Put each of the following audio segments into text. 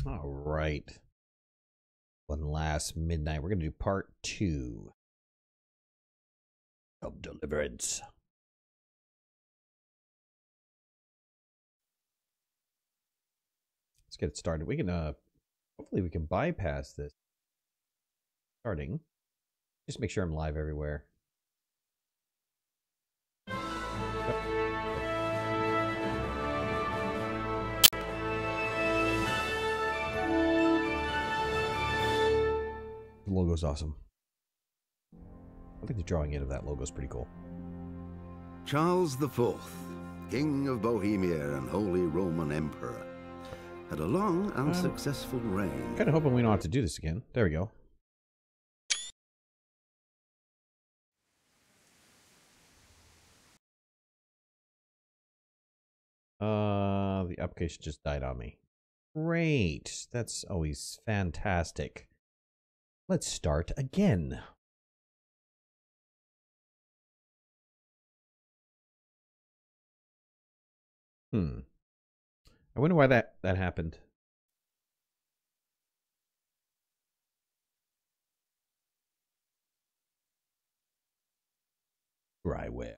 All right. One last midnight. We're going to do part 2 of Deliverance. Let's get it started. We can, hopefully we can bypass this. Starting. Just make sure I'm live everywhere. The logo's awesome. I think the drawing in of that logo is pretty cool. Charles IV, King of Bohemia and Holy Roman Emperor, had a long and successful reign. Kind of hoping we don't have to do this again. There we go. The application just died on me. Great. That's always fantastic. Let's start again. I wonder why that happened. Dryware.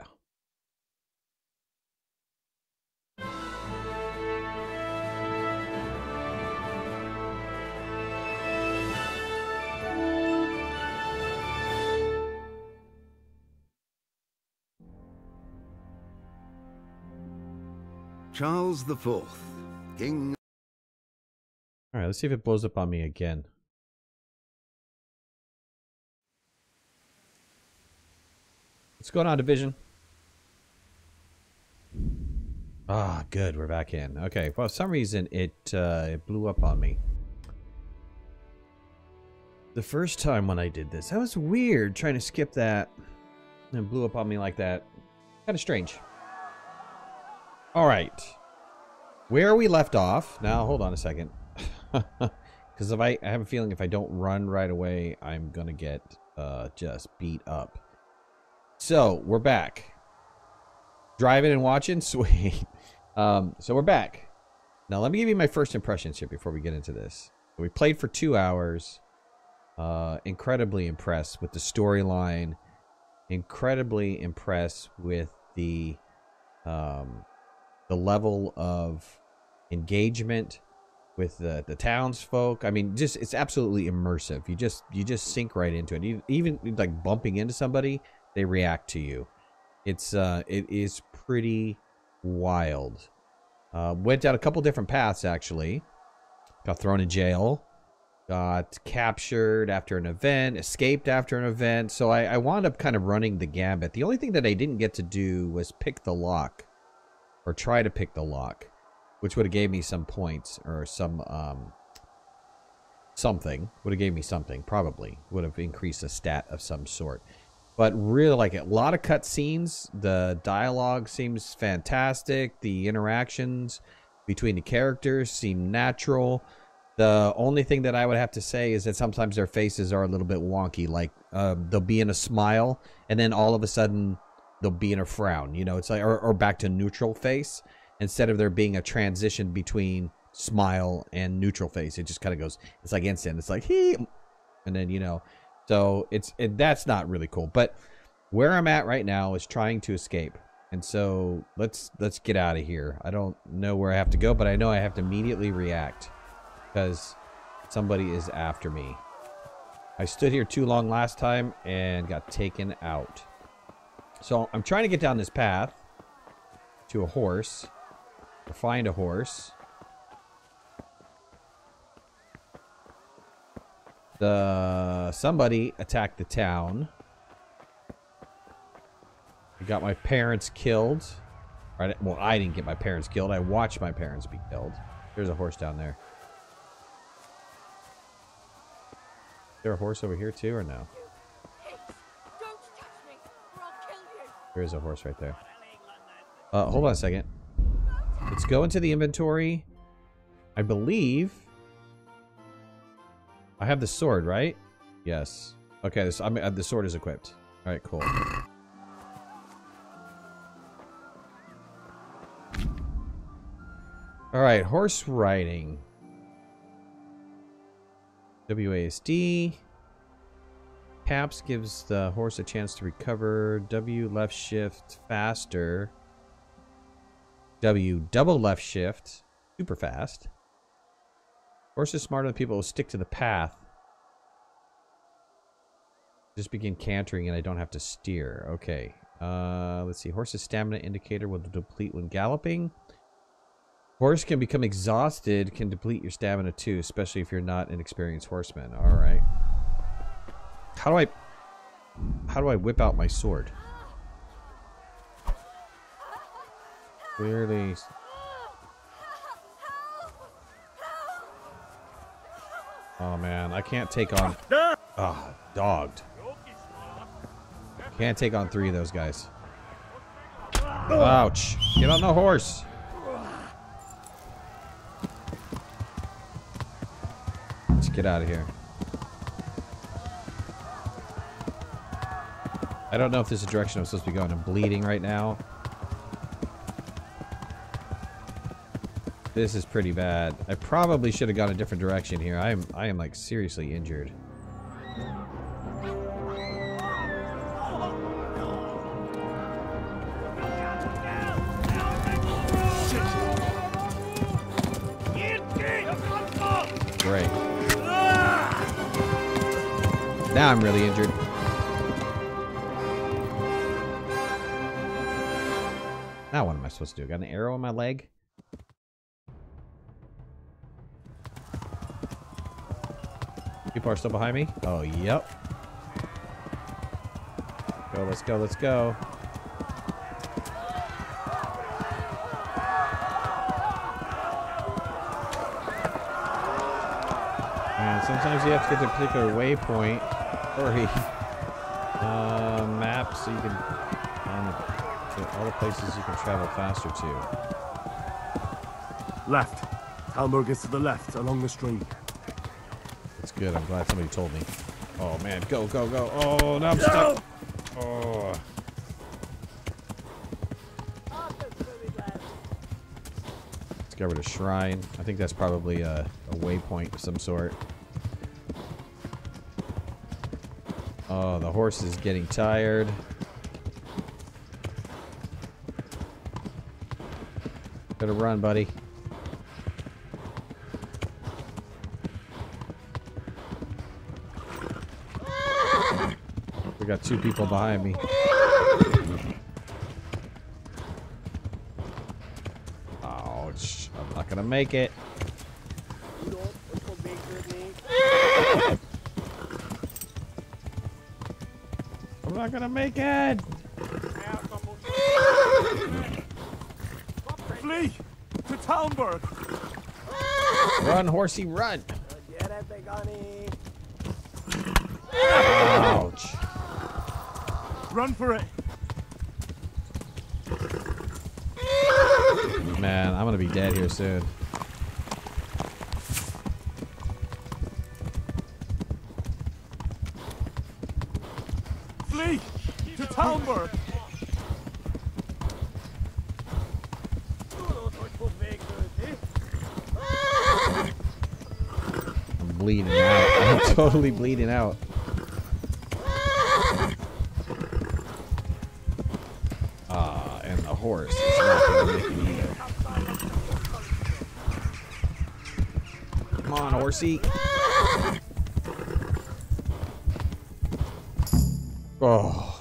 Charles IV, King... Alright, let's see if it blows up on me again. What's going on, Division? Ah, good, we're back in. Okay, well, for some reason it blew up on me. The first time when I did this, that was weird, trying to skip that. And it blew up on me like that. Kind of strange. Alright. Where we left off... Now, hold on a second. Because if I have a feeling if I don't run right away, I'm going to get just beat up. So, we're back. Driving and watching? Sweet. So, we're back. Now, let me give you my first impressions here before we get into this. We played for 2 hours. Incredibly impressed with the storyline. Incredibly impressed with the level of engagement with the townsfolk. I mean, just it's absolutely immersive. You just sink right into it. Even like bumping into somebody, they react to you. It is pretty wild. Went down a couple different paths actually. Got thrown in jail. Got captured after an event. Escaped after an event. So I wound up kind of running the gambit. The only thing that I didn't get to do was pick the lock. Or try to pick the lock, which would have gave me some points or some something. Would have gave me something, probably. Would have increased a stat of some sort. But really like it. A lot of cutscenes. The dialogue seems fantastic. The interactions between the characters seem natural. The only thing that I would have to say is that sometimes their faces are a little bit wonky. Like they'll be in a smile and then all of a sudden they'll be in a frown, you know, it's like, or back to neutral face instead of there being a transition between smile and neutral face. It just kind of goes, it's like instant. It's like, he, and then, you know, so that's not really cool. But where I'm at right now is trying to escape. And so let's get out of here. I don't know where I have to go, but I know I have to immediately react because somebody is after me. I stood here too long last time and got taken out. So I'm trying to get down this path to a horse, or find a horse. Somebody attacked the town. I got my parents killed. Right? Well, I didn't get my parents killed. I watched my parents be killed. There's a horse down there. Is there a horse over here too, or no? There is a horse right there. Hold on a second. Let's go into the inventory. I believe I have the sword, right? Yes. Okay, the sword is equipped. All right, cool. All right, horse riding. WASD. Caps gives the horse a chance to recover. W left shift faster. W double left shift super fast. Horse is smarter than people who stick to the path. Just begin cantering and I don't have to steer. Okay. Let's see. Horse's stamina indicator will deplete when galloping. Horse can become exhausted, can deplete your stamina too, especially if you're not an experienced horseman. Alright. How do I whip out my sword? Clearly. Oh man, I can't take on. Ah, dogged. Can't take on 3 of those guys. Ouch! Get on the horse. Let's get out of here. I don't know if this is the direction I'm supposed to be going. I'm bleeding right now. This is pretty bad. I probably should have gone a different direction here. I am like seriously injured. Great. Now I'm really injured. Now what am I supposed to do? Got an arrow in my leg? People are still behind me? Oh, yep. Go, let's go, let's go. And sometimes you have to get to a particular waypoint or a map so you can all the places you can travel faster to. Left. Talmberg is to the left, along the stream. That's good. I'm glad somebody told me. Oh man, go, go, go. Oh, now I'm stuck. Oh. Discovered a shrine. I think that's probably a waypoint of some sort. Oh, the horse is getting tired. Better run, buddy. We got 2 people behind me. Ouch. I'm not gonna make it. I'm not gonna make it. Flee! To Talmberg! Run, horsey, run! Ouch. Run for it! Man, I'm gonna be dead here soon. Flee! To Talmberg! I'm bleeding out. I'm totally bleeding out. And the horse is not gonna make it either. Come on, horsey. Oh.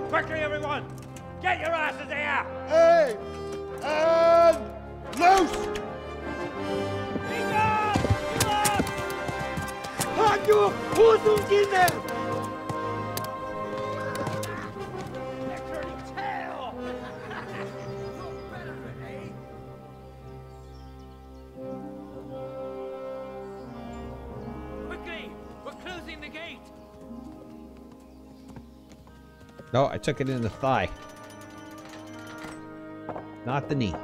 Quickly, everyone! Get your asses here! Hey! And loose! Halt your Hosenkinder! They're turning tail! Quickly! We're closing the gate! No, I took it in the thigh. Not the knee.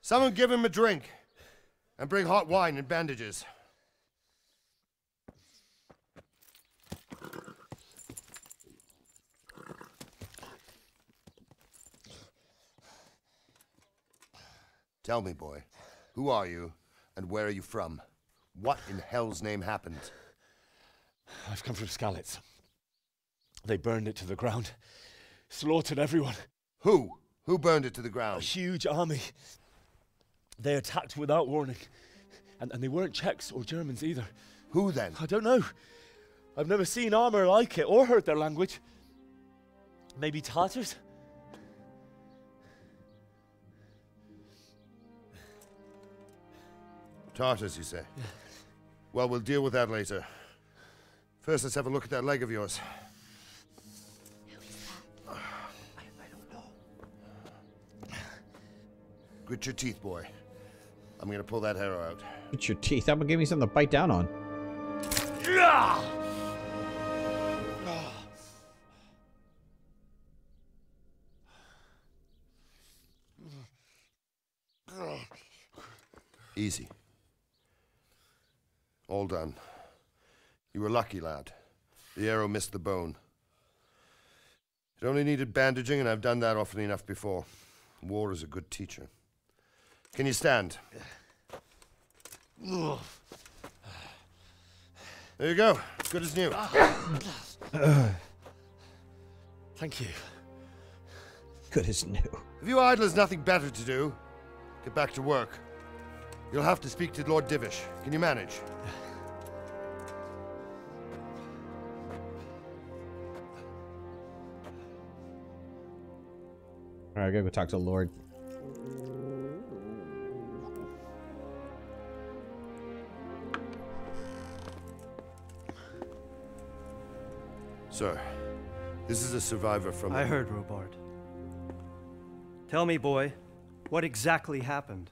Someone give him a drink. And bring hot wine and bandages. Tell me, boy, who are you and where are you from? What in hell's name happened? I've come from Skalitz. They burned it to the ground. Slaughtered everyone. Who? Who burned it to the A ground? huge army. They attacked without warning. And they weren't Czechs or Germans either. Who then? I don't know. I've never seen armor like it or heard their language. Maybe Tatars? Tartars, you say? Yeah. Well, we'll deal with that later. First, let's have a look at that leg of yours. Who is that? I don't know. Grit your teeth, boy. I'm gonna pull that arrow out. Grit your teeth. That would give me something to bite down on. Easy. All done. You were lucky, lad. The arrow missed the bone. It only needed bandaging, and I've done that often enough before. War is a good teacher. Can you stand? There you go. Good as new. Thank you. Good as new. If you idlers nothing better to do, get back to work. You'll have to speak to Lord Divish. Can you manage? Alright, I gotta go talk to the Lord. Sir, this is a survivor from... I heard, Robard. Tell me, boy, what exactly happened?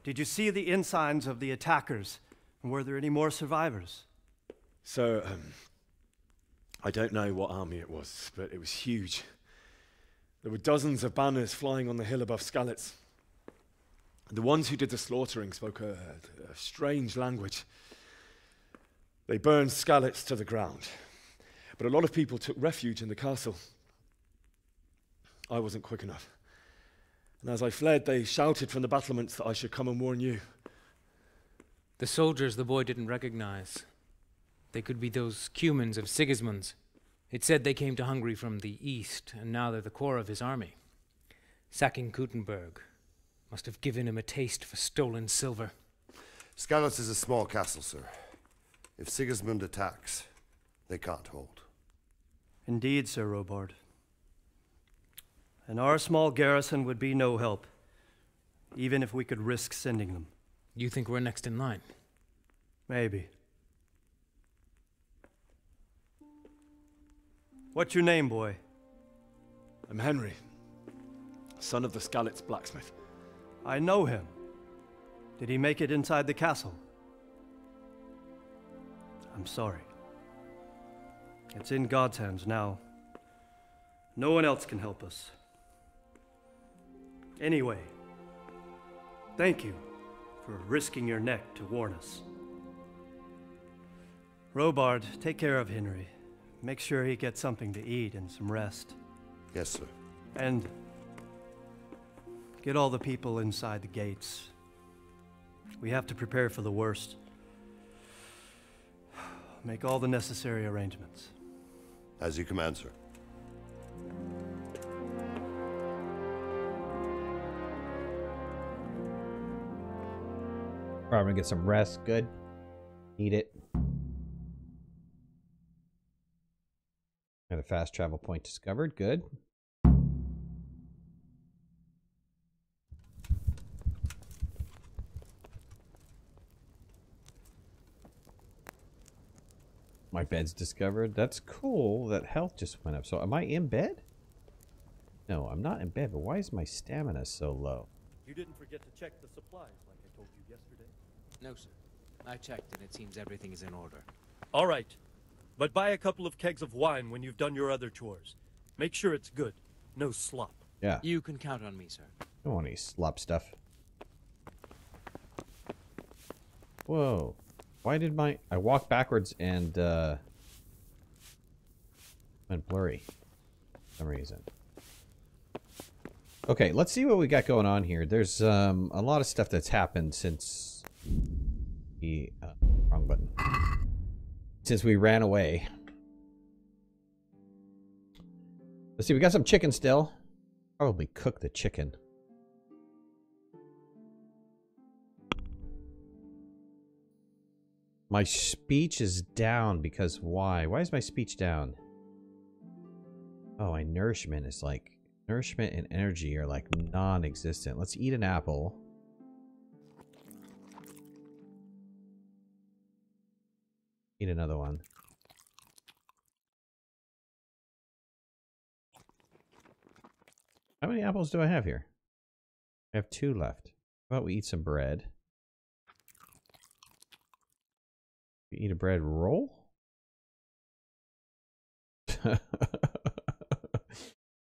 Did you see the ensigns of the attackers? And were there any more survivors? So, I don't know what army it was, but it was huge. There were dozens of banners flying on the hill above Skalitz. The ones who did the slaughtering spoke a strange language. They burned Skalitz to the ground. But a lot of people took refuge in the castle. I wasn't quick enough. And as I fled, they shouted from the battlements that I should come and warn you. The soldiers the boy didn't recognize. They could be those Cumans of Sigismund's. It said they came to Hungary from the east, and now they're the core of his army. Sacking Gutenberg must have given him a taste for stolen silver. Skalitz is a small castle, sir. If Sigismund attacks, they can't hold. Indeed, Sir Robard. And our small garrison would be no help, even if we could risk sending them. You think we're next in line? Maybe. What's your name, boy? I'm Henry, son of the Skalitz blacksmith. I know him. Did he make it inside the castle? I'm sorry. It's in God's hands now. No one else can help us. Anyway, thank you for risking your neck to warn us. Robard, take care of Henry. Make sure he gets something to eat and some rest. Yes, sir. And get all the people inside the gates. We have to prepare for the worst. Make all the necessary arrangements. As you command, sir. Alright, I'm gonna get some rest. Good. Need it. And a fast travel point discovered. Good. My bed's discovered. That's cool. That health just went up. So am I in bed? No, I'm not in bed, but why is my stamina so low? You didn't forget to check the supplies like I told you yesterday? No, sir. I checked, and it seems everything is in order. All right. But buy a couple of kegs of wine when you've done your other chores. Make sure it's good. No slop. Yeah. You can count on me, sir. I don't want any slop stuff. Whoa. Why did my... I walked backwards and, went blurry. For some reason. Okay, let's see what we got going on here. There's, a lot of stuff that's happened since the... wrong button. Since we ran away. Let's see, we got some chicken still. Probably cook the chicken. My speech is down because why? Why is my speech down? Oh, my nourishment is like... Nourishment and energy are like non-existent. Let's eat an apple. Eat another one. How many apples do I have here? I have 2 left. How about we eat some bread? We eat a bread roll?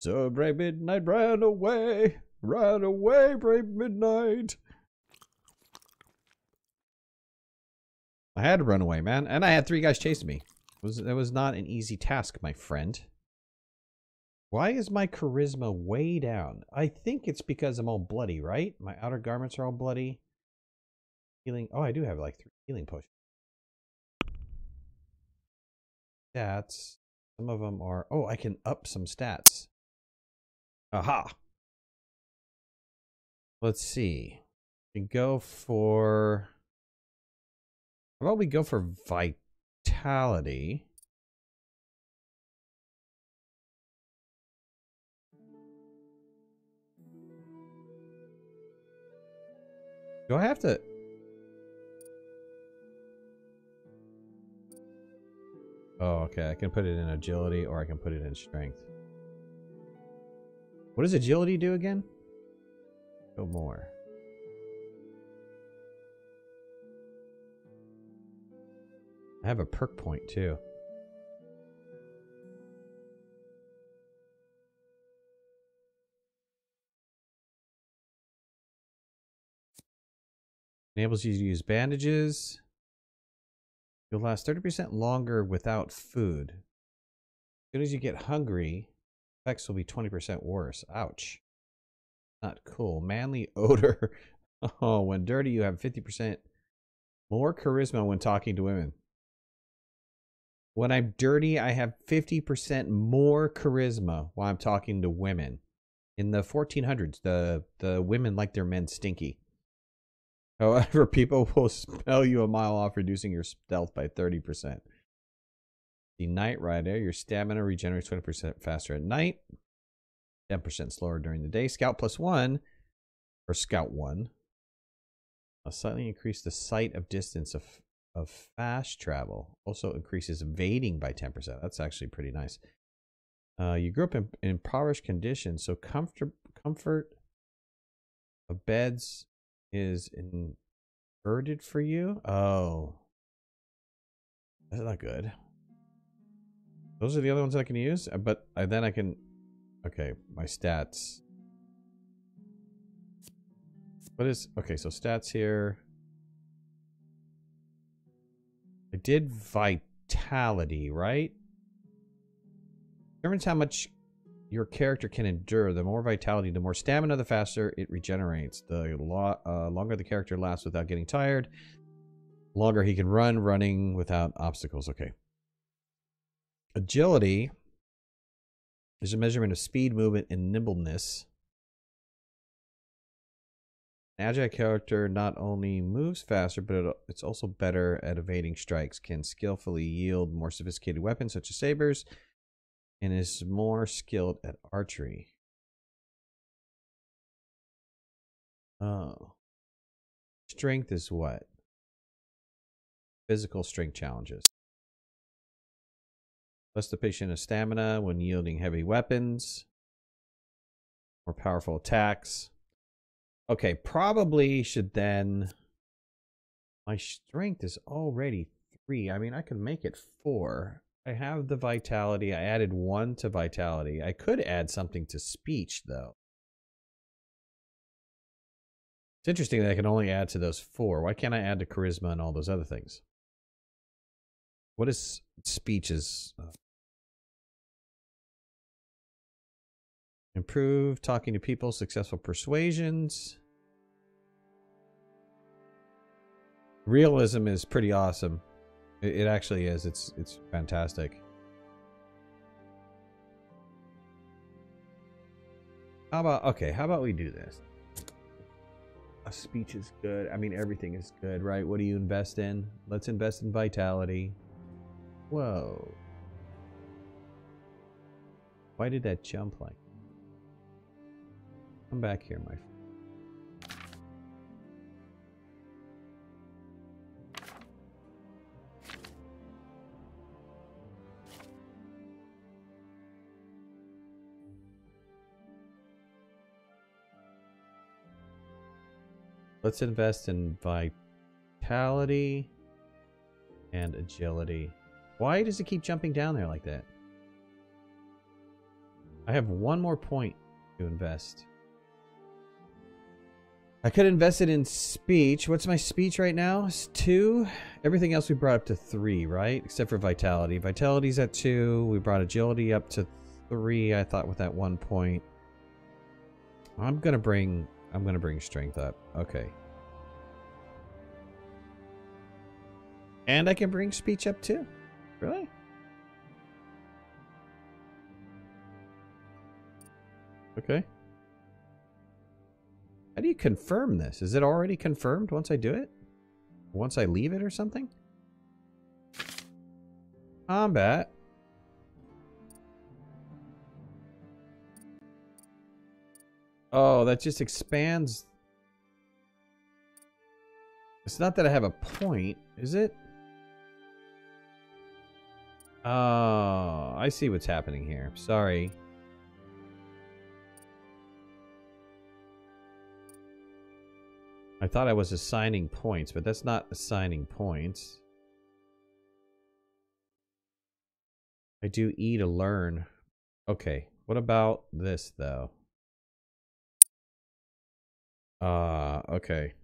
So brave midnight ran away, brave midnight. I had to run away, man, and I had 3 guys chasing me. That was not an easy task, my friend. Why is my charisma way down? I think it's because I'm all bloody, right? My outer garments are all bloody. Healing. Oh, I do have like 3 healing potions. Stats. Some of them are... Oh, I can up some stats. Aha. Let's see. We go for... How about we go for vitality? Do I have to... Oh, okay. I can put it in agility or I can put it in strength. What does agility do again? Go more. I have a perk point too. Enables you to use bandages. You'll last 30% longer without food. As soon as you get hungry, effects will be 20% worse. Ouch. Not cool. Manly odor. Oh, when dirty, you have 50% more charisma when talking to women. When I'm dirty, I have 50% more charisma while I'm talking to women. In the 1400s, the women like their men stinky. However, people will smell you a mile off, reducing your stealth by 30%. The Night Rider, your stamina regenerates 20% faster at night, 10% slower during the day. Scout +1, or Scout 1. I'll slightly increase the sight of distance of fast travel. Also increases evading by 10%. That's actually pretty nice. You grew up in impoverished conditions, so comfort of beds is inverted for you. Oh, that's not good. Those are the other ones I can use, but then I can... Okay, my stats. What is... Okay, so stats here. I did vitality, right? Determines how much your character can endure. The more vitality, the more stamina, the faster it regenerates. The longer the character lasts without getting tired, the longer he can running without obstacles. Okay. Agility is a measurement of speed, movement, and nimbleness. An agile character not only moves faster, but it's also better at evading strikes, can skillfully yield more sophisticated weapons such as sabers, and is more skilled at archery. Oh. Strength is what? Physical strength challenges. Less depletion of stamina when yielding heavy weapons. More powerful attacks. Okay, probably should then... My strength is already 3. I mean, I can make it 4. I have the vitality. I added 1 to vitality. I could add something to speech, though. It's interesting that I can only add to those 4. Why can't I add to charisma and all those other things? What is speeches? Improve talking to people, successful persuasions. Realism is pretty awesome. It actually is. It's fantastic. How about we do this? A speech is good. I mean, everything is good, right? What do you invest in? Let's invest in vitality. Whoa. Why did that jump like? Come back here, my friend. Let's invest in vitality and agility. Why does it keep jumping down there like that? I have 1 more point to invest. I could invest it in speech. What's my speech right now? It's 2. Everything else we brought up to 3, right? Except for vitality. Vitality's at 2. We brought agility up to 3, I thought, with that 1 point. I'm gonna bring strength up. Okay. And I can bring speech up too. Really? Okay. How do you confirm this? Is it already confirmed once I do it? Once I leave it or something? Combat. Oh, that just expands. It's not that I have a point, is it? Oh, I see what's happening here. Sorry. I thought I was assigning points, but that's not assigning points. I do E to learn. Okay, what about this, though? Okay.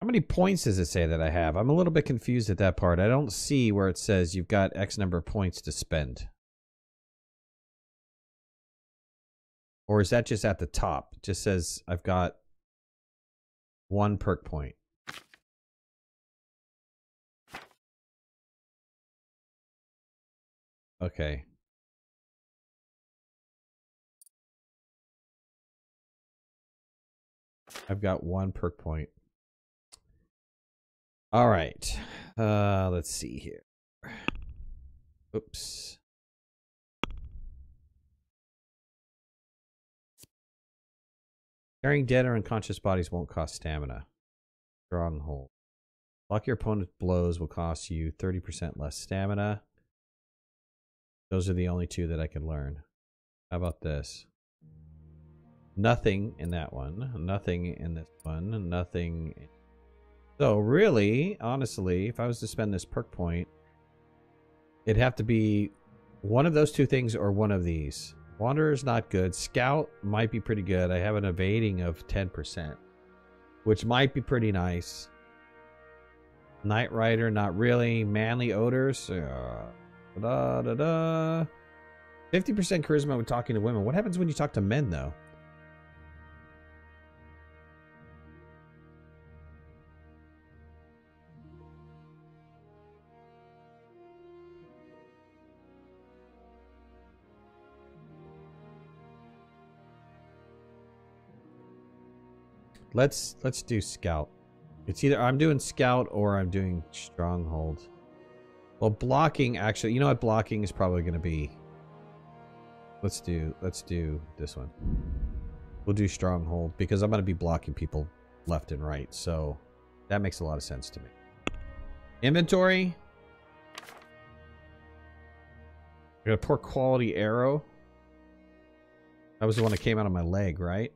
How many points does it say that I have? I'm a little bit confused at that part. I don't see where it says you've got X number of points to spend. Or is that just at the top? It just says I've got 1 perk point. Okay. I've got 1 perk point. All right. Let's see here. Oops. Carrying dead or unconscious bodies won't cost stamina. Stronghold. Block your opponent's blows will cost you 30% less stamina. Those are the only 2 that I can learn. How about this? Nothing in that one. Nothing in this one. Nothing. So really, honestly, if I was to spend this perk point, it'd have to be one of those 2 things or one of these. Wanderer's not good. Scout might be pretty good. I have an evading of 10%, which might be pretty nice. Night Rider, not really. Manly Odors. 50% charisma when talking to women. What happens when you talk to men, though? Let's do Scout. It's either I'm doing Scout or I'm doing Stronghold. Well, blocking actually, you know what blocking is probably going to be. Let's do this one. We'll do Stronghold because I'm going to be blocking people left and right. So that makes a lot of sense to me. Inventory. I got a poor quality arrow. That was the one that came out of my leg, right?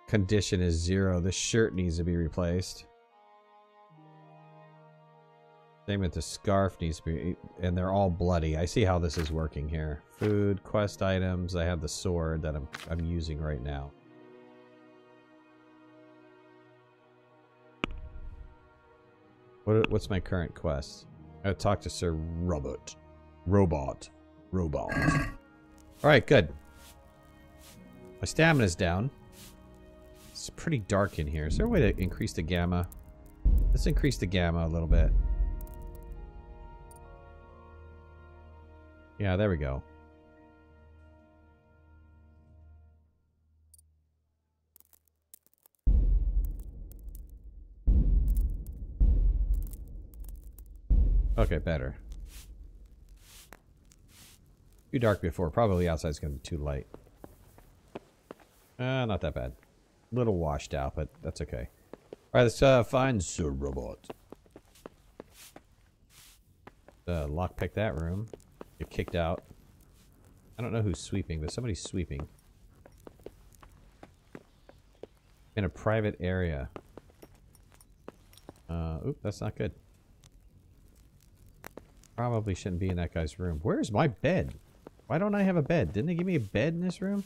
Condition is 0. This shirt needs to be replaced. Same with the scarf needs to be, and they're all bloody. I see how this is working here. Food, quest items. I have the sword that I'm using right now. What's my current quest? I gotta talk to Sir Robot. Robot. All right, good. My stamina's down. It's pretty dark in here. Is there a way to increase the gamma? Let's increase the gamma a little bit. Yeah, there we go. Okay, better. Too dark before. Probably outside's gonna be too light. Not that bad. A little washed out, but that's okay. Alright, let's find Sir Robot. Lockpick that room. Get kicked out. I don't know who's sweeping, but somebody's sweeping. In a private area. Oop, that's not good. Probably shouldn't be in that guy's room. Where's my bed? Why don't I have a bed? Didn't they give me a bed in this room?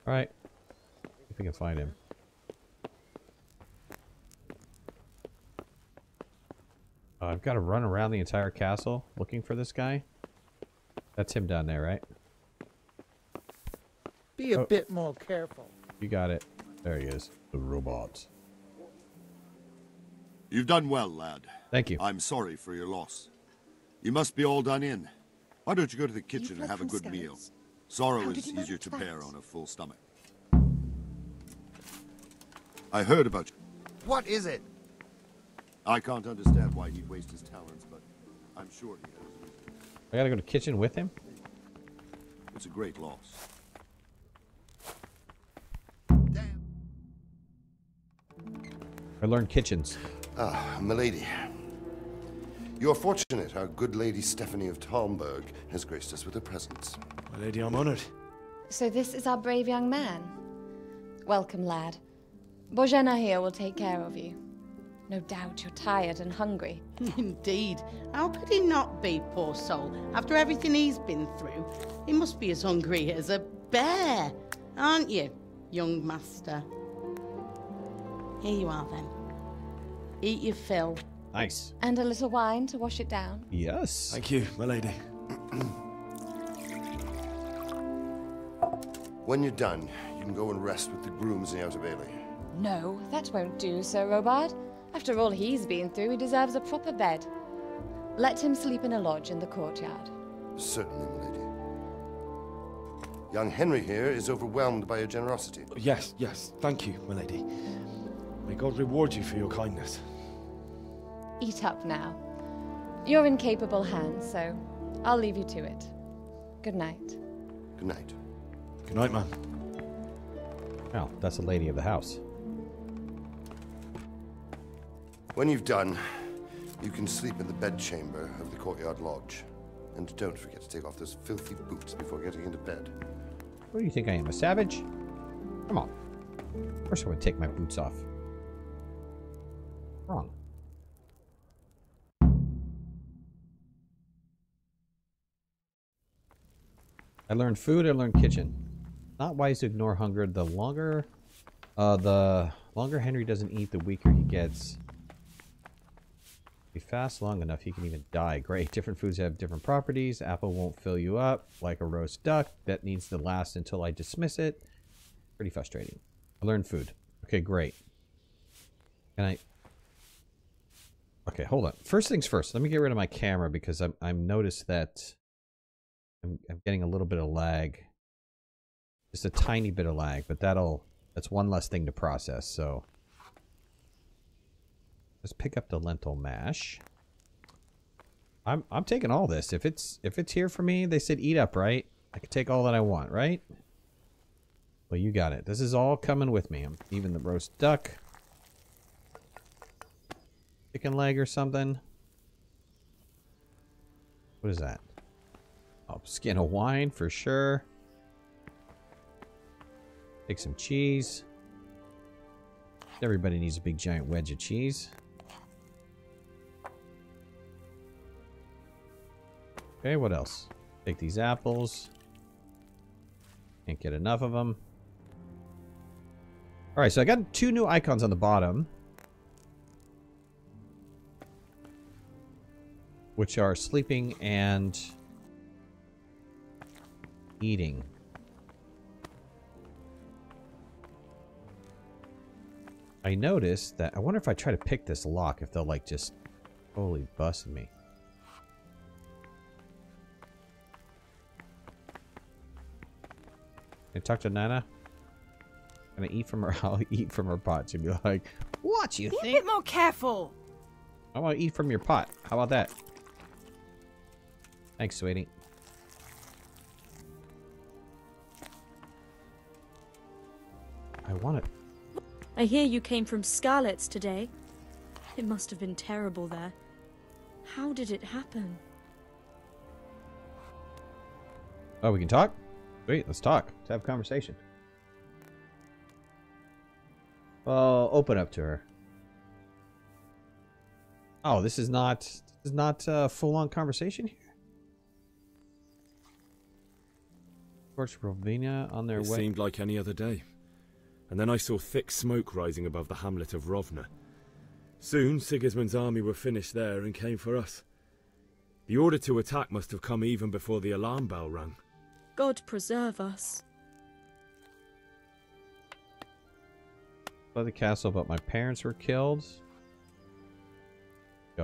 Alright. If we can find him. I've got to run around the entire castle looking for this guy. That's him down there, right? Be a bit more careful. You got it. There he is. The robot. You've done well, lad. Thank you. I'm sorry for your loss. You must be all done in. Why don't you go to the kitchen and have a good meal? Sorrow is easier to bear on a full stomach. I heard about you. What is it? I can't understand why he'd waste his talents, but I'm sure he has. I gotta go to the kitchen with him? It's a great loss. Damn. I learned kitchens. Ah, milady. You're fortunate our good lady Stephanie of Talmberg has graced us with her presence. My lady, I'm honored. So this is our brave young man. Welcome, lad. Bojena here will take care of you. No doubt you're tired and hungry. Indeed. How could he not be, poor soul? After everything he's been through, he must be as hungry as a bear, aren't you, young master? Here you are, then. Eat your fill. Nice. And a little wine to wash it down. Yes. Thank you, my lady. When you're done, you can go and rest with the grooms in the Outer Bailey. No, that won't do, Sir Robard. After all he's been through, he deserves a proper bed. Let him sleep in a lodge in the courtyard. Certainly, milady. Young Henry here is overwhelmed by your generosity. Yes, yes. Thank you, my lady. May God reward you for your kindness. Eat up now. You're in capable hands, so I'll leave you to it. Good night. Good night. Good night, man. Well, that's the lady of the house. When you've done, you can sleep in the bedchamber of the courtyard lodge. And don't forget to take off those filthy boots before getting into bed. What do you think I am, a savage? Come on. Of course I would take my boots off. Wrong. I learned food, I learned kitchen. Not wise to ignore hunger. The longer Henry doesn't eat, the weaker he gets. If he fasts long enough, he can even die. Great. Different foods have different properties. Apple won't fill you up like a roast duck. That needs to last until I dismiss it. Pretty frustrating. I learned food. Okay, great. Can I... Okay, hold on. First things first. Let me get rid of my camera because I'm noticed that I'm getting a little bit of lag. Just a tiny bit of lag, but that's one less thing to process, so... Let's pick up the lentil mash. I'm taking all this. If it's here for me, they said eat up, right? I can take all that I want, right? Well, you got it. This is all coming with me. I'm even the roast duck. Chicken leg or something. What is that? Oh, skin of wine for sure. Take some cheese. Everybody needs a big giant wedge of cheese. Okay, what else? Take these apples. Can't get enough of them. Alright, so I got 2 new icons on the bottom. Which are sleeping and eating. I noticed that, I wonder if I try to pick this lock, if they'll like just totally bust me. Can I talk to Nana? Can I eat from her? I'll eat from her pot. She'd be like, what you think? Be a bit more careful. I want to eat from your pot. How about that? Thanks, sweetie. I want it. I hear you came from Scarlet's today. It must have been terrible there. How did it happen? Oh, we can talk? Sweet, let's talk. Let's have a conversation. Well, open up to her. Oh, this is not a full-on conversation here. Torch Rovina on their way. It seemed like any other day. And then I saw thick smoke rising above the hamlet of Rovna. Soon, Sigismund's army were finished there and came for us. The order to attack must have come even before the alarm bell rang. God preserve us. By the castle, but my parents were killed.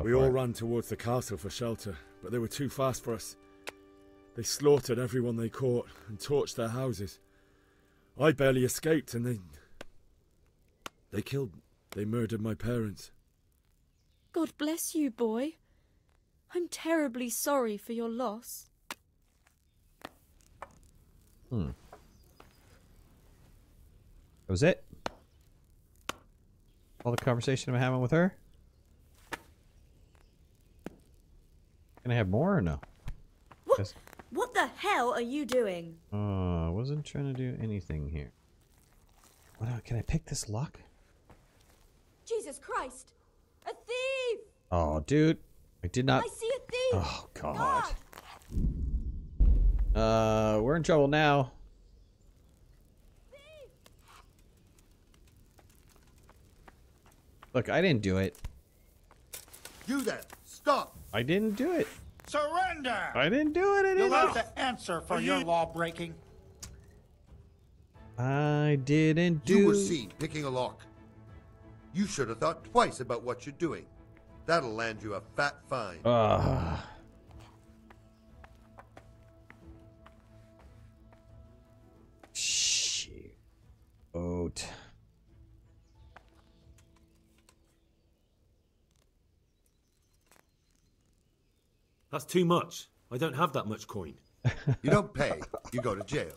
We all ran towards the castle for shelter, but they were too fast for us. They slaughtered everyone they caught and torched their houses. I barely escaped, and they murdered my parents. God bless you, boy. I'm terribly sorry for your loss. That was it? All the conversation I'm having with her? Can I have more or no? What the hell are you doing? I wasn't trying to do anything here. Can I pick this lock? Jesus Christ! A thief! Oh, dude. I did not... I see a thief! Oh, God. We're in trouble now. Look, I didn't do it. You there! Stop! I didn't do it. Surrender! I didn't do it. You'll have to answer for your law breaking. I didn't do... You were seen picking a lock. You should have thought twice about what you're doing. That'll land you a fat fine. Shit. That's too much. I don't have that much coin. You don't pay, you go to jail.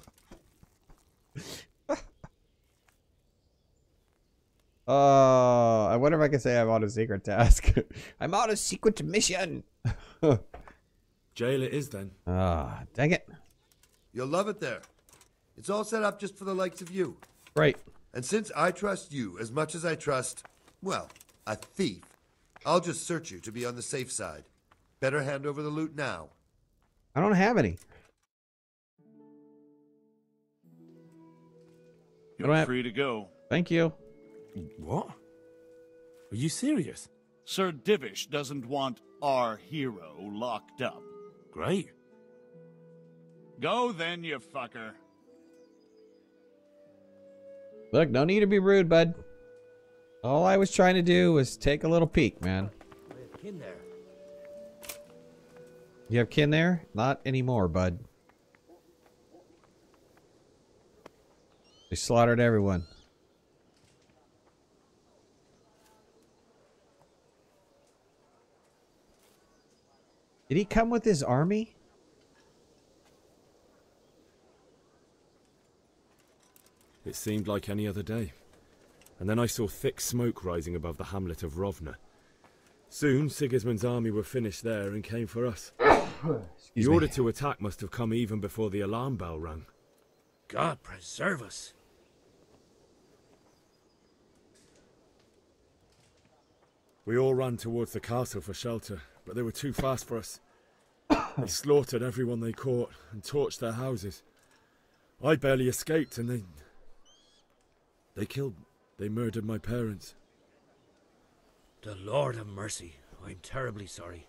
I wonder if I can say I'm on a secret task. I'm on a secret mission. Jail it is then. Dang it. You'll love it there. It's all set up just for the likes of you. Right. And since I trust you as much as I trust, well, a thief, I'll just search you to be on the safe side. Better hand over the loot now. I don't have any. You're free to go. Thank you. What? Are you serious? Sir Divish doesn't want our hero locked up. Great. Go then, you fucker. Look, no need to be rude, bud. All I was trying to do was take a little peek, man. Kin there. You have kin there? Not anymore, bud. They slaughtered everyone. Did he come with his army? It seemed like any other day. And then I saw thick smoke rising above the hamlet of Rovna. Soon, Sigismund's army were finished there and came for us. Excuse The me. order to attack must have come even before the alarm bell rang. God preserve us. We all ran towards the castle for shelter, but they were too fast for us. They slaughtered everyone they caught and torched their houses. I barely escaped, and they murdered my parents. The Lord have mercy. I'm terribly sorry.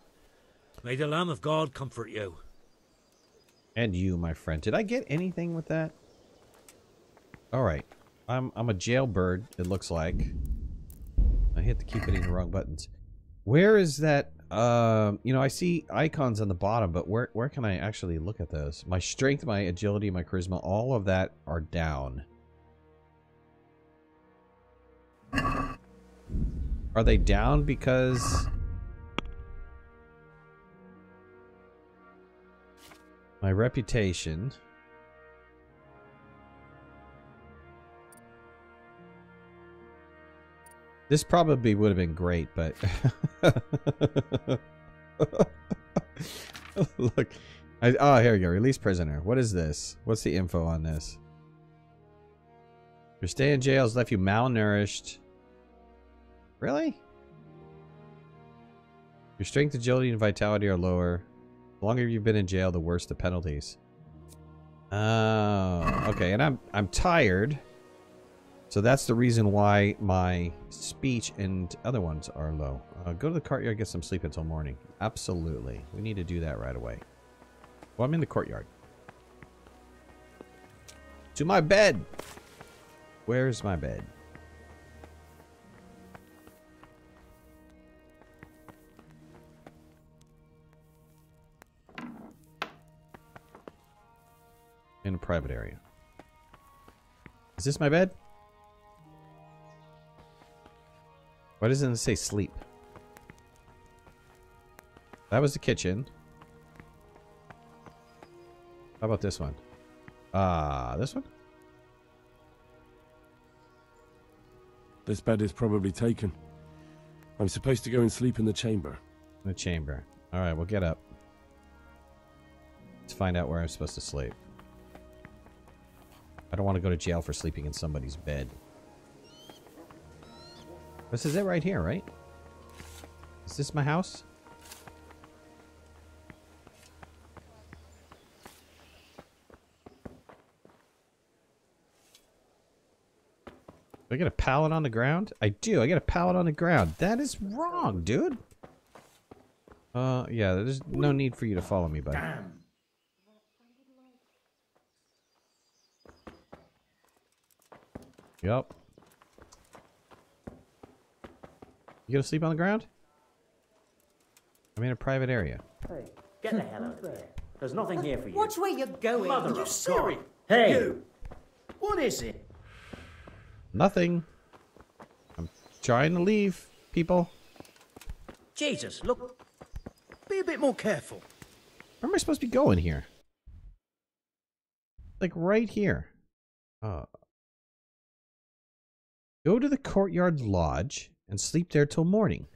May the Lamb of God comfort you. And you, my friend. Did I get anything with that? All right. I'm a jailbird, it looks like. I hit to keep hitting the wrong buttons. Where is that? You know, I see icons on the bottom, but where can I actually look at those? My strength, my agility, my charisma, all of that are down. Are they down because my reputation? This probably would have been great, but look. Oh, here we go. Release prisoner. What is this? What's the info on this? Your stay in jail has left you malnourished. Really? Your strength, agility, and vitality are lower. The longer you've been in jail, the worse the penalties. Oh, okay. And I'm tired. So that's the reason why my speech and other ones are low. Go to the courtyard, get some sleep until morning. Absolutely. We need to do that right away. Well, I'm in the courtyard. To my bed. Where's my bed? In a private area. Is this my bed? Why doesn't it say sleep? That was the kitchen. How about this one? This one? This bed is probably taken. I'm supposed to go and sleep in the chamber. In the chamber. Alright, we'll get up. Let's find out where I'm supposed to sleep. I don't want to go to jail for sleeping in somebody's bed. This is it right here, right? Is this my house? Do I get a pallet on the ground? I do. I get a pallet on the ground. That is wrong, dude. Yeah, there's no need for you to follow me, buddy. Damn. Yup. You gonna sleep on the ground? I'm in a private area. Hey, get the hell out of here. There's nothing here for you. Watch where you're going. Mother You of serious? God. Hey! You. What is it? Nothing. I'm trying to leave, people. Jesus, look. Be a bit more careful. Where am I supposed to be going here? Like right here. Go to the courtyard lodge and sleep there till morning.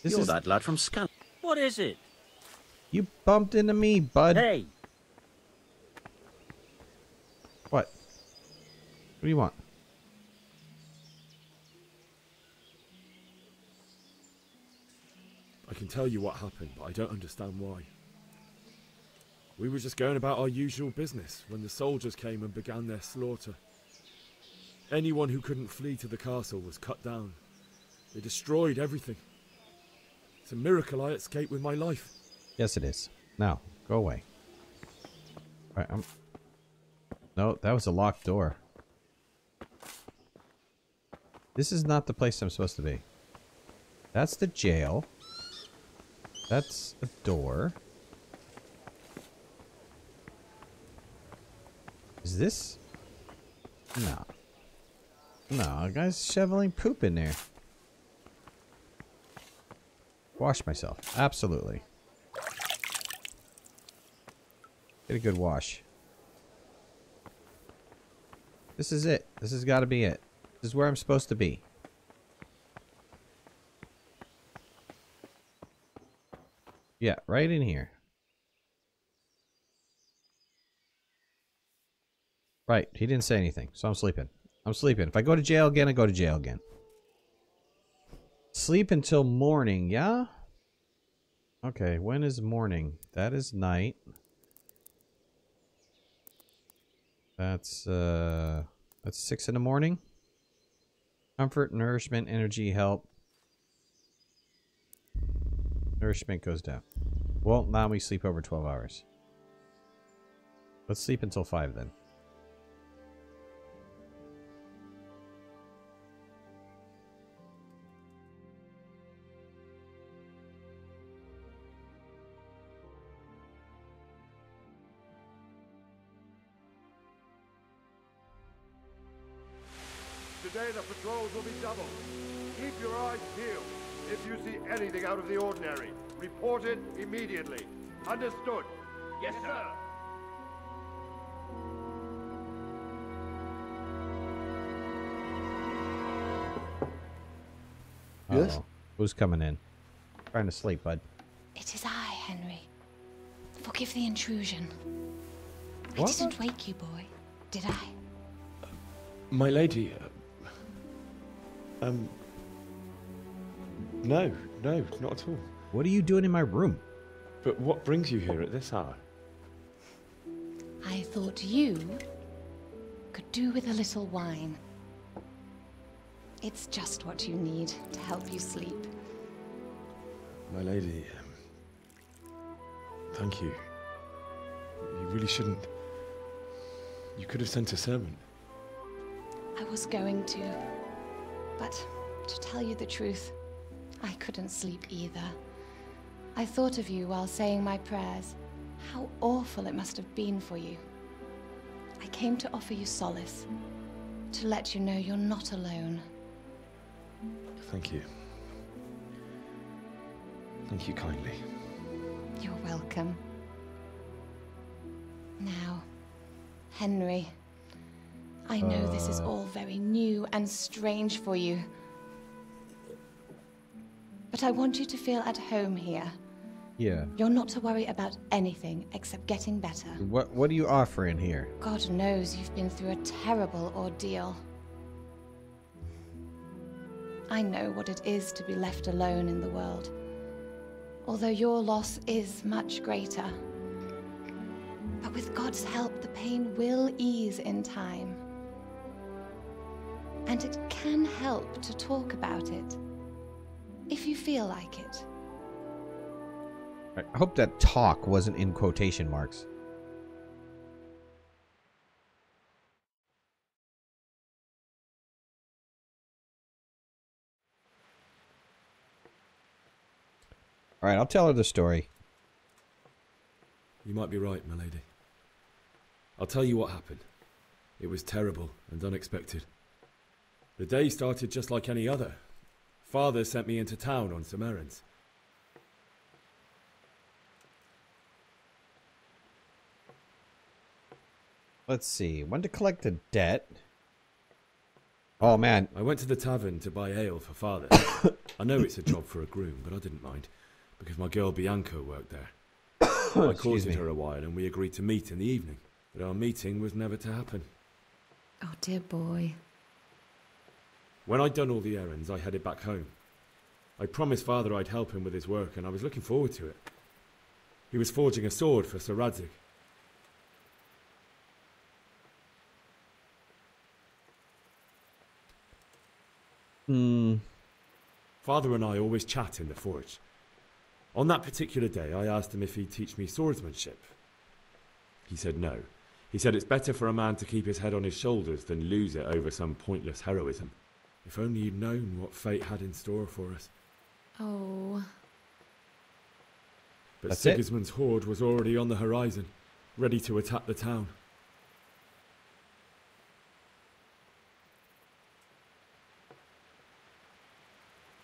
You're that lad from Scan. What is it? You bumped into me, bud. Hey! What? What do you want? I can tell you what happened, but I don't understand why. We were just going about our usual business when the soldiers came and began their slaughter. Anyone who couldn't flee to the castle was cut down. They destroyed everything. It's a miracle I escaped with my life. Yes, it is. Now, go away. All right, No, that was a locked door. This is not the place I'm supposed to be. That's the jail. That's a door. Is this? No. No, a guy's shoveling poop in there. Wash myself. Absolutely. Get a good wash. This is it. This has got to be it. This is where I'm supposed to be. Yeah, right in here. Right, he didn't say anything, so I'm sleeping. I'm sleeping. If I go to jail again, I go to jail again. Sleep until morning, yeah? Okay, when is morning? That is night. That's 6 in the morning. Comfort, nourishment, energy, help. Nourishment goes down. Well, now we sleep over 12 hours. Let's sleep until 5 then. Today the patrols will be doubled. Keep your eyes peeled. If you see anything out of the ordinary, report it immediately. Understood? Yes, sir. Yes? Who's coming in? Trying to sleep, bud. It is I, Henry. Forgive the intrusion. What? I didn't wake you, boy, did I? My lady, no, not at all. What are you doing in my room? But what brings you here at this hour? I thought you could do with a little wine. It's just what you need to help you sleep. My lady, thank you. You really shouldn't. You could have sent a servant. I was going to, but to tell you the truth, I couldn't sleep either. I thought of you while saying my prayers. How awful it must have been for you. I came to offer you solace, to let you know you're not alone. Thank you. Thank you kindly. You're welcome. Now, Henry, I know this is all very new and strange for you. But I want you to feel at home here. Yeah. You're not to worry about anything except getting better. What are you offering here? God knows you've been through a terrible ordeal. I know what it is to be left alone in the world. Although your loss is much greater. But with God's help, the pain will ease in time. And it can help to talk about it, if you feel like it. I hope that talk wasn't in quotation marks. All right, I'll tell her the story. You might be right, my lady. I'll tell you what happened. It was terrible and unexpected. The day started just like any other. Father sent me into town on some errands. Let's see. When to collect the debt? Oh, man. I went to the tavern to buy ale for Father. I know it's a job for a groom, but I didn't mind, because my girl Bianca worked there. I courted her a while and we agreed to meet in the evening, but our meeting was never to happen. Oh, dear boy. When I'd done all the errands, I headed back home. I promised Father I'd help him with his work, and I was looking forward to it. He was forging a sword for Sir Radzig. Father and I always chat in the forge. On that particular day, I asked him if he'd teach me swordsmanship. He said no. He said it's better for a man to keep his head on his shoulders than lose it over some pointless heroism. If only he'd known what fate had in store for us. Oh. But Sigismund's horde was already on the horizon, ready to attack the town.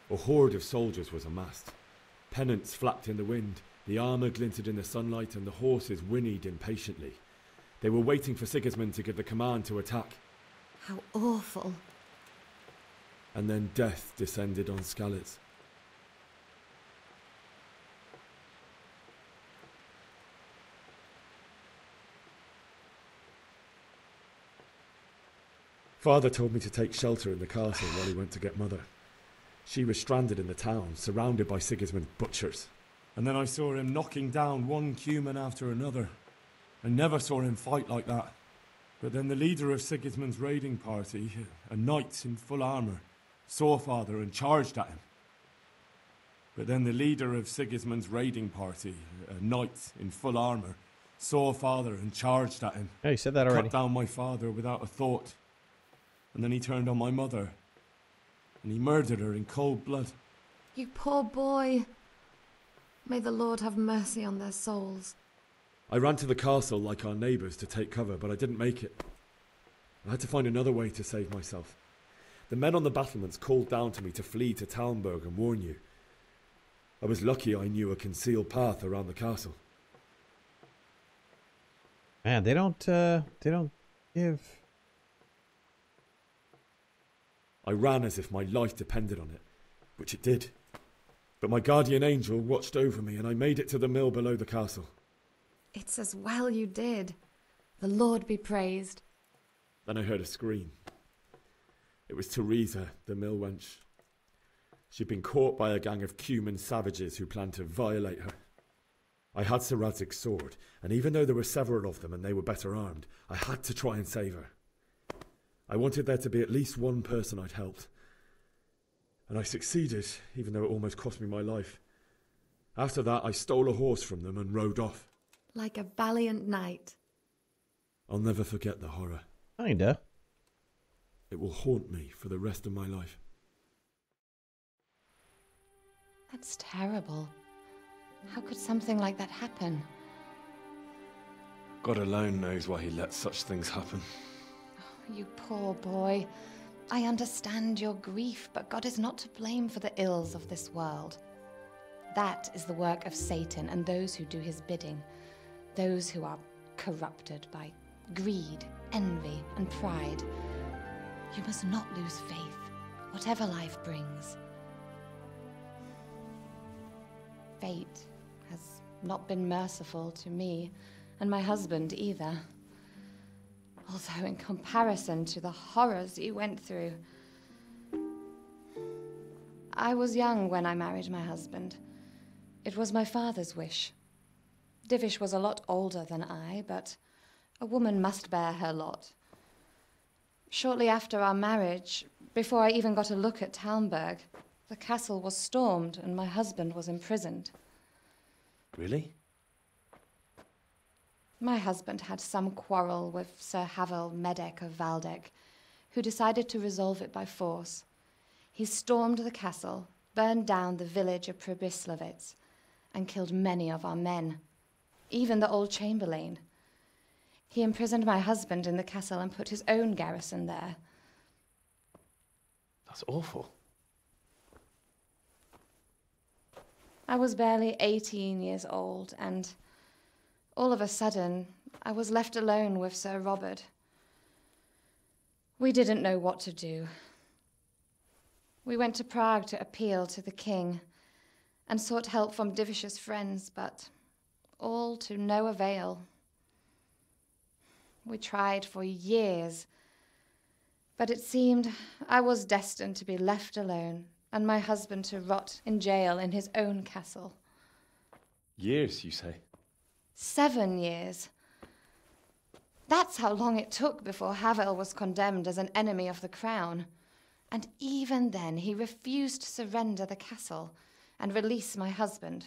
A horde of soldiers was amassed. Pennants flapped in the wind, the armour glinted in the sunlight, and the horses whinnied impatiently. They were waiting for Sigismund to give the command to attack. How awful. And then death descended on Skalitz. Father told me to take shelter in the castle while he went to get Mother. She was stranded in the town, surrounded by Sigismund's butchers. And then I saw him knocking down one human after another. I never saw him fight like that. But then the leader of Sigismund's raiding party, a knight in full armour, saw Father and charged at him. But then the leader of Sigismund's raiding party, a knight in full armour, saw Father and charged at him. Yeah, you said that already. Cut down my father without a thought. And then he turned on my mother. And he murdered her in cold blood. You poor boy. May the Lord have mercy on their souls. I ran to the castle like our neighbours to take cover, but I didn't make it. I had to find another way to save myself. The men on the battlements called down to me to flee to Talmberg and warn you. I was lucky I knew a concealed path around the castle. Man, they don't give. I ran as if my life depended on it, which it did. But my guardian angel watched over me and I made it to the mill below the castle. It's as well you did. The Lord be praised. Then I heard a scream. It was Teresa, the mill wench. She'd been caught by a gang of Cuman savages who planned to violate her. I had Sir Radzig's sword, and even though there were several of them and they were better armed, I had to try and save her. I wanted there to be at least one person I'd helped. And I succeeded, even though it almost cost me my life. After that, I stole a horse from them and rode off. Like a valiant knight. I'll never forget the horror. Kinda. It will haunt me for the rest of my life. That's terrible. How could something like that happen? God alone knows why he lets such things happen. Oh, you poor boy. I understand your grief, but God is not to blame for the ills of this world. That is the work of Satan and those who do his bidding. Those who are corrupted by greed, envy, and pride. You must not lose faith, whatever life brings. Fate has not been merciful to me, and my husband either. Although in comparison to the horrors you went through. I was young when I married my husband. It was my father's wish. Divish was a lot older than I, but a woman must bear her lot. Shortly after our marriage, before I even got a look at Talmberg, the castle was stormed and my husband was imprisoned. Really? My husband had some quarrel with Sir Havel Medek of Valdek, who decided to resolve it by force. He stormed the castle, burned down the village of Pribyslavitz, and killed many of our men, even the old chamberlain. He imprisoned my husband in the castle and put his own garrison there. That's awful. I was barely 18 years old, and all of a sudden, I was left alone with Sir Robert. We didn't know what to do. We went to Prague to appeal to the king and sought help from Divish's friends, but all to no avail. We tried for years, but it seemed I was destined to be left alone and my husband to rot in jail in his own castle. Years, you say? 7 years. That's how long it took before Havel was condemned as an enemy of the crown. And even then, he refused to surrender the castle and release my husband.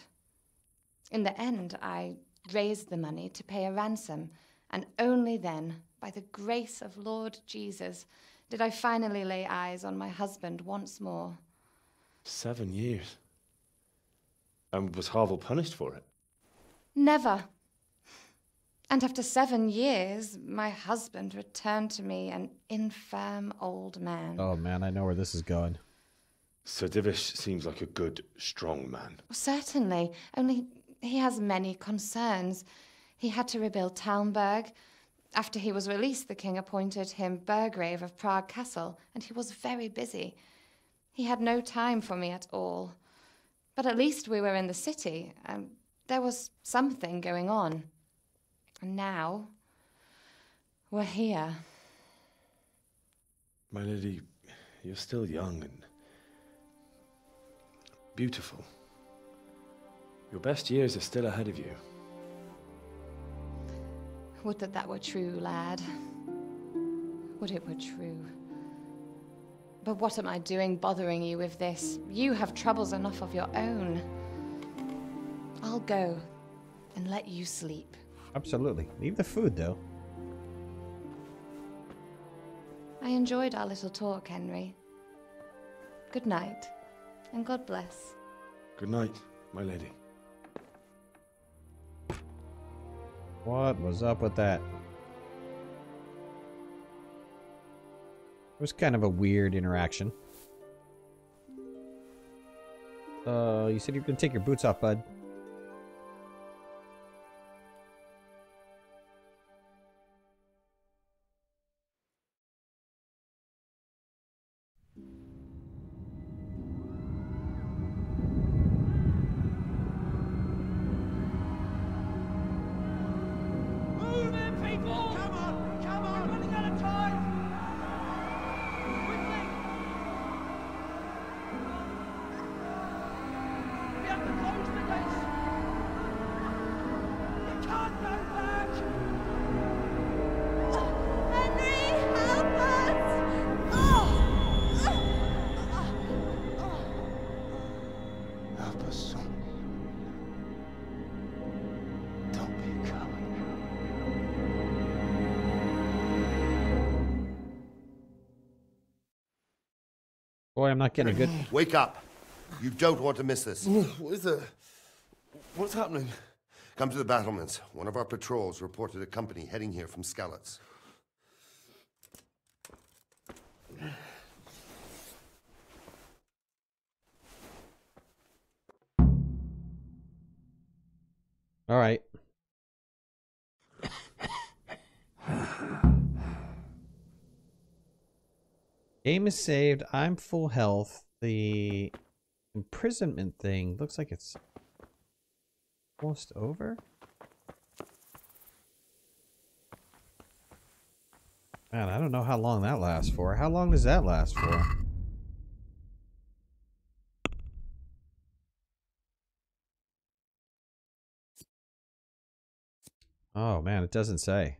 In the end, I raised the money to pay a ransom, and only then, by the grace of Lord Jesus, did I finally lay eyes on my husband once more. 7 years? And was Havel punished for it? Never. And after 7 years, my husband returned to me an infirm old man. Oh man, I know where this is going. Sir Divish seems like a good, strong man. Certainly, only he has many concerns. He had to rebuild Talmberg. After he was released, the king appointed him Burgrave of Prague Castle, and he was very busy. He had no time for me at all. But at least we were in the city, and there was something going on. And now, we're here. My lady, you're still young and beautiful. Your best years are still ahead of you. Would that that were true, lad. Would it were true. But what am I doing bothering you with this? You have troubles enough of your own. I'll go and let you sleep. Absolutely. Leave the food, though. I enjoyed our little talk, Henry. Good night, and God bless. Good night, my lady. What was up with that? It was kind of a weird interaction. You said you were gonna take your boots off, bud. Move in, people! Come on! Come on! We're running out of time! Quickly! We have to close the gates! You can't go back! Henry, help us! Help us, son. Don't be a coward. Boy, I'm not getting a good... Wake up. You don't want to miss this. What is it? What's happening? Come to the battlements. One of our patrols reported a company heading here from Skalitz. All right. Game is saved. I'm full health. The imprisonment thing looks like it's almost over. Man, I don't know how long that lasts for. How long does that last for? Oh man, it doesn't say.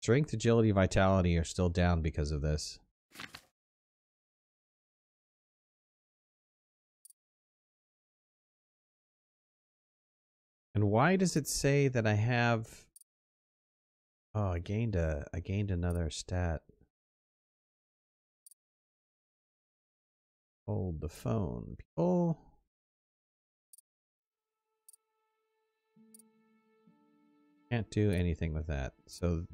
Strength, agility, vitality are still down because of this. And why does it say that I have... Oh, I gained another stat. Hold the phone, people. Can't do anything with that. So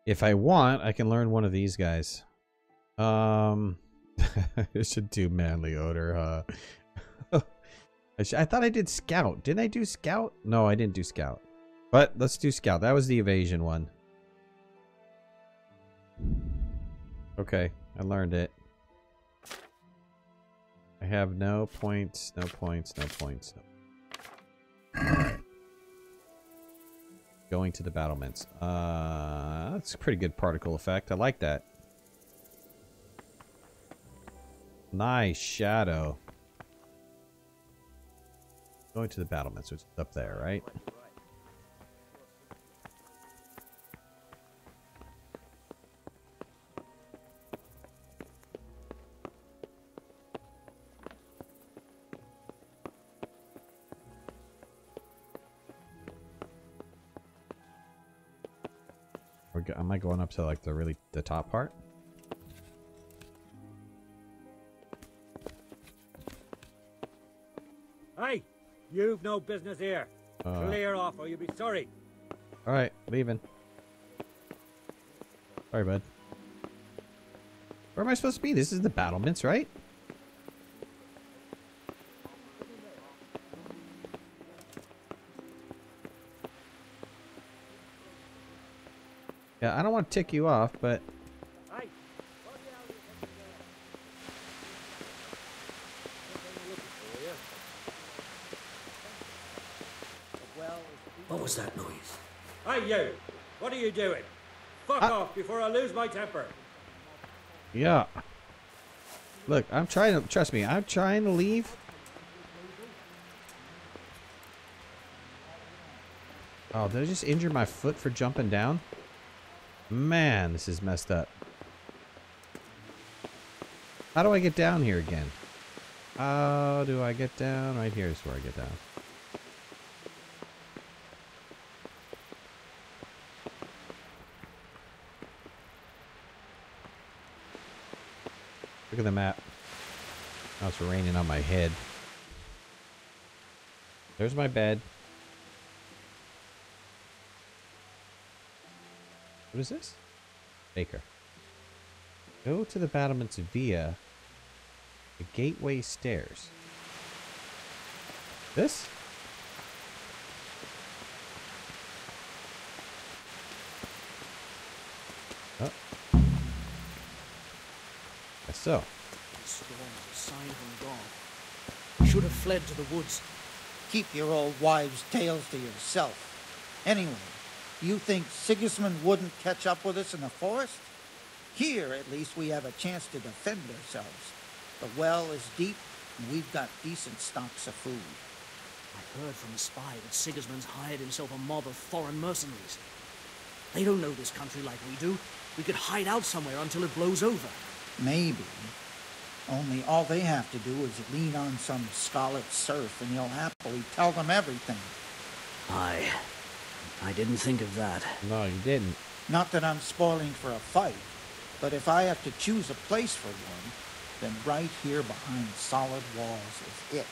if I want, I can learn one of these guys. I should do manly odor, huh? I thought I did scout. Didn't I do scout? No, I didn't do scout. But let's do scout. That was the evasion one. Okay, I learned it. I have no points, no points, no points. Alright. Going to the battlements. That's a pretty good particle effect. I like that. Nice shadow. Going to the battlements, which is up there, right? Am I going up to like the top part? Hey, you've no business here. Clear off or you'll be sorry. Alright, leaving. Sorry, bud. Where am I supposed to be? This is the battlements, right? Yeah, I don't want to tick you off, but... Hey, What was that noise? hey, you! What are you doing? Fuck off before I lose my temper. Yeah. Look, I'm trying to, trust me, I'm trying to leave. Oh, did I just injure my foot for jumping down? Man, this is messed up. How do I get down here again? How do I get down? Right here is where I get down. Look at the map. Now it's raining on my head. There's my bed. What is this? Baker. Go to the battlements via the gateway stairs. This? Oh. Guess so. The storm is a sign from God. You should have fled to the woods. Keep your old wives' tales to yourself. Anyway, you think Sigismund wouldn't catch up with us in the forest? Here, at least, we have a chance to defend ourselves. The well is deep, and we've got decent stocks of food. I heard from a spy that Sigismund's hired himself a mob of foreign mercenaries. They don't know this country like we do. We could hide out somewhere until it blows over. Maybe. Only all they have to do is lean on some scarlet serf, and you'll happily tell them everything. I didn't think of that. No, you didn't. Not that I'm spoiling for a fight, but if I have to choose a place for one, then right here behind solid walls is it.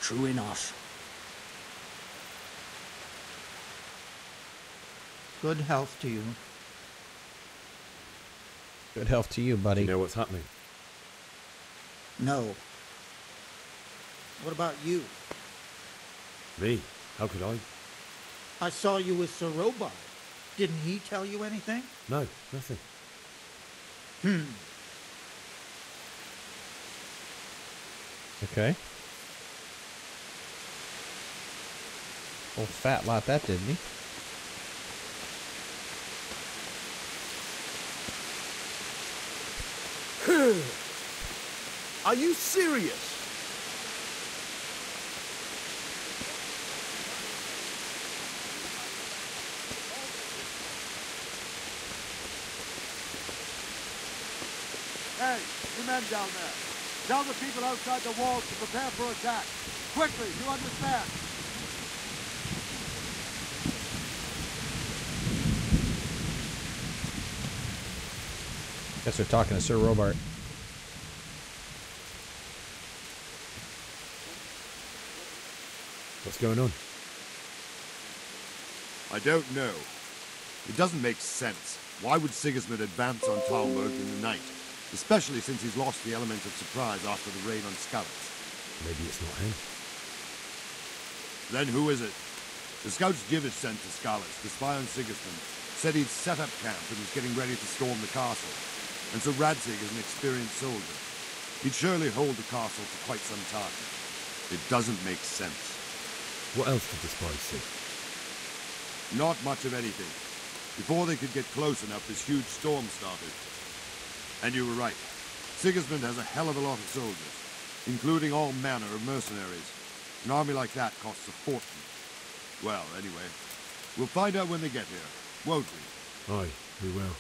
True enough. Good health to you. Good health to you, buddy. Do you know what's happening? No. What about you? Me? How could I? I saw you with Sir Robard. Didn't he tell you anything? No, nothing. Okay. Old fat lot that, didn't he? Are you serious? Hey, you men down there. Tell the people outside the walls to prepare for attack. Quickly, you understand? Guess we're talking to Sir Robart. What's going on? I don't know. It doesn't make sense. Why would Sigismund advance on Talmberg in the night? Especially since he's lost the element of surprise after the raid on Skalitz. Maybe it's not him. Then who is it? The scouts Divish sent to Skalitz to spy on Sigismund said he'd set up camp and was getting ready to storm the castle. And so Radzig is an experienced soldier. He'd surely hold the castle for quite some time. It doesn't make sense. What else did the spies see? Not much of anything. Before they could get close enough, this huge storm started. And you were right. Sigismund has a hell of a lot of soldiers, including all manner of mercenaries. An army like that costs a fortune. Well, anyway, we'll find out when they get here, won't we? Aye, we will.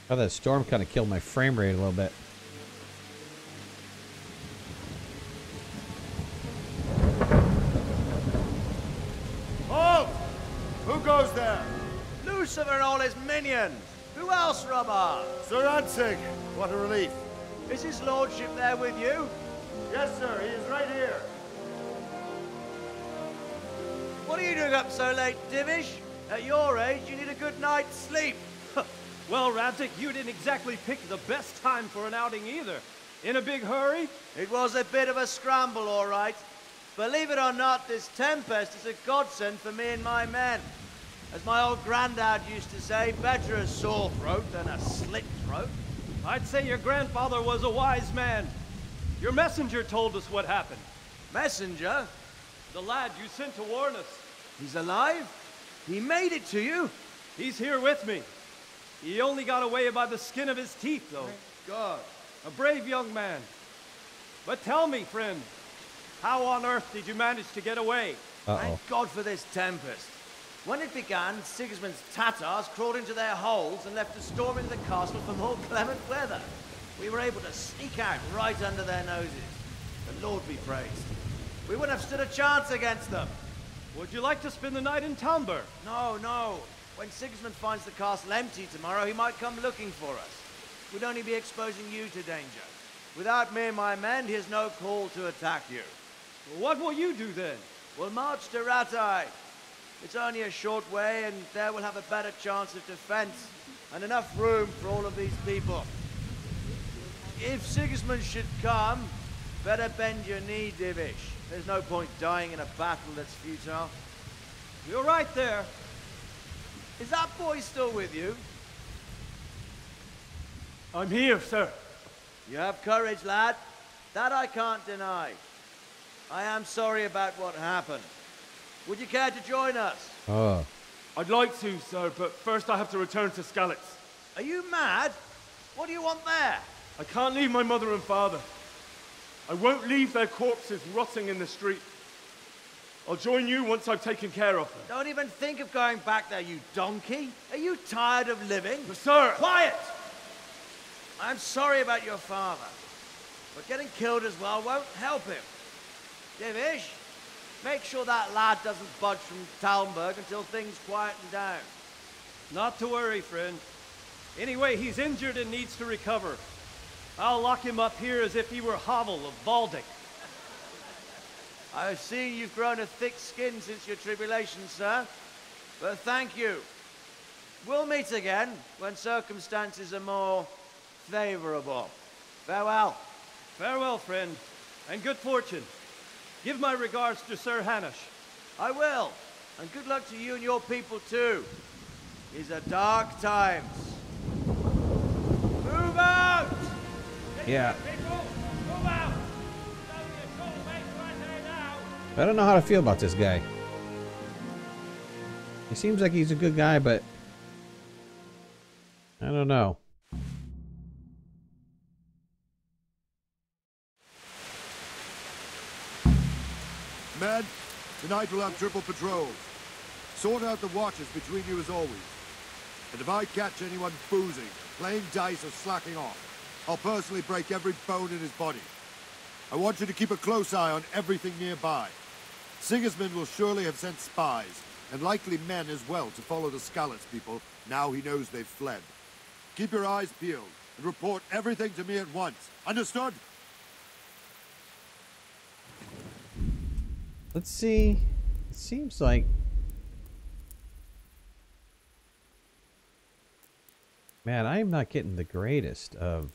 Oh, that storm kind of killed my frame rate a little bit. Halt! Who goes there? Lucifer and all his minions. Who else, Robert? Sir Radzig. What a relief. Is his lordship there with you? Yes, sir. He is right here. What are you doing up so late, Divish? At your age, you need a good night's sleep. Well, Radzig, you didn't exactly pick the best time for an outing either. In a big hurry? It was a bit of a scramble, all right. Believe it or not, this tempest is a godsend for me and my men. As my old granddad used to say, better a sore throat than a slit throat. I'd say your grandfather was a wise man. Your messenger told us what happened. Messenger? The lad you sent to warn us. He's alive? He made it to you? He's here with me. He only got away by the skin of his teeth, though. God. A brave young man. But tell me, friend, how on earth did you manage to get away? Thank God for this tempest. When it began, Sigismund's Tatars crawled into their holes and left us storming the castle for more clement weather. We were able to sneak out right under their noses. The Lord be praised. We wouldn't have stood a chance against them. Would you like to spend the night in Talmberg? No, no. When Sigismund finds the castle empty tomorrow, he might come looking for us. We'd only be exposing you to danger. Without me and my men, he has no call to attack you. What will you do then? We'll march to Ratai. It's only a short way, and there we'll have a better chance of defense and enough room for all of these people. If Sigismund should come, better bend your knee, Divish. There's no point dying in a battle that's futile. You're right there. Is that boy still with you? I'm here, sir. You have courage, lad. That I can't deny. I am sorry about what happened. Would you care to join us? Oh. I'd like to, sir, but first I have to return to Skalitz. Are you mad? What do you want there? I can't leave my mother and father. I won't leave their corpses rotting in the street. I'll join you once I've taken care of them. Don't even think of going back there, you donkey. Are you tired of living? But sir! Quiet! I'm sorry about your father, but getting killed as well won't help him. Divish, make sure that lad doesn't budge from Talmberg until things quieten down. Not to worry, friend. Anyway, he's injured and needs to recover. I'll lock him up here as if he were Havel of Baldic. I've seen you've grown a thick skin since your tribulation, sir. But thank you. We'll meet again when circumstances are more favorable. Farewell. Farewell, friend, and good fortune. Give my regards to Sir Hanush. I will. And good luck to you and your people, too. These are dark times. Move out! Yeah. People, move out! I don't know how to feel about this guy. He seems like he's a good guy, but I don't know. Men, tonight we'll have triple patrols. Sort out the watches between you as always. And if I catch anyone boozing, playing dice or slacking off, I'll personally break every bone in his body. I want you to keep a close eye on everything nearby. Sigismund will surely have sent spies, and likely men as well, to follow the Skalitz people now he knows they've fled. Keep your eyes peeled, and report everything to me at once. Understood? Let's see. It seems like... Man, I am not getting the greatest of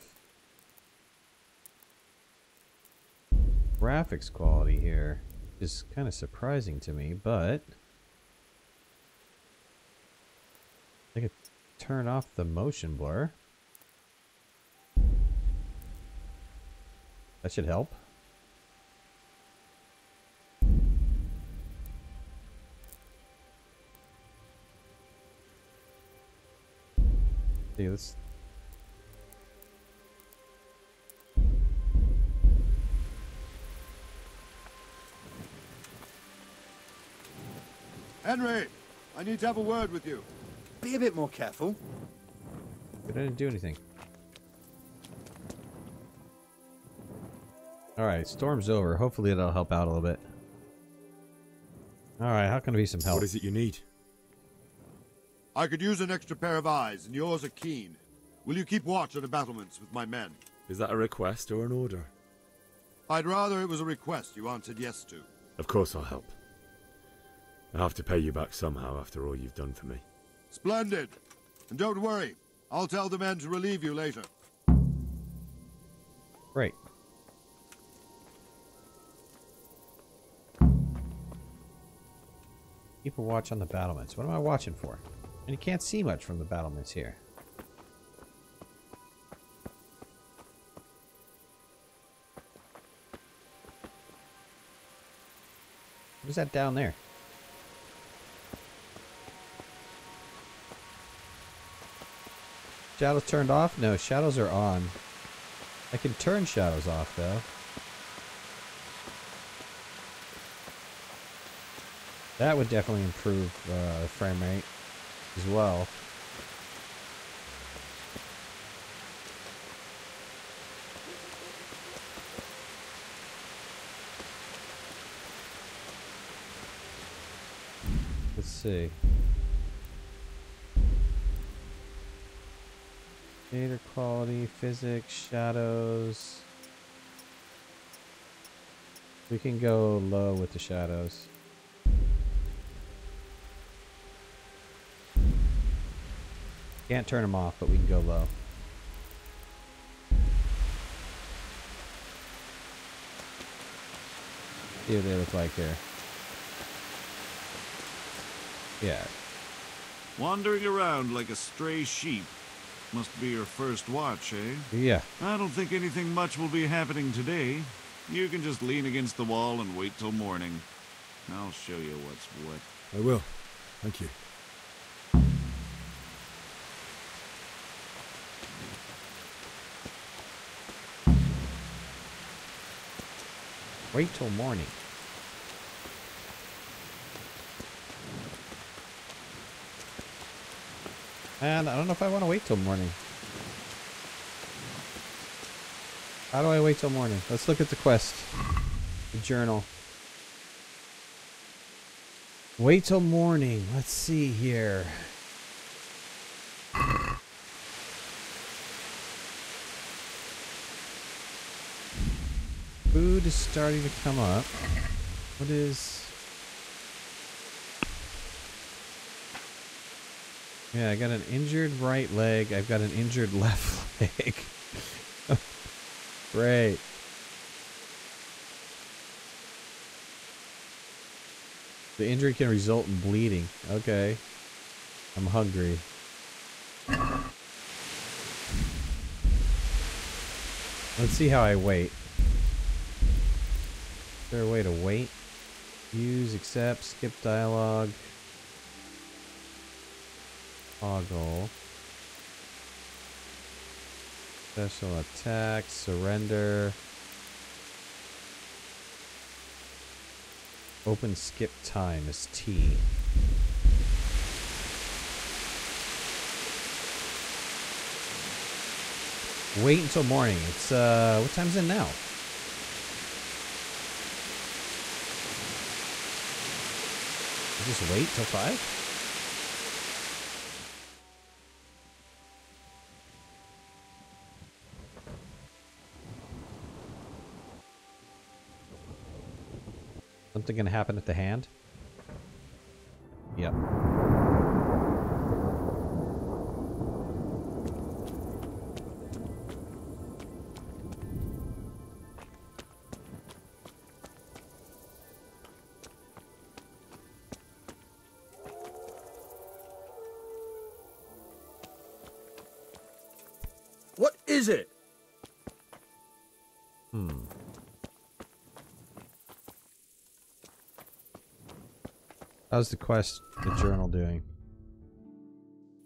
graphics quality here. Is kind of surprising to me, but I could turn off the motion blur. That should help. See this. Henry, I need to have a word with you. Be a bit more careful. But I didn't do anything. Alright, storm's over. Hopefully it'll help out a little bit. Alright, how can I be some help? What is it you need? I could use an extra pair of eyes, and yours are keen. Will you keep watch on the battlements with my men? Is that a request or an order? I'd rather it was a request you answered yes to. Of course I'll help. I have to pay you back somehow after all you've done for me. Splendid. And don't worry, I'll tell the men to relieve you later. Great. Keep a watch on the battlements. What am I watching for? And you can't see much from the battlements here. What is that down there? Shadows turned off? No, shadows are on. I can turn shadows off, though. That would definitely improve frame rate as well. Let's see. Shader quality, physics, shadows. We can go low with the shadows. Can't turn them off, but we can go low. See what they look like here. Yeah. Wandering around like a stray sheep. Must be your first watch, eh? Yeah. I don't think anything much will be happening today. You can just lean against the wall and wait till morning. I'll show you what's what. I will. Thank you. Wait till morning. And I don't know if I want to wait till morning. How do I wait till morning? Let's look at the quest. The journal. Wait till morning. Let's see here. Food is starting to come up. What is... Yeah, I got an injured right leg. I've got an injured left leg. Great. The injury can result in bleeding. Okay. I'm hungry. Let's see how I wait. Is there a way to wait? Use, accept, skip dialogue. Toggle. Special attack, surrender. Open skip time is T. Wait until morning. It's what time's it now? Just wait till 5? Something gonna happen at the hand? Yep. What is it? How's the quest, the journal doing?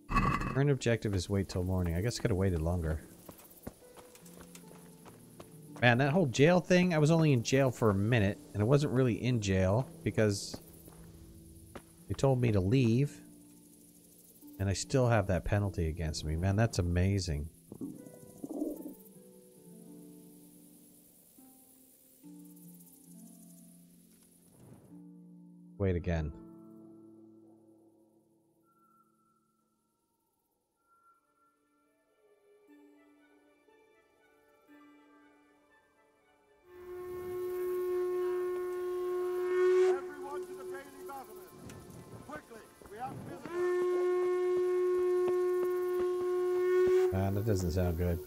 Current objective is wait till morning. I guess I could have waited longer. Man, that whole jail thing, I was only in jail for a minute, and I wasn't really in jail because they told me to leave, and I still have that penalty against me. Man, that's amazing. Wait again. That doesn't sound good.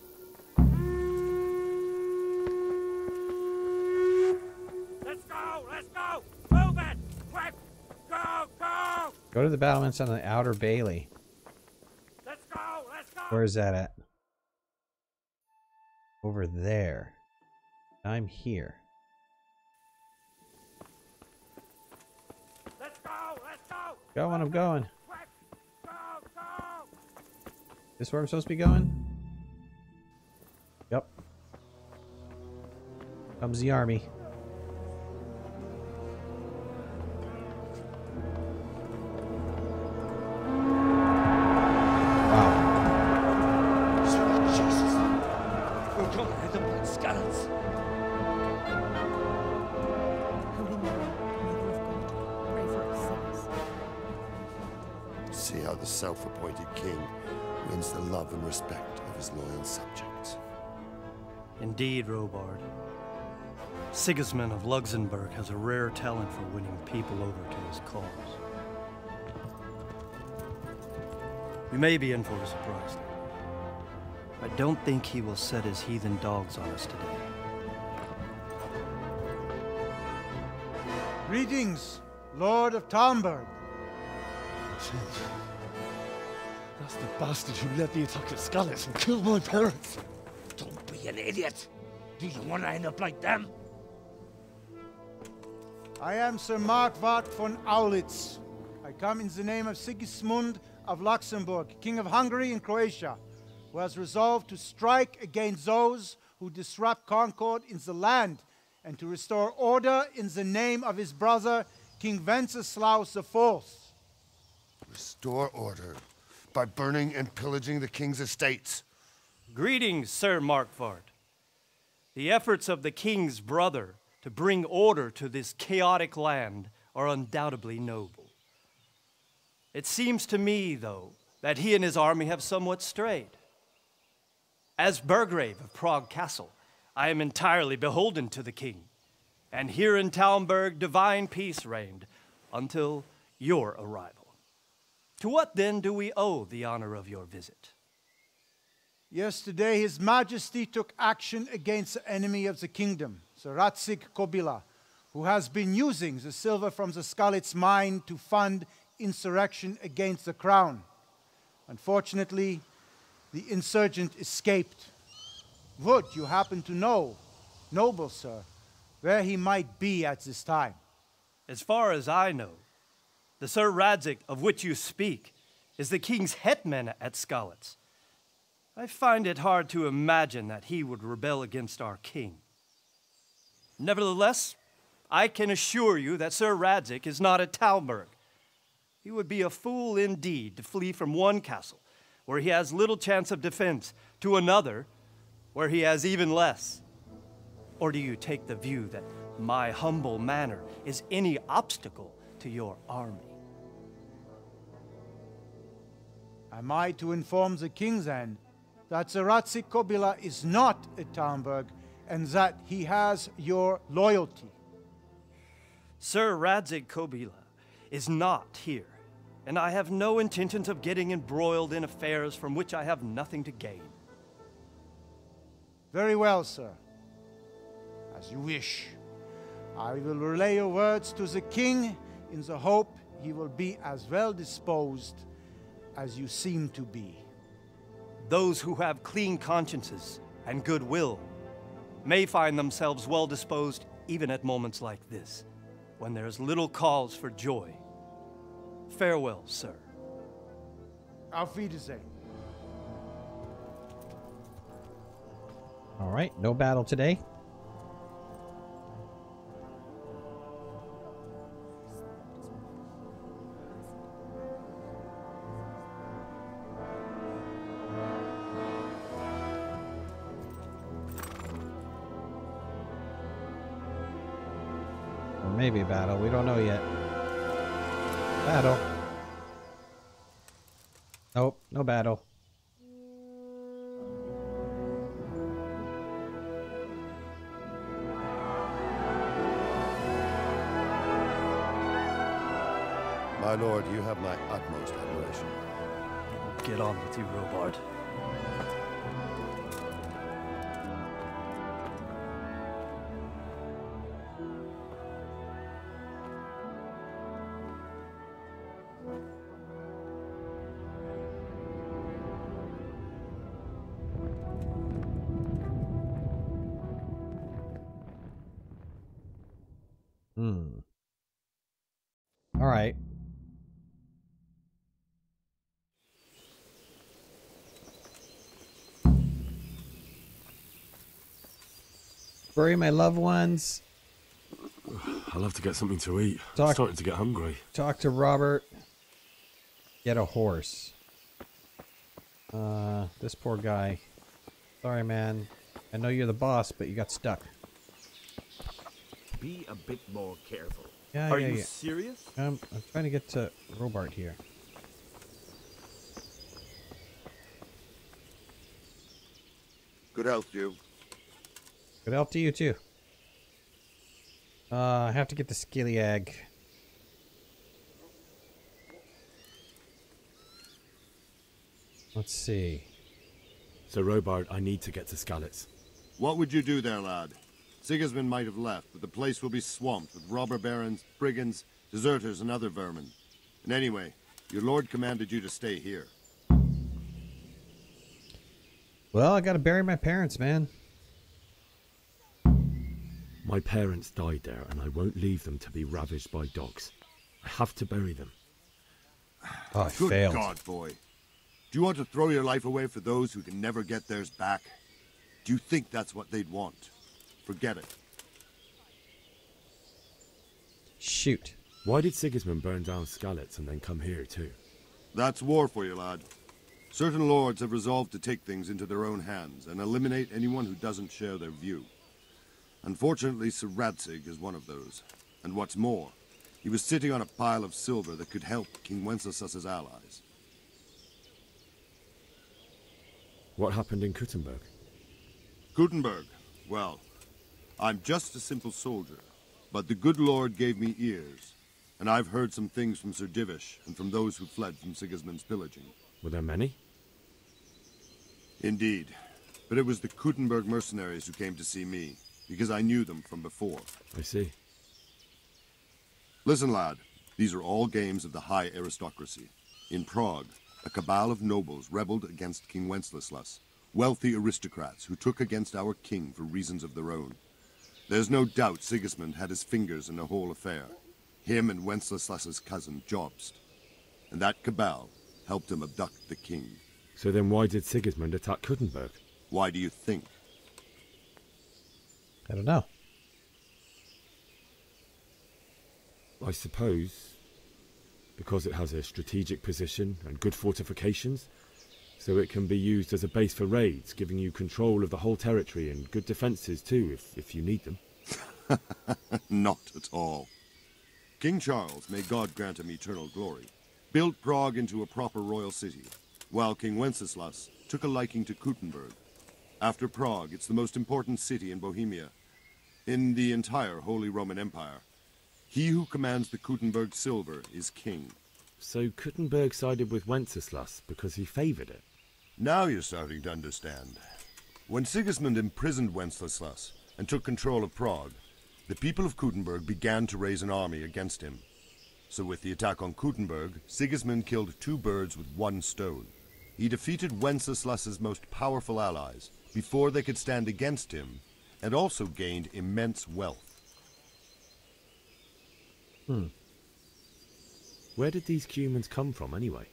Let's go! Let's go! Move it! Quick! Go! Go! Go to the battlements on the outer bailey. Let's go! Let's go! Where is that at? Over there. I'm here. Let's go! Let's go! Going, I'm going. Quick! Go! Go! This where I'm supposed to be going? Yep. Comes the army. See how the self-appointed king wins the love and respect of his loyal subjects. Indeed, Robard. Sigismund of Luxembourg has a rare talent for winning people over to his cause. We may be in for a surprise, though. I don't think he will set his heathen dogs on us today. Greetings, Lord of Talmberg. That's the bastard who led the attack at Skalitz and killed my parents. Don't be an idiot. Do you want to end up like them? I am Sir Markwart von Aulitz. I come in the name of Sigismund of Luxembourg, King of Hungary and Croatia, who has resolved to strike against those who disrupt concord in the land and to restore order in the name of his brother, King Wenceslaus IV. Restore order by burning and pillaging the king's estates. Greetings, Sir Markwart. The efforts of the king's brother to bring order to this chaotic land are undoubtedly noble. It seems to me, though, that he and his army have somewhat strayed. As Burgrave of Prague Castle, I am entirely beholden to the king, and here in Talmberg divine peace reigned until your arrival. To what then do we owe the honor of your visit? Yesterday, His Majesty took action against the enemy of the kingdom, Sir Ratsig Kobila, who has been using the silver from the Skalitz mine to fund insurrection against the crown. Unfortunately, the insurgent escaped. Would you happen to know, noble sir, where he might be at this time? As far as I know, the Sir Radzic of which you speak is the king's hetman at Skalitz. I find it hard to imagine that he would rebel against our king. Nevertheless, I can assure you that Sir Radzic is not at Talmberg. He would be a fool indeed to flee from one castle where he has little chance of defense to another where he has even less. Or do you take the view that my humble manner is any obstacle to your army? Am I to inform the king then that Sir Ratsig Kobila is not at Talmberg and that he has your loyalty? Sir Radzic Kobila is not here, and I have no intentions of getting embroiled in affairs from which I have nothing to gain. Very well, sir. As you wish. I will relay your words to the king in the hope he will be as well disposed as you seem to be. Those who have clean consciences and goodwill may find themselves well disposed even at moments like this, when there is little cause for joy. Farewell, sir. Auf Wiedersehen. All right, no battle today. Or maybe a battle, we don't know yet. Battle. Nope, no battle. My lord, you have my utmost admiration. Get on with you, Robard. All right. Bury my loved ones. I'll have to get something to eat. I'm starting to get hungry. Talk to Robert. Get a horse. This poor guy. Sorry, man. I know you're the boss, but you got stuck. Be a bit more careful. Yeah, Are yeah, you yeah. serious? I'm trying to get to Robart here. Good health to you. Good health to you, too. I have to get the Skiliag. Let's see. So, Robart, I need to get to Skalitz. What would you do there, lad? Sigismund might have left, but the place will be swamped with robber barons, brigands, deserters, and other vermin. And anyway, your lord commanded you to stay here. Well, I gotta bury my parents, man. My parents died there, and I won't leave them to be ravaged by dogs. I have to bury them. Oh, I Good failed. God, boy. Do you want to throw your life away for those who can never get theirs back? Do you think that's what they'd want? Forget it. Shoot. Why did Sigismund burn down Skalitz and then come here, too? That's war for you, lad. Certain lords have resolved to take things into their own hands and eliminate anyone who doesn't share their view. Unfortunately, Sir Radzig is one of those. And what's more, he was sitting on a pile of silver that could help King Wenceslas's allies. What happened in Kuttenberg? Kuttenberg? Well, I'm just a simple soldier, but the good Lord gave me ears, and I've heard some things from Sir Divish and from those who fled from Sigismund's pillaging. Were there many? Indeed, but it was the Kuttenberg mercenaries who came to see me, because I knew them from before. I see. Listen, lad, these are all games of the high aristocracy. In Prague, a cabal of nobles rebelled against King Wenceslas, wealthy aristocrats who took against our king for reasons of their own. There's no doubt Sigismund had his fingers in the whole affair. Him and Wenceslas's cousin, Jobst. And that cabal helped him abduct the king. So then why did Sigismund attack Kuttenberg? Why do you think? I don't know. I suppose because it has a strategic position and good fortifications, so it can be used as a base for raids, giving you control of the whole territory and good defenses too, if you need them. Not at all. King Charles, may God grant him eternal glory, built Prague into a proper royal city, while King Wenceslas took a liking to Kuttenberg. After Prague, it's the most important city in Bohemia, in the entire Holy Roman Empire. He who commands the Kuttenberg silver is king. So Kuttenberg sided with Wenceslas because he favoured it? Now you're starting to understand. When Sigismund imprisoned Wenceslas and took control of Prague, the people of Kuttenberg began to raise an army against him. So with the attack on Kuttenberg, Sigismund killed two birds with one stone. He defeated Wenceslas's most powerful allies before they could stand against him, and also gained immense wealth. Where did these humans come from, anyway?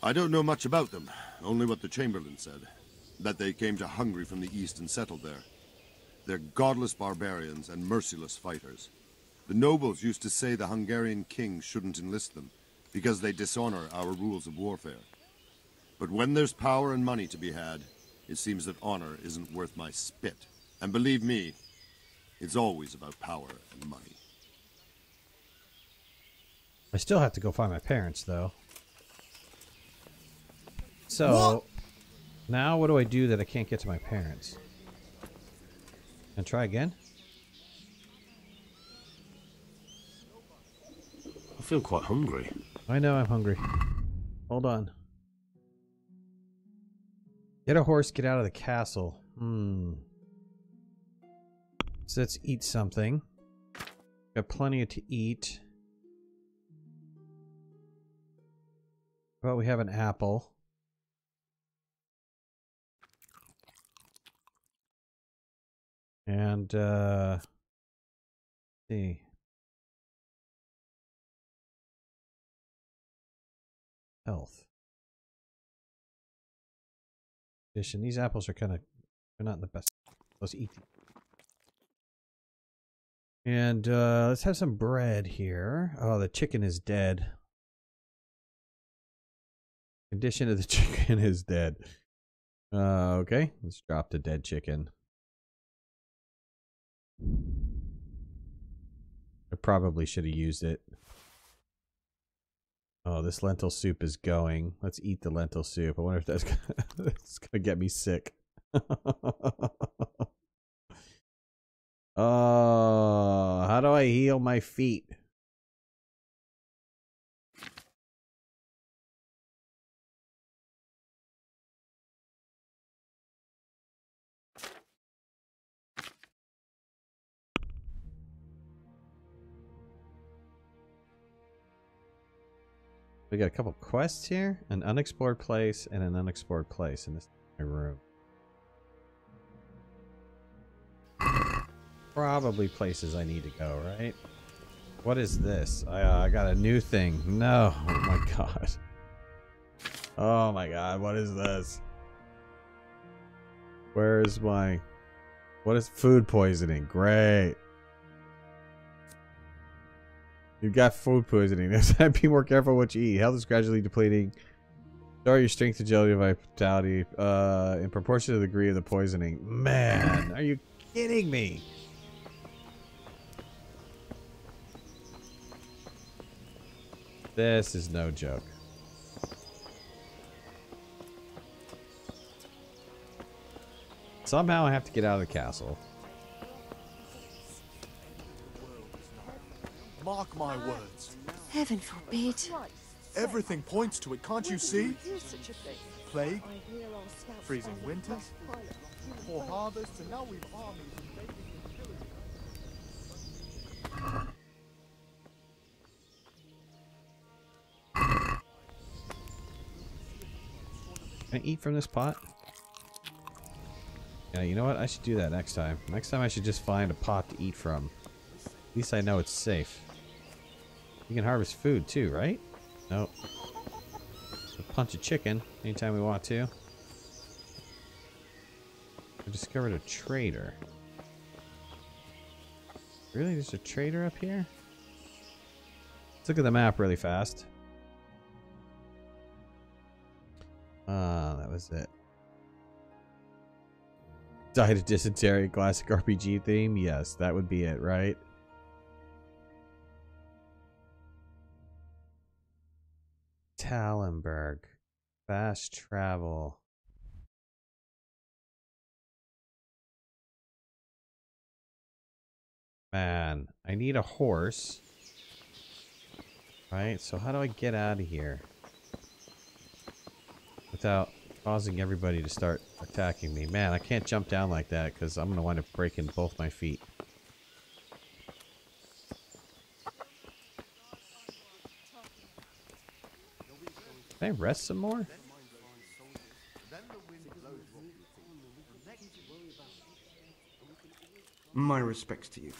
I don't know much about them, only what the Chamberlain said. That they came to Hungary from the east and settled there. They're godless barbarians and merciless fighters. The nobles used to say the Hungarian king shouldn't enlist them, because they dishonor our rules of warfare. But when there's power and money to be had, it seems that honor isn't worth my spit. And believe me, it's always about power and money. I still have to go find my parents, though. So, now what do I do that I can't get to my parents? And try again? I feel quite hungry. I know I'm hungry. Hold on. Get a horse, get out of the castle. So let's eat something. Got plenty to eat. Well, we have an apple. And, see. Health. Addition. These apples are kind of, they're not the best. Let's eat these. And let's have some bread here. Oh, the chicken is dead. Condition of the chicken is dead. Okay, let's drop the dead chicken. I probably should have used it. Oh, this lentil soup is going. Let's eat the lentil soup. I wonder if that's gonna get me sick. Oh, how do I heal my feet? We got a couple quests here, an unexplored place and an unexplored place in this room. Probably places I need to go, right? What is this? I got a new thing. No, oh my god. Oh my god, what is this? Where is my... What is food poisoning? Great. You've got food poisoning. Next time, be more careful what you eat. Health is gradually depleting. Store your strength, agility, and vitality in proportion to the degree of the poisoning. Man, are you kidding me? This is no joke. Somehow I have to get out of the castle. Mark my words. Heaven forbid. Everything points to it, can't you see? Plague, freezing winters, poor harvests, and now we've armies invading and pillaging. Can I eat from this pot? Yeah, you know what? I should do that next time. Next time I should just find a pot to eat from. At least I know it's safe. We can harvest food too, right? Nope. So punch a chicken anytime we want to. I discovered a trader. Really? There's a trader up here? Let's look at the map really fast. That was it. Died of dysentery, classic RPG theme? Yes, that would be it, right? Tallenberg. Fast travel. Man, I need a horse. Right, so how do I get out of here? Without causing everybody to start attacking me. Man, I can't jump down like that because I'm going to wind up breaking both my feet. Can I rest some more? My respects to you.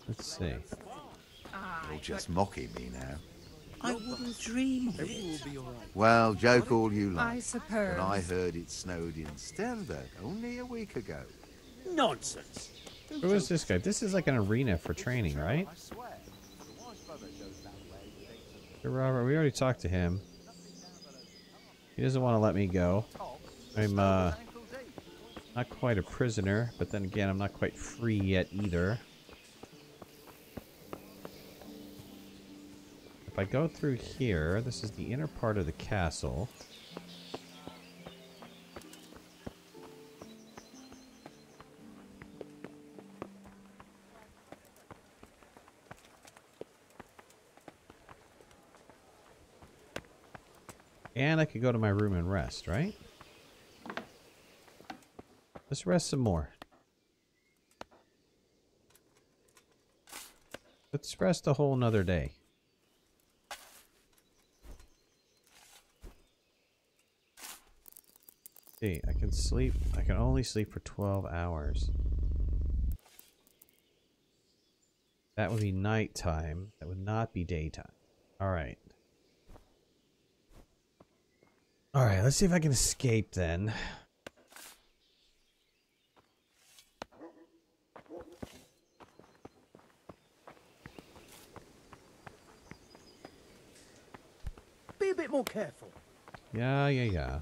Let's see. You're just mocking me now. I wouldn't dream of it. Well, joke all you like. I suppose. But I heard it snowed in Stelberg only a week ago. Nonsense. Who is this guy? This is like an arena for training, right? Hey, Robert, we already talked to him. He doesn't want to let me go. I'm not quite a prisoner, but then again, I'm not quite free yet either. If I go through here, this is the inner part of the castle. And I could go to my room and rest, right? Let's rest some more. Let's rest a whole nother day. See, I can sleep. I can only sleep for 12 hours. That would be nighttime. That would not be daytime. All right. Alright, let's see if I can escape then. Be a bit more careful. Yeah.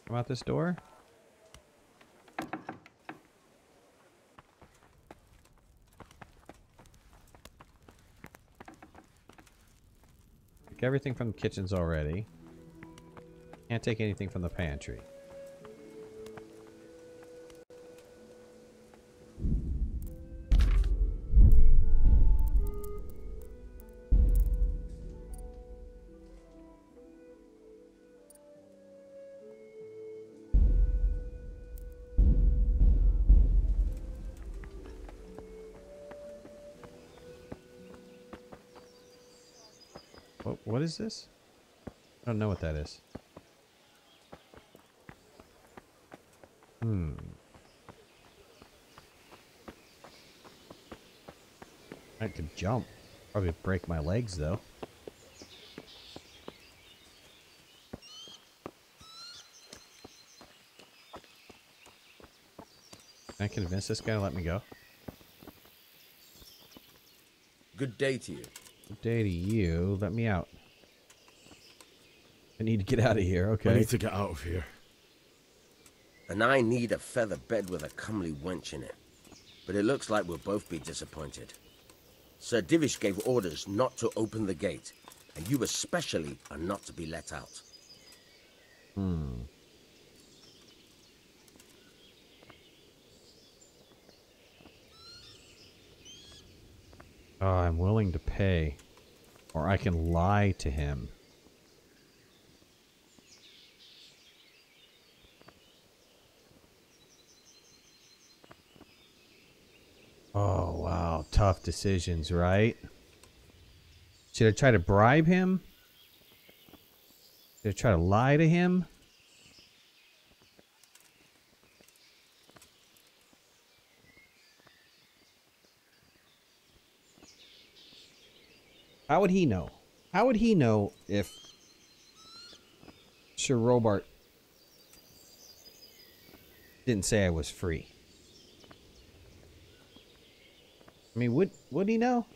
Come out this door? Take everything from the kitchens already. Can't take anything from the pantry. What is this? I don't know what that is. I could jump. Probably break my legs though. Can I convince this guy to let me go? Good day to you. Good day to you. Let me out. I need to get out of here, okay? I need to get out of here. And I need a feather bed with a comely wench in it. But it looks like we'll both be disappointed. Sir Divish gave orders not to open the gate, and you especially are not to be let out. Oh, I'm willing to pay. Or I can lie to him. Oh, wow. Tough decisions, right? Should I try to bribe him? Should I try to lie to him? How would he know? How would he know if Sir Robart didn't say I was free? I mean, would he know?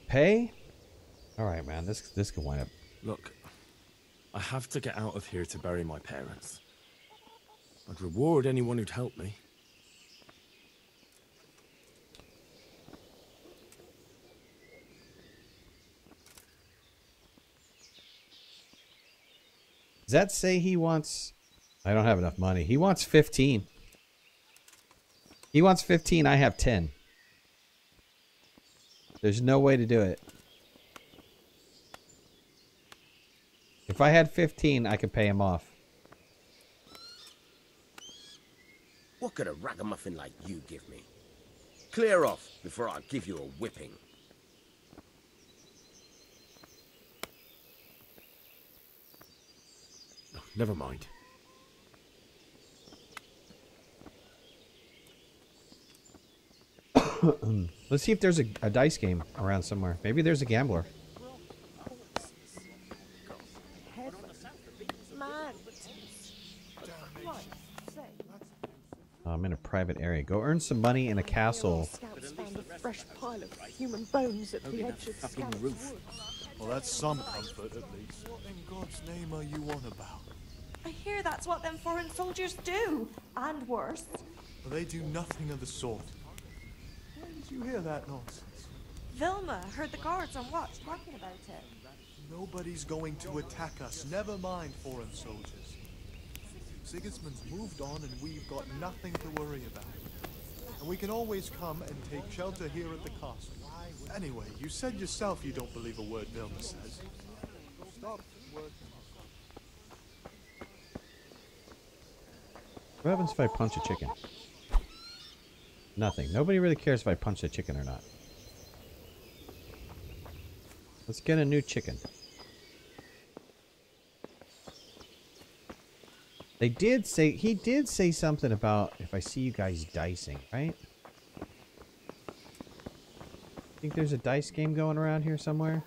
Pay? All right, man. This could wind up. Look, I have to get out of here to bury my parents. I'd reward anyone who'd help me. Does that say he wants... I don't have enough money. He wants 15. He wants 15. I have 10. There's no way to do it. If I had 15, I could pay him off. What could a ragamuffin like you give me? Clear off before I give you a whipping. Never mind. Let's see if there's a dice game around somewhere. Maybe there's a gambler. I'm in a private area. Go earn some money in a castle. Scouts found a fresh pile of human bones at the edge of the roof. Well, that's some comfort, at least. What in God's name are you on about? I hear that's what them foreign soldiers do, and worse. Well, they do nothing of the sort. Where did you hear that nonsense? Vilma heard the guards on watch talking about it. Nobody's going to attack us, never mind foreign soldiers. Sigismund's moved on and we've got nothing to worry about. And we can always come and take shelter here at the castle. Anyway, you said yourself you don't believe a word Vilma says. Stop working. What happens if I punch a chicken? Nothing. Nobody really cares if I punch a chicken or not. Let's get a new chicken. They did say, he did say something about if I see you guys dicing, right? Think there's a dice game going around here somewhere?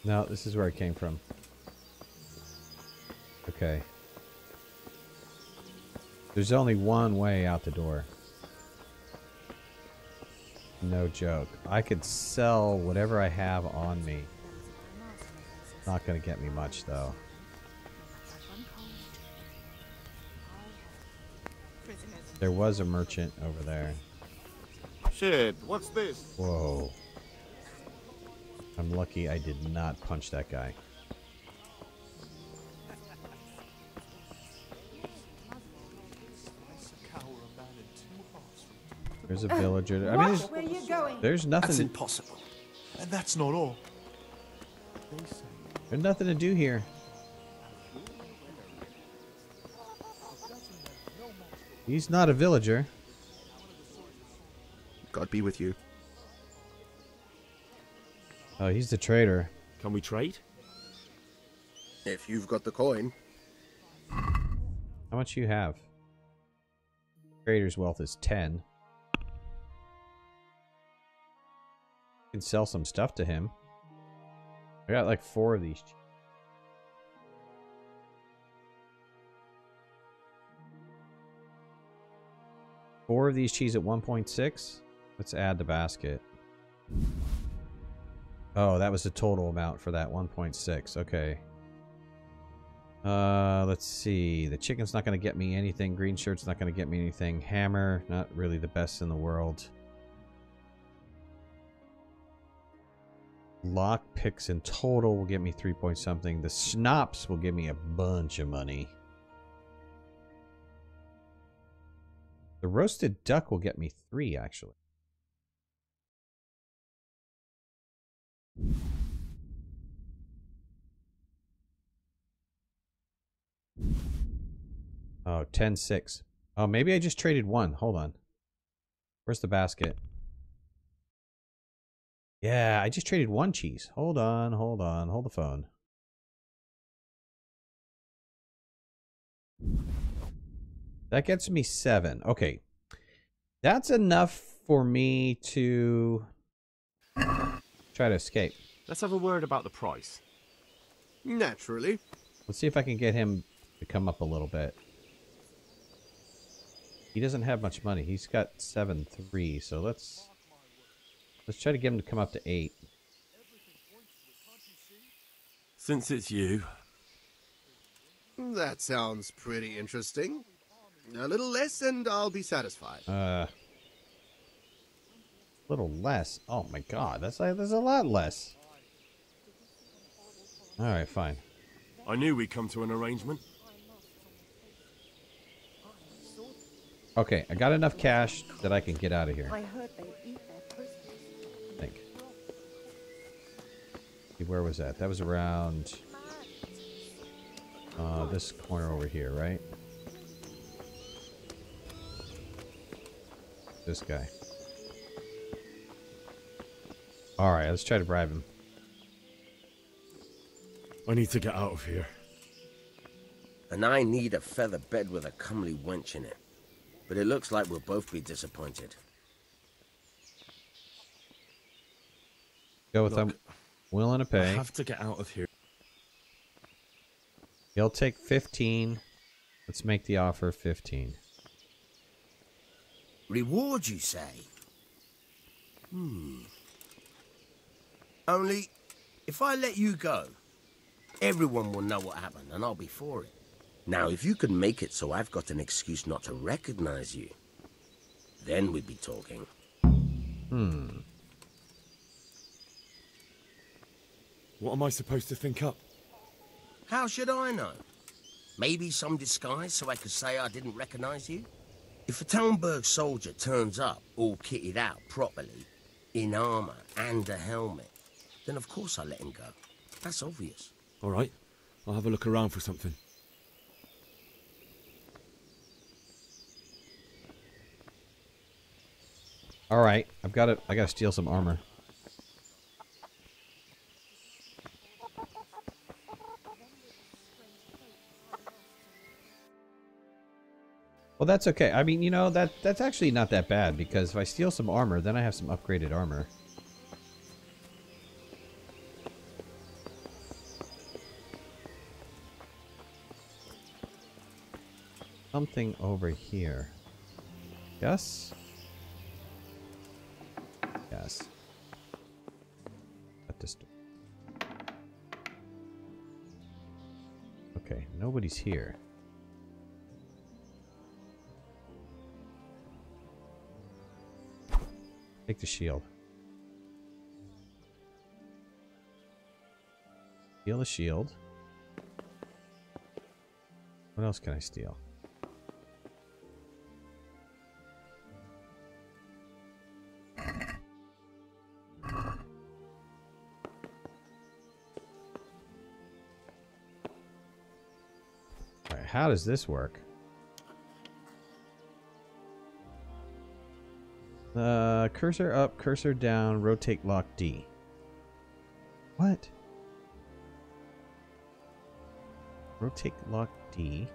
No, this is where it came from. Okay. There's only one way out the door. No joke. I could sell whatever I have on me. Not gonna get me much, though. There was a merchant over there. Shit, what's this? Whoa. I'm lucky I did not punch that guy. There's a villager. I mean, Where are you going? there's nothing. That's impossible. And that's not all. There's nothing to do here. He's not a villager. God be with you. Oh, he's the trader. Can we trade? If you've got the coin. How much you have? Trader's wealth is 10. Can sell some stuff to him. I got like 4 of these. 4 of these cheese at 1.6. Let's add the basket. Oh, that was the total amount for that 1.6. Okay. Let's see. The chicken's not going to get me anything. Green shirt's not going to get me anything. Hammer, not really the best in the world. Lock picks in total will get me 3 point something. The schnapps will give me a bunch of money. The roasted duck will get me 3, actually. Oh, 10-6. Oh, maybe I just traded 1. Hold on. Where's the basket? Yeah, I just traded 1 cheese. Hold on, hold on. Hold the phone. That gets me 7. Okay. That's enough for me to try to escape. Let's have a word about the price. Naturally. Let's see if I can get him to come up a little bit. He doesn't have much money. He's got 7.3, so let's try to get him to come up to 8. Since it's you. That sounds pretty interesting. A little less and I'll be satisfied. A little less. Oh my god, that's a lot less. Alright, fine. I knew we'd come to an arrangement. Okay, I got enough cash that I can get out of here. I heard they eat their prisoners. I think. Where was that? That was around this corner over here, right? This guy. Alright, let's try to bribe him. I need to get out of here. And I need a feather bed with a comely wench in it. But it looks like we'll both be disappointed. Go with him. Willing to pay. I have to get out of here. He'll take 15. Let's make the offer 15. Reward, you say? Only, if I let you go, everyone will know what happened, and I'll be for it. Now, if you could make it so I've got an excuse not to recognize you, then we'd be talking. What am I supposed to think up? How should I know? Maybe some disguise so I could say I didn't recognize you? If a Talmberg soldier turns up all kitted out properly, in armor and a helmet, then of course I let him go. That's obvious. All right. I'll have a look around for something. All right, I gotta steal some armor. Well, that's okay. I mean, you know, that's actually not that bad, because if I steal some armor, then I have some upgraded armor. Something over here. Yes? Yes. At this door. Okay, nobody's here. Take the shield. Steal the shield. What else can I steal? Alright, how does this work? Cursor up, cursor down, rotate lock D. What? Rotate lock D.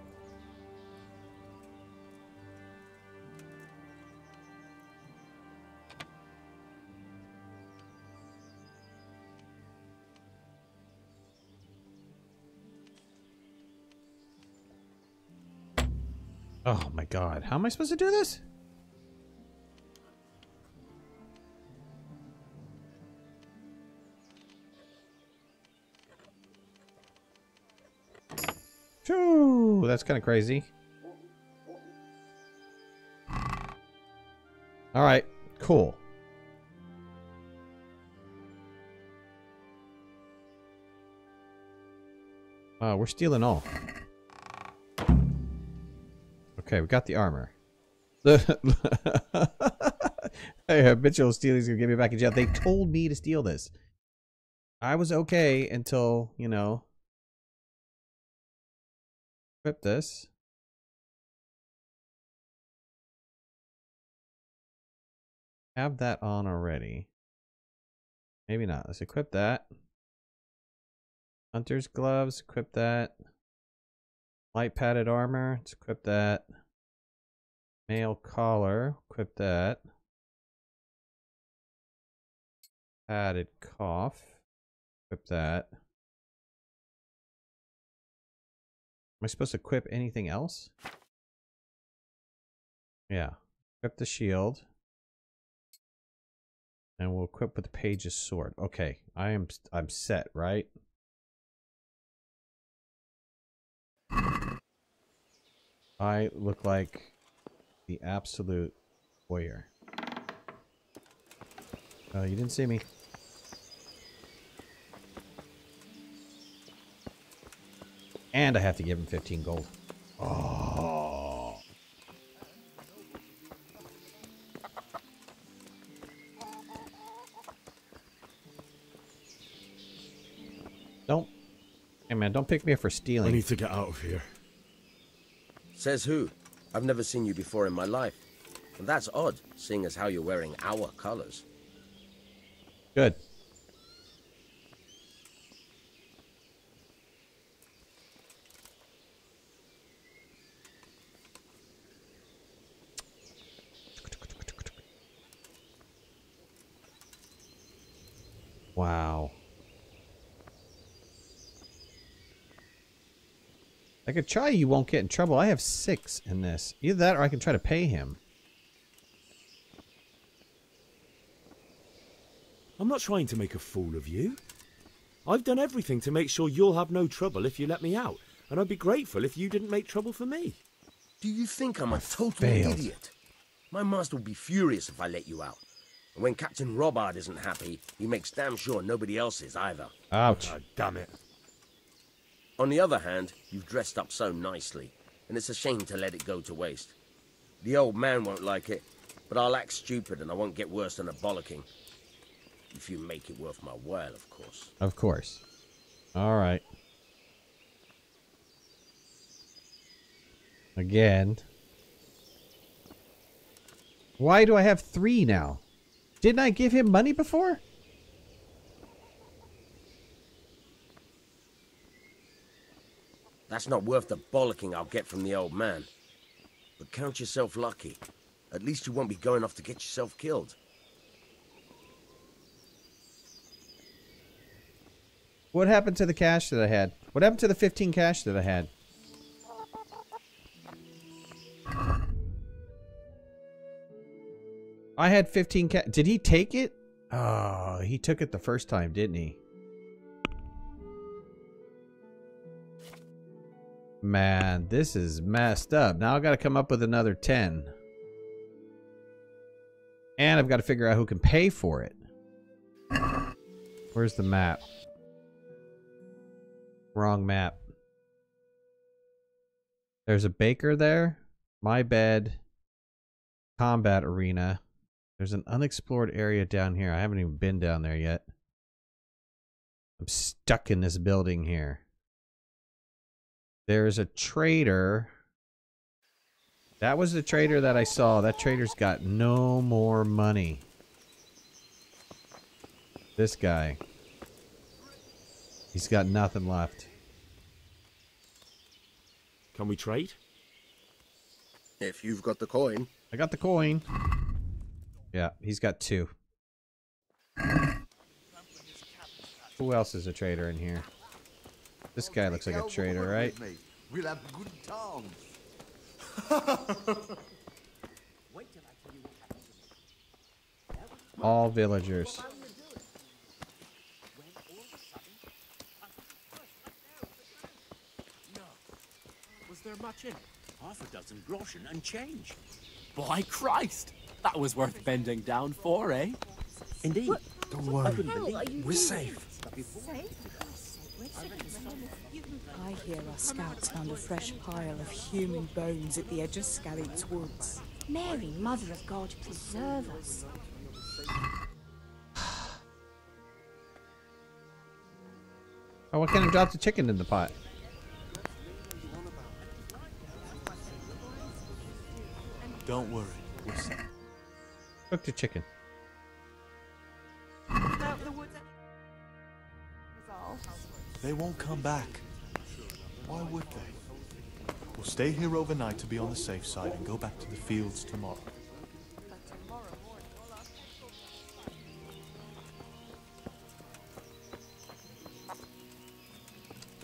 Oh my god, how am I supposed to do this? Phew, that's kind of crazy. Alright, cool. We're stealing all. Okay, we got the armor. Hey, habitual stealing's gonna get me back in jail. They told me to steal this. I was okay until, you know, equip this. Have that on already. Maybe not. Let's equip that. Hunter's gloves, equip that. Light padded armor, let's equip that. Mail collar, equip that. Padded cuff, equip that. Am I supposed to equip anything else? Yeah. Equip the shield. And we'll equip with the page's sword. Okay, I'm set, right? I look like the absolute warrior. Oh, you didn't see me. And I have to give him 15 gold. Oh. Don't. Hey man, don't pick me up for stealing. I need to get out of here. Says who? I've never seen you before in my life. And that's odd, seeing as how you're wearing our colors. Good. Wow. I could try you won't get in trouble. I have 6 in this. Either that or I can try to pay him. I'm not trying to make a fool of you. I've done everything to make sure you'll have no trouble if you let me out. And I'd be grateful if you didn't make trouble for me. Do you think I'm a total idiot? My master would be furious if I let you out. And when Captain Robard isn't happy, he makes damn sure nobody else is either. Ouch. Oh, damn it. On the other hand, you've dressed up so nicely, and it's a shame to let it go to waste. The old man won't like it, but I'll act stupid and I won't get worse than a bollocking. If you make it worth my while, of course. Of course. All right. Again. Why do I have 3 now? Didn't I give him money before? That's not worth the bollocking I'll get from the old man. But count yourself lucky. At least you won't be going off to get yourself killed. What happened to the cash that I had? What happened to the 15 cash that I had? I had 15 cash. Did he take it? Oh, he took it the first time, didn't he? Man, this is messed up. Now I've got to come up with another 10. And I've got to figure out who can pay for it. Where's the map? Wrong map. There's a baker there. My bed. Combat arena. There's an unexplored area down here. I haven't even been down there yet. I'm stuck in this building here. There's a trader. That was the trader that I saw. That trader's got no more money. This guy. He's got nothing left. Can we trade? If you've got the coin. I got the coin. Yeah, he's got 2. Who else is a trader in here? This guy looks like a trader, right? We'll have good times. All villagers. Was there much in it? Half a dozen groschen and change. By Christ! That was worth bending down for, eh? Indeed. Don't worry. We're safe. I hear our scouts found a fresh pile of human bones at the edge of Scally's woods. Mary, Mother of God, preserve us. Oh, why can't I drop the chicken in the pot? Don't worry. We're safe. Cook the chicken. They won't come back. Why would they? We'll stay here overnight to be on the safe side and go back to the fields tomorrow.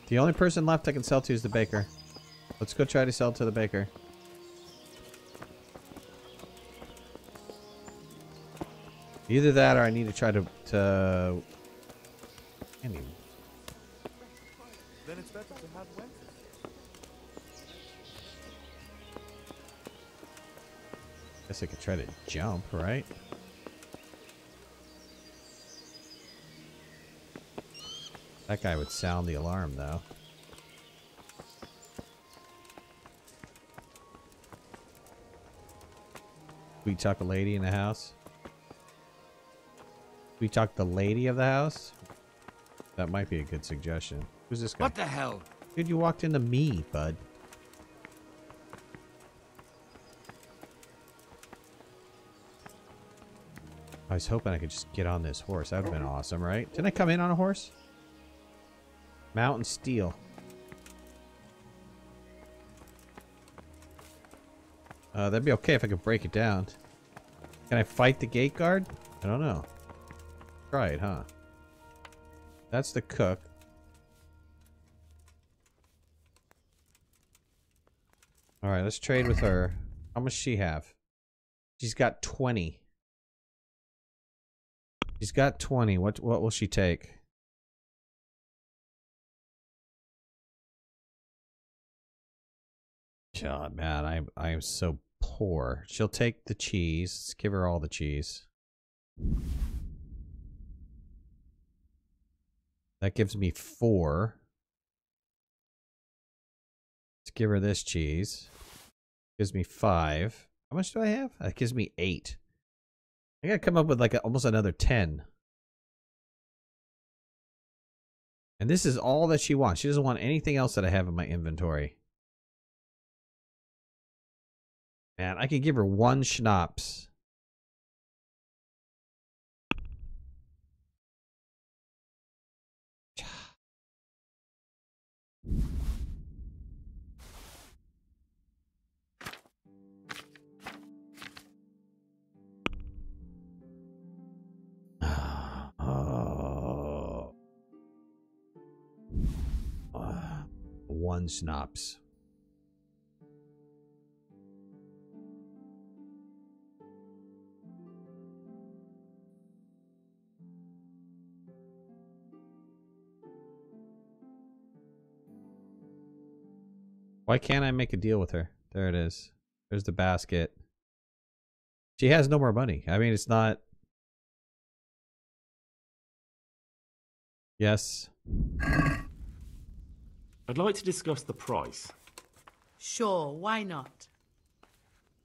The only person left I can sell to is the baker. Let's go try to sell to the baker. Either that or I need to try to anyway. Then it's better to have Wednesday. Guess I could try to jump, right? That guy would sound the alarm, though. We talk a lady in the house. We talk the lady of the house. That might be a good suggestion. Who's this guy? What the hell? Dude, you walked into me, bud. I was hoping I could just get on this horse. That would have been awesome, right? Didn't I come in on a horse? Mountain steel. That'd be okay if I could break it down. Can I fight the gate guard? I don't know. Try it, huh? That's the cook. Alright, let's trade with her. How much does she have? She's got 20. She's got 20. What will she take? God, man, I am so poor. She'll take the cheese. Let's give her all the cheese. That gives me 4. give her this cheese. Gives me 5. How much do I have? That gives me 8. I gotta come up with like almost another 10. And this is all that she wants. She doesn't want anything else that I have in my inventory. Man, I could give her 1 schnapps. Oh. 1 schnapps. Why can't I make a deal with her? There it is. There's the basket. She has no more money. I mean, it's not... Yes. I'd like to discuss the price. Sure, why not?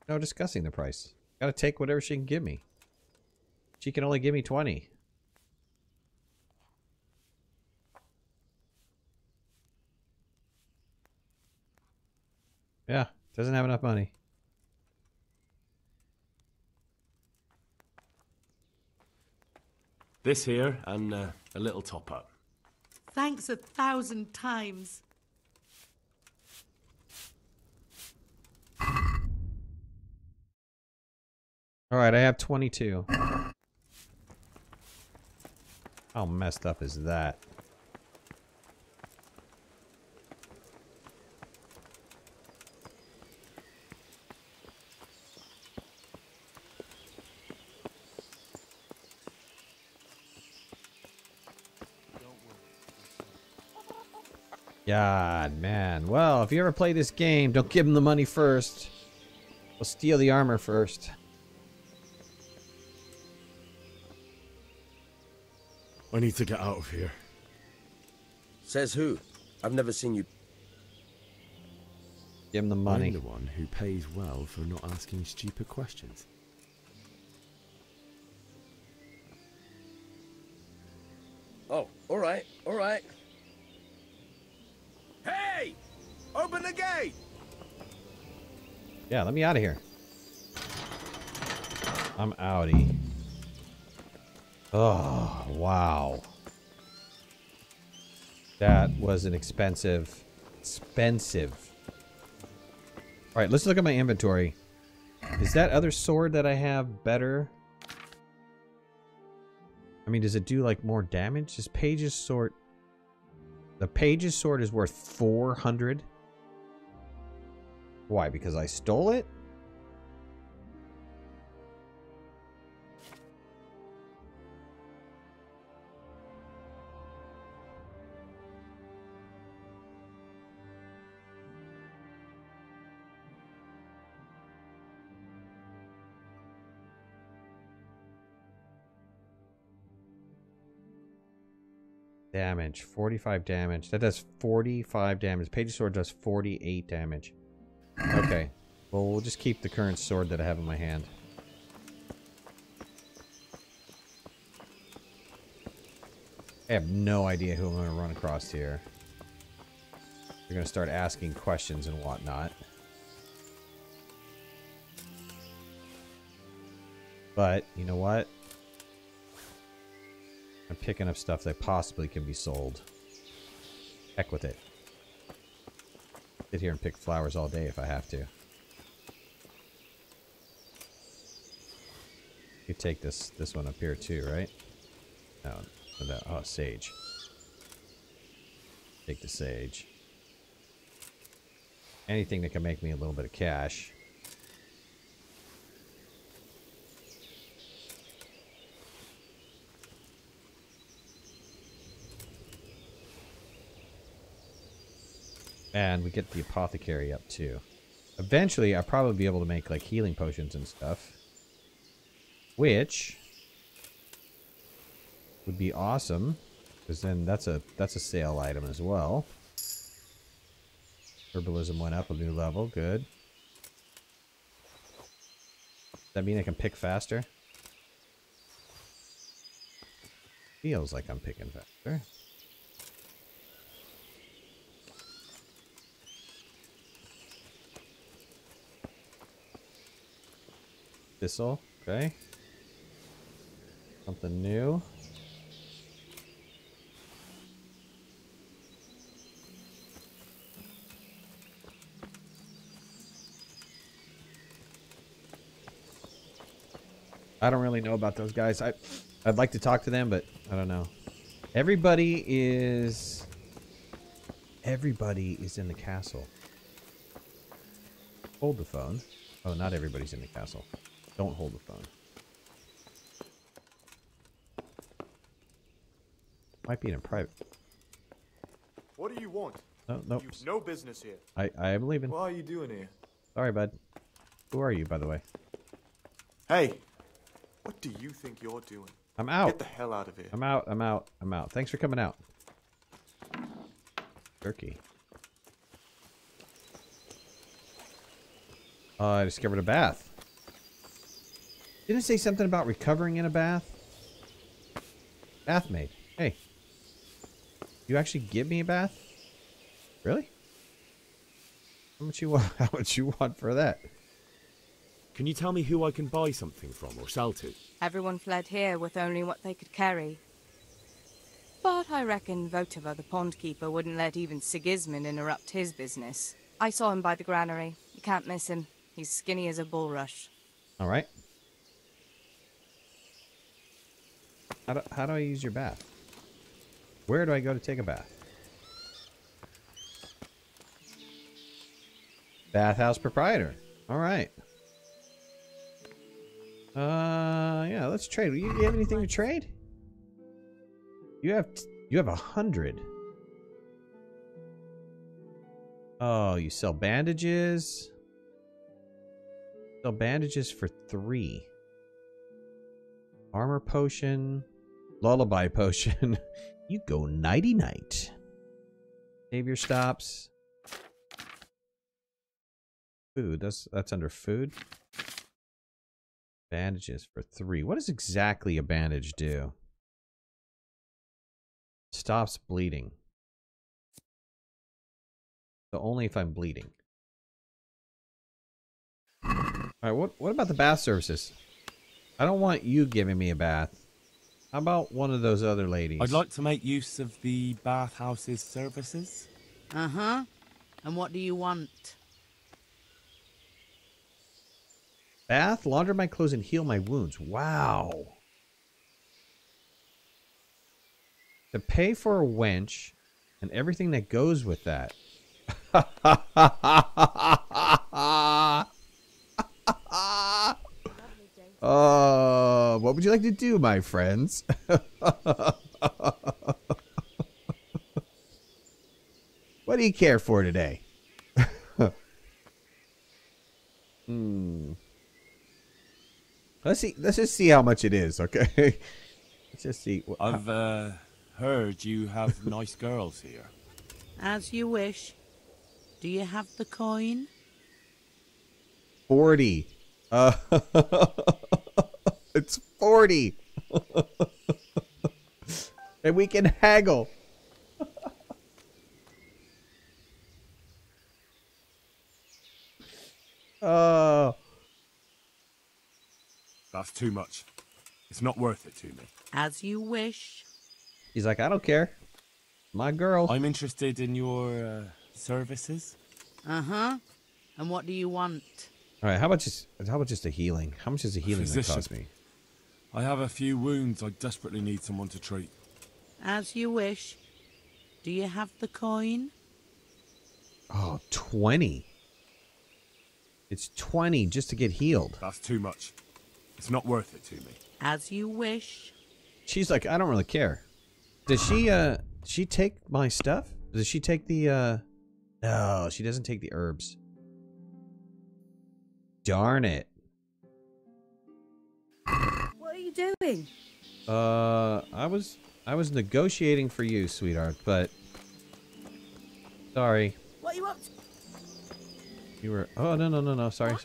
No discussing the price. Gotta take whatever she can give me. She can only give me 20. Yeah, doesn't have enough money. This here and a little top up. Thanks 1,000 times. Alright, I have 22. How messed up is that? God, man. Well, if you ever play this game, don't give him the money first. We'll steal the armor first. I need to get out of here. Says who? I've never seen you. Give him the money. I'm the one who pays well for not asking stupid questions. Oh, all right, all right. Hey! Open the gate! Yeah, let me out of here. I'm outie. Oh, wow. That was an expensive. Alright, let's look at my inventory. Is that other sword that I have better? I mean, does it do like more damage? This Page's sword... The Page's sword is worth 400. Why? Because I stole it? Damage, 45 damage. That does 45 damage. Page's sword does 48 damage. Okay. Well, we'll just keep the current sword that I have in my hand. I have no idea who I'm going to run across here. They're going to start asking questions and whatnot. But, you know what? I'm picking up stuff that possibly can be sold. Heck with it. Sit here and pick flowers all day if I have to. You take this one up here too, right? No, oh, sage. Take the sage. Anything that can make me a little bit of cash. And we get the apothecary up too. Eventually, I'll probably be able to make like healing potions and stuff. Which would be awesome. Because then that's a sale item as well. Herbalism went up a new level. Good. Does that mean I can pick faster? Feels like I'm picking faster. Thistle. Okay. Something new. I don't really know about those guys. I'd like to talk to them, but I don't know. Everybody is in the castle. Hold the phone. Oh, not everybody's in the castle. Don't hold the phone. Might be in a private. What do you want? No, no. You've no business here. I am leaving. What are you doing here? Sorry, bud. Who are you, by the way? Hey, what do you think you're doing? I'm out. Get the hell out of here. I'm out. I'm out. I'm out. Thanks for coming out. Turkey. I discovered a bath. Didn't it say something about recovering in a bath? Bath maid. Hey. You actually give me a bath? Really? How much you want? How much you want for that? Can you tell me who I can buy something from or sell to? Everyone fled here with only what they could carry. But I reckon Votova, the pond keeper, wouldn't let even Sigismund interrupt his business. I saw him by the granary. You can't miss him. He's skinny as a bulrush. All right. How do I use your bath? Where do I go to take a bath? Bathhouse proprietor. All right. Yeah, let's trade. You have anything to trade? You have 100. Oh, you sell bandages. Sell bandages for 3. Armor potion. Lullaby potion. You go nighty-night. Savior stops. Food. That's under food. Bandages for 3. What does exactly a bandage do? Stops bleeding. So only if I'm bleeding. Alright, what about the bath services? I don't want you giving me a bath. How about one of those other ladies? I'd like to make use of the bathhouse's services. Uh-huh. And what do you want? Bath, launder my clothes, and heal my wounds. Wow. To pay for a wench and everything that goes with that. What would you like to do, my friends? What do you care for today? Let's just see how much it is, okay? Let's just see. I've heard you have nice girls here. As you wish. Do you have the coin? 40. It's 40. And we can haggle. That's too much. It's not worth it to me. As you wish. He's like, I don't care. My girl. I'm interested in your services. Uh-huh. And what do you want? All right, how about just a healing? How much does a healing gonna cost me? I have a few wounds I desperately need someone to treat. As you wish. Do you have the coin? Oh, 20. It's 20 just to get healed. That's too much. It's not worth it to me. As you wish. She's like, I don't really care. Does she take my stuff? Does she take the No, she doesn't take the herbs. Darn it. What are you doing? I was negotiating for you, sweetheart, but sorry. What are you up to? You were... Oh, no. Sorry.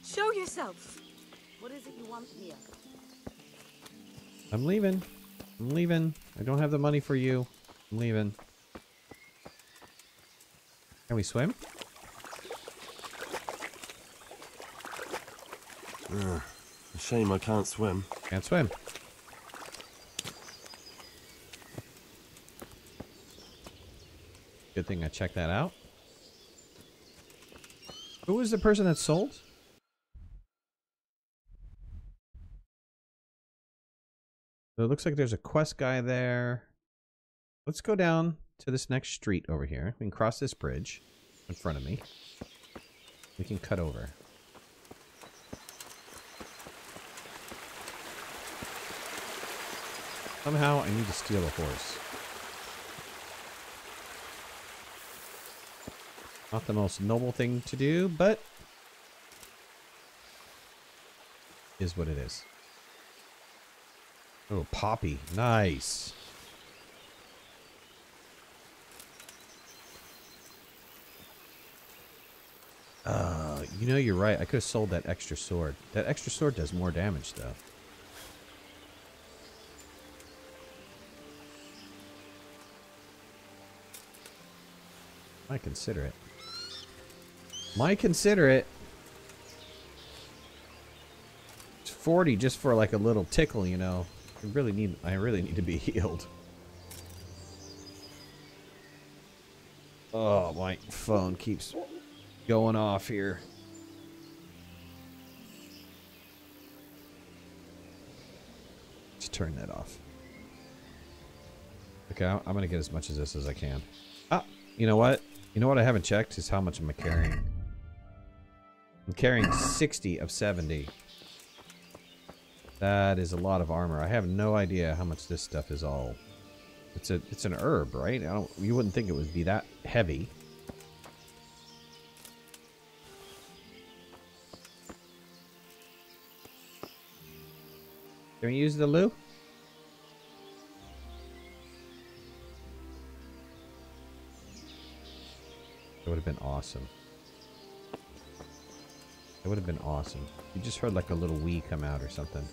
Show yourself. What is it you want here? I'm leaving. I don't have the money for you. I'm leaving. Can we swim? A shame I can't swim. Can't swim. Good thing I checked that out. Who was the person that sold? So it looks like there's a quest guy there. Let's go down to this next street over here. We can cross this bridge in front of me. We can cut over. Somehow I need to steal a horse. Not the most noble thing to do, but is what it is. Oh, poppy. Nice. You know, you're right. I could have sold that extra sword. That extra sword does more damage, though. Might consider it. It's 40 just for like a little tickle, you know. I really need to be healed. Oh, my phone keeps going off here. Let's turn that off. Okay, I'm gonna get as much of this as I can. Ah, you know what? You know what I haven't checked is how much am I carrying. I'm carrying 60 of 70. That is a lot of armor. I have no idea how much this stuff is all. It's an herb, right? You wouldn't think it would be that heavy. Can we use the loo? That would have been awesome. That would have been awesome. You just heard like a little wee come out or something.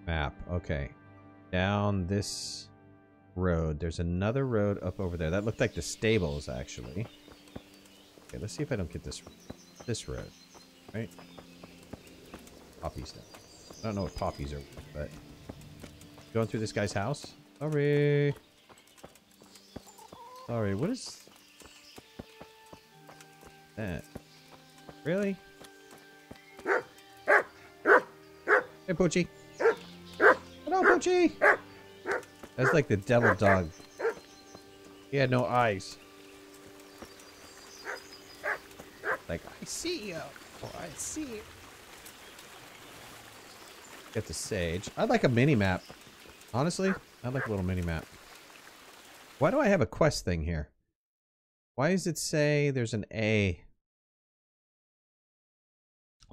Map. Okay. Down this road. There's another road up over there. That looked like the stables, actually. Okay, let's see if I don't get this road. Right? Poppies, though. I don't know what poppies are, but... Going through this guy's house? Sorry. Sorry, what is... that? Really? Hey, Poochie. Hello, Poochie! That's like the devil dog. He had no eyes. Like, I see you. Oh, I see you. Get the sage. I'd like a mini-map. Honestly, I'd like a little mini-map. Why do I have a quest thing here? Why does it say there's an A?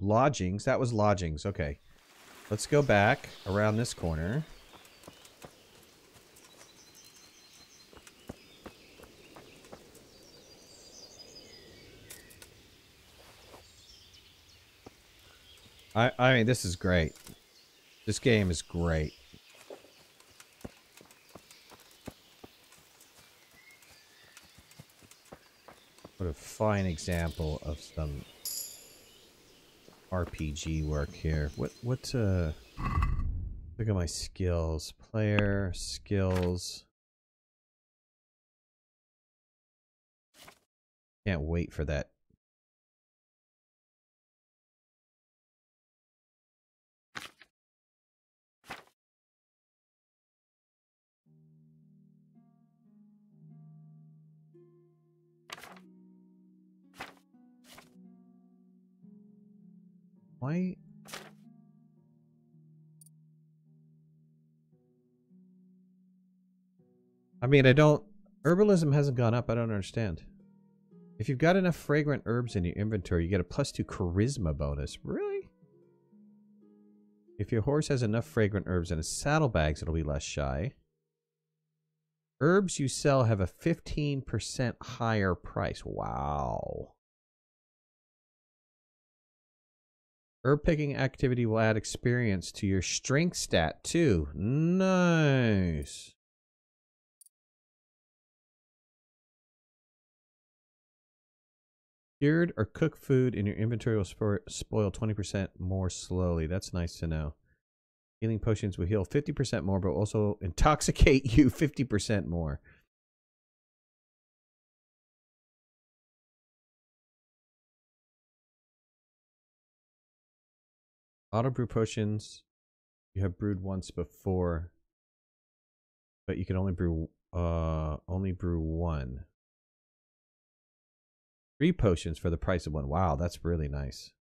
Lodgings. That was lodgings. Okay. Let's go back around this corner. I mean, this is great. This game is great. What a fine example of some RPG work here. What look at my skills. Player, skills. Can't wait for that. Why? I mean, herbalism hasn't gone up. I don't understand. If you've got enough fragrant herbs in your inventory, you get a +2 charisma bonus. Really? If your horse has enough fragrant herbs in his saddlebags, it'll be less shy. Herbs you sell have a 15% higher price. Wow. Herb picking activity will add experience to your strength stat too. Nice. Cured or cooked food in your inventory will spoil 20% more slowly. That's nice to know. Healing potions will heal 50% more, but also intoxicate you 50% more. Auto brew potions. You have brewed once before, but you can only brew one. 3 potions for the price of 1. Wow, that's really nice.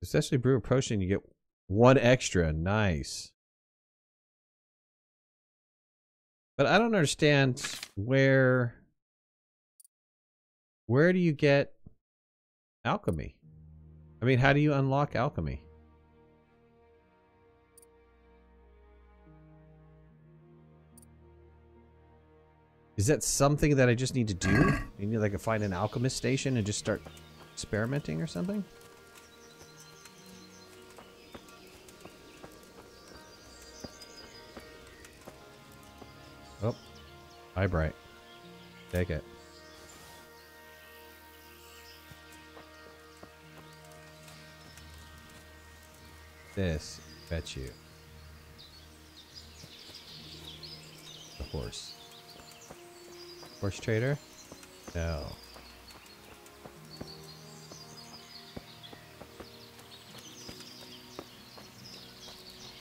Especially brew a potion, you get 1 extra. Nice. But I don't understand where do you get alchemy? I mean, how do you unlock alchemy? Is that something that I just need to do? You need like to find an alchemist station and just start experimenting or something? Oh, hi bright. Take it. This, bet you. The horse. Horse trader? No.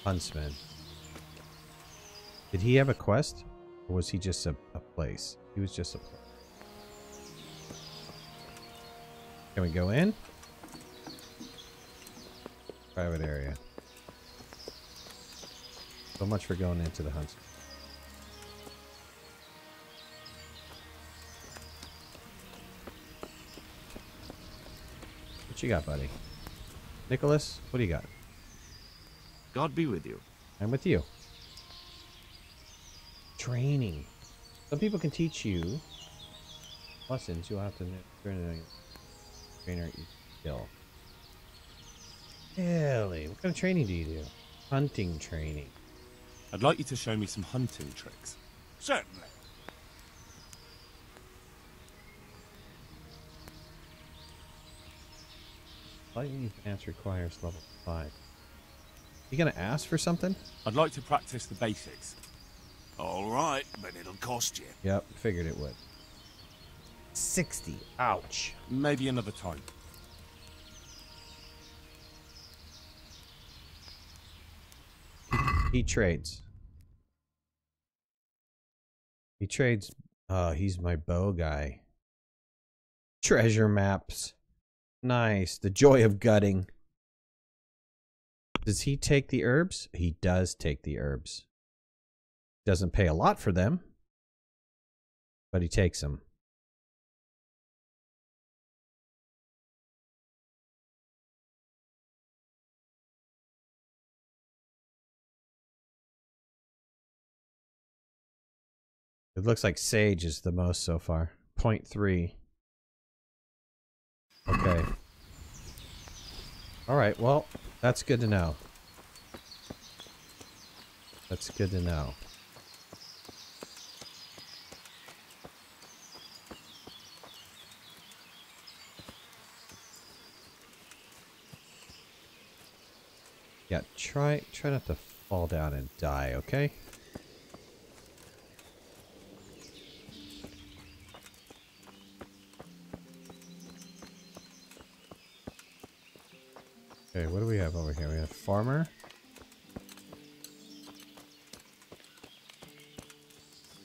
Huntsman. Did he have a quest? Or was he just a place? He was just a place. Can we go in? Private area. So much for going into the huntsman. What you got, buddy? Nicholas, what do you got? God be with you. I'm with you. Training. Some people can teach you lessons. You'll have to trainer each skill. Really? What kind of training do you do? Hunting training. I'd like you to show me some hunting tricks. Certainly. Lightning advance requires level 5. You gonna ask for something? I'd like to practice the basics. All right, but it'll cost you. Yep, figured it would. 60. Ouch. Maybe another time. He trades. He trades. He's my bow guy. Treasure maps. Nice. The joy of gutting. Does he take the herbs? He does take the herbs. Doesn't pay a lot for them, but he takes them. It looks like Sage is the most so far. 0.3. Okay. Alright, well, that's good to know. That's good to know. Yeah, try not to fall down and die, okay? Okay, what do we have over here? We have farmer.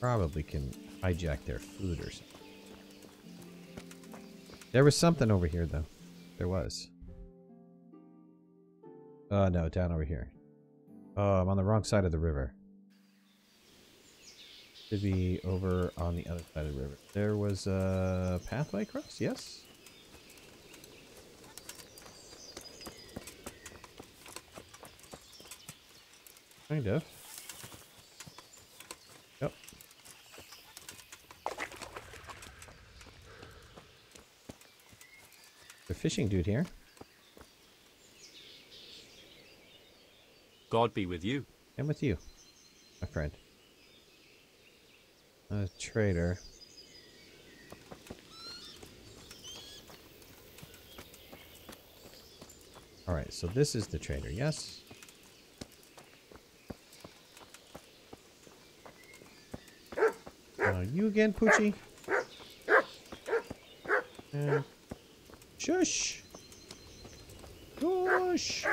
Probably can hijack their food or something. There was something over here, though. There was. No, down over here. Oh, I'm on the wrong side of the river. Should be over on the other side of the river. There was a pathway across, yes? Kind of. Yep. The fishing dude here. God be with you. And with you, my friend. A trader. Alright, so this is the trader, yes? You again, Poochie? Shush! Shush!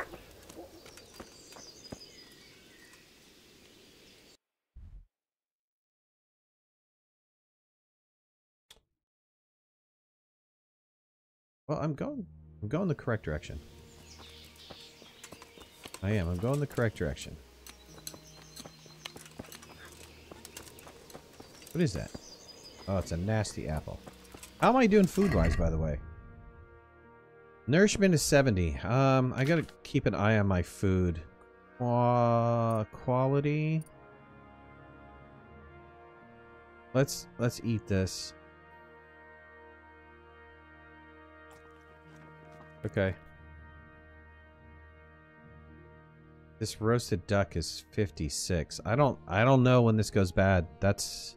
Well, I'm going the correct direction. I'm going the correct direction. What is that? Oh, it's a nasty apple. How am I doing food-wise, by the way? Nourishment is 70. I gotta keep an eye on my food. Quality. Let's eat this. Okay. This roasted duck is 56. I don't know when this goes bad. That's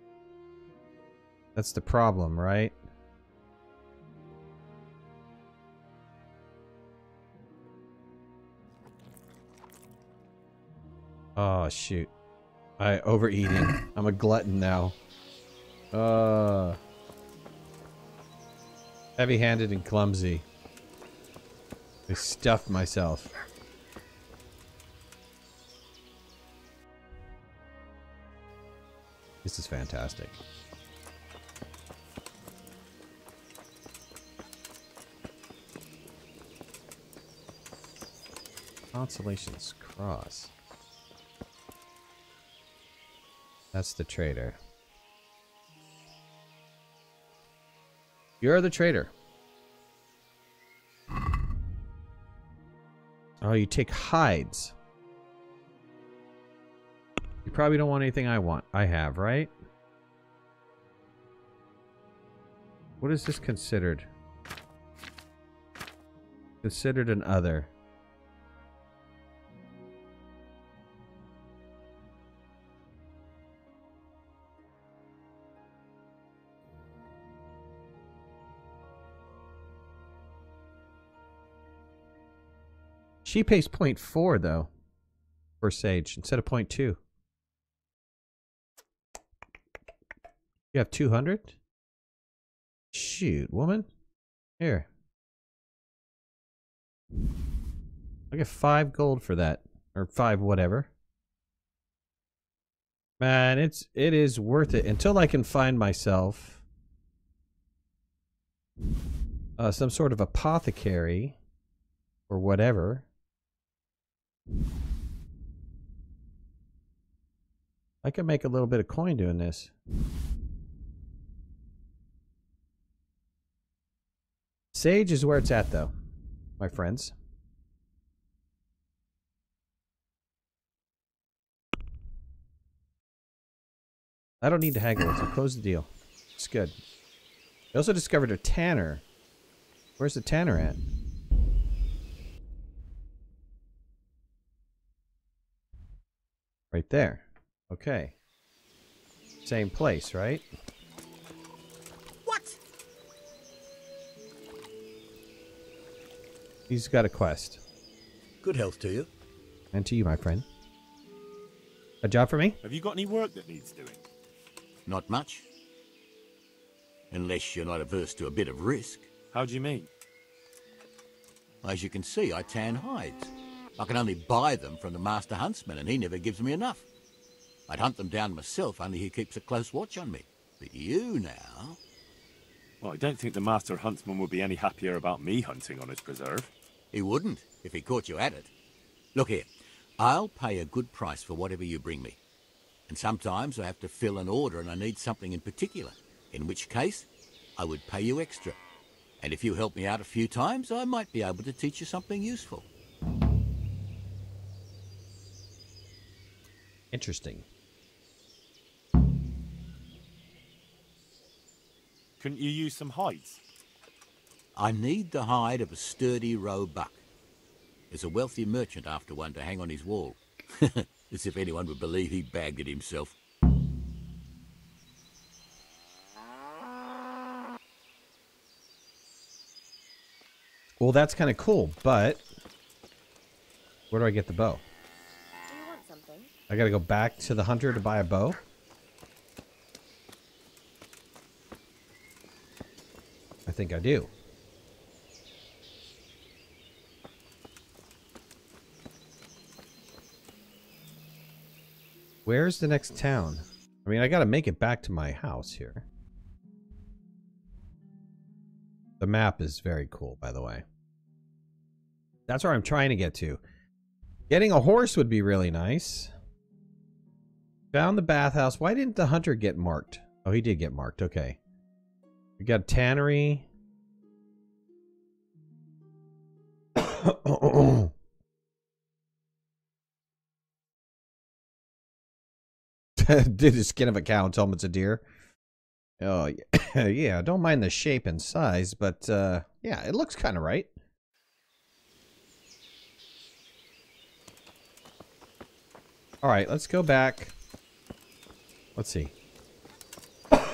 the problem, right? Oh shoot. Overeating. I'm a glutton now. Heavy-handed and clumsy. I stuffed myself. This is fantastic. Constellation's Cross. That's the trader. You're the trader. Oh, you take hides. You probably don't want anything I have, right? What is this considered? Considered an other. She pays 0.4 though for sage instead of 0.2. You have 200? Shoot, woman. Here. I get 5 gold for that. Or 5 whatever. Man, it is worth it until I can find myself some sort of apothecary or whatever. I can make a little bit of coin doing this. Sage is where it's at, though, my friends. I don't need to haggle, so close the deal. It's good. I also discovered a tanner. Where's the tanner at? Right there. Okay. Same place, right? What? He's got a quest. Good health to you. And to you, my friend. A job for me? Have you got any work that needs doing? Not much. Unless you're not averse to a bit of risk. How do you mean? As you can see, I tan hides. I can only buy them from the master huntsman, and he never gives me enough. I'd hunt them down myself, only he keeps a close watch on me. But you now... Well, I don't think the master huntsman would be any happier about me hunting on his preserve. He wouldn't, if he caught you at it. Look here, I'll pay a good price for whatever you bring me. And sometimes I have to fill an order and I need something in particular, in which case I would pay you extra. And if you help me out a few times, I might be able to teach you something useful. Interesting. Couldn't you use some hides? I need the hide of a sturdy roe buck. There's a wealthy merchant after one to hang on his wall. As if anyone would believe he bagged it himself. Well, that's kind of cool, but where do I get the bow? Do you want something? I gotta go back to the hunter to buy a bow? I think I do. Where's the next town? I mean, I gotta make it back to my house here. The map is very cool, by the way. That's where I'm trying to get to. Getting a horse would be really nice. Found the bathhouse. Why didn't the hunter get marked? Oh, he did get marked. Okay. We got tannery. Did the skin of a cow and tell him it's a deer? Oh, yeah. Yeah, don't mind the shape and size, but yeah, it looks kind of right. All right, let's go back. Let's see.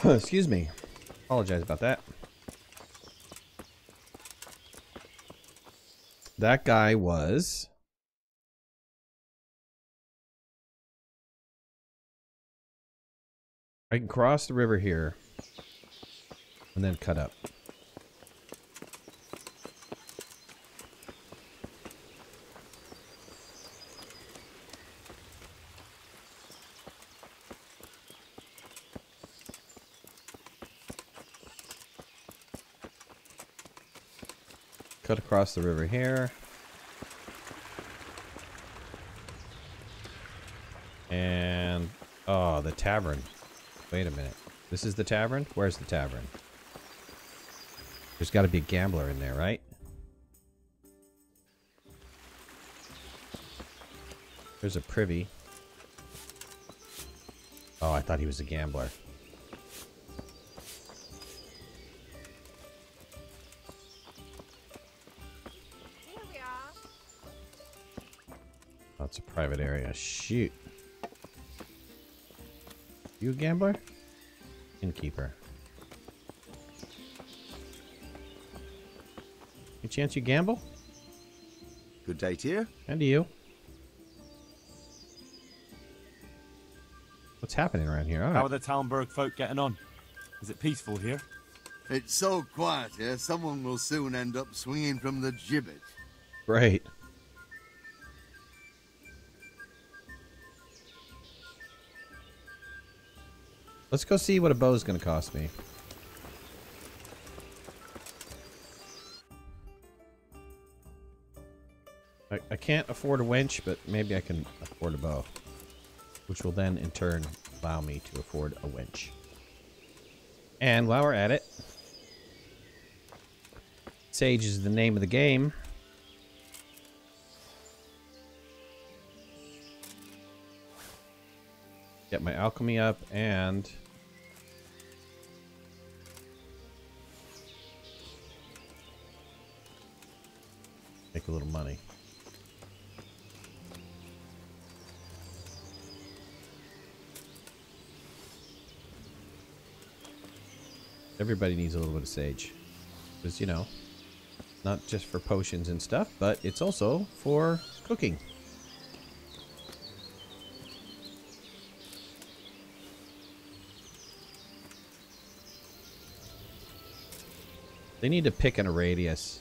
Excuse me. Apologize about that. That guy was... I can cross the river here and then cut up. Cut across the river here. And, oh, the tavern. Wait a minute. This is the tavern? Where's the tavern? There's got to be a gambler in there, right? There's a privy. Oh, I thought he was a gambler. Here we are. That's a private area. Shoot. You a gambler? Innkeeper. Any chance you gamble? Good day to you. And to you. What's happening around here? All right. How are the Talmberg folk getting on? Is it peaceful here? It's so quiet here, someone will soon end up swinging from the gibbet. Great. Let's go see what a bow is going to cost me. I can't afford a winch, but maybe I can afford a bow. Which will then, in turn, allow me to afford a winch. And while we're at it... Sage is the name of the game. Get my alchemy up and... make a little money. Everybody needs a little bit of sage. Because, you know, not just for potions and stuff, but it's also for cooking. They need to pick in a radius.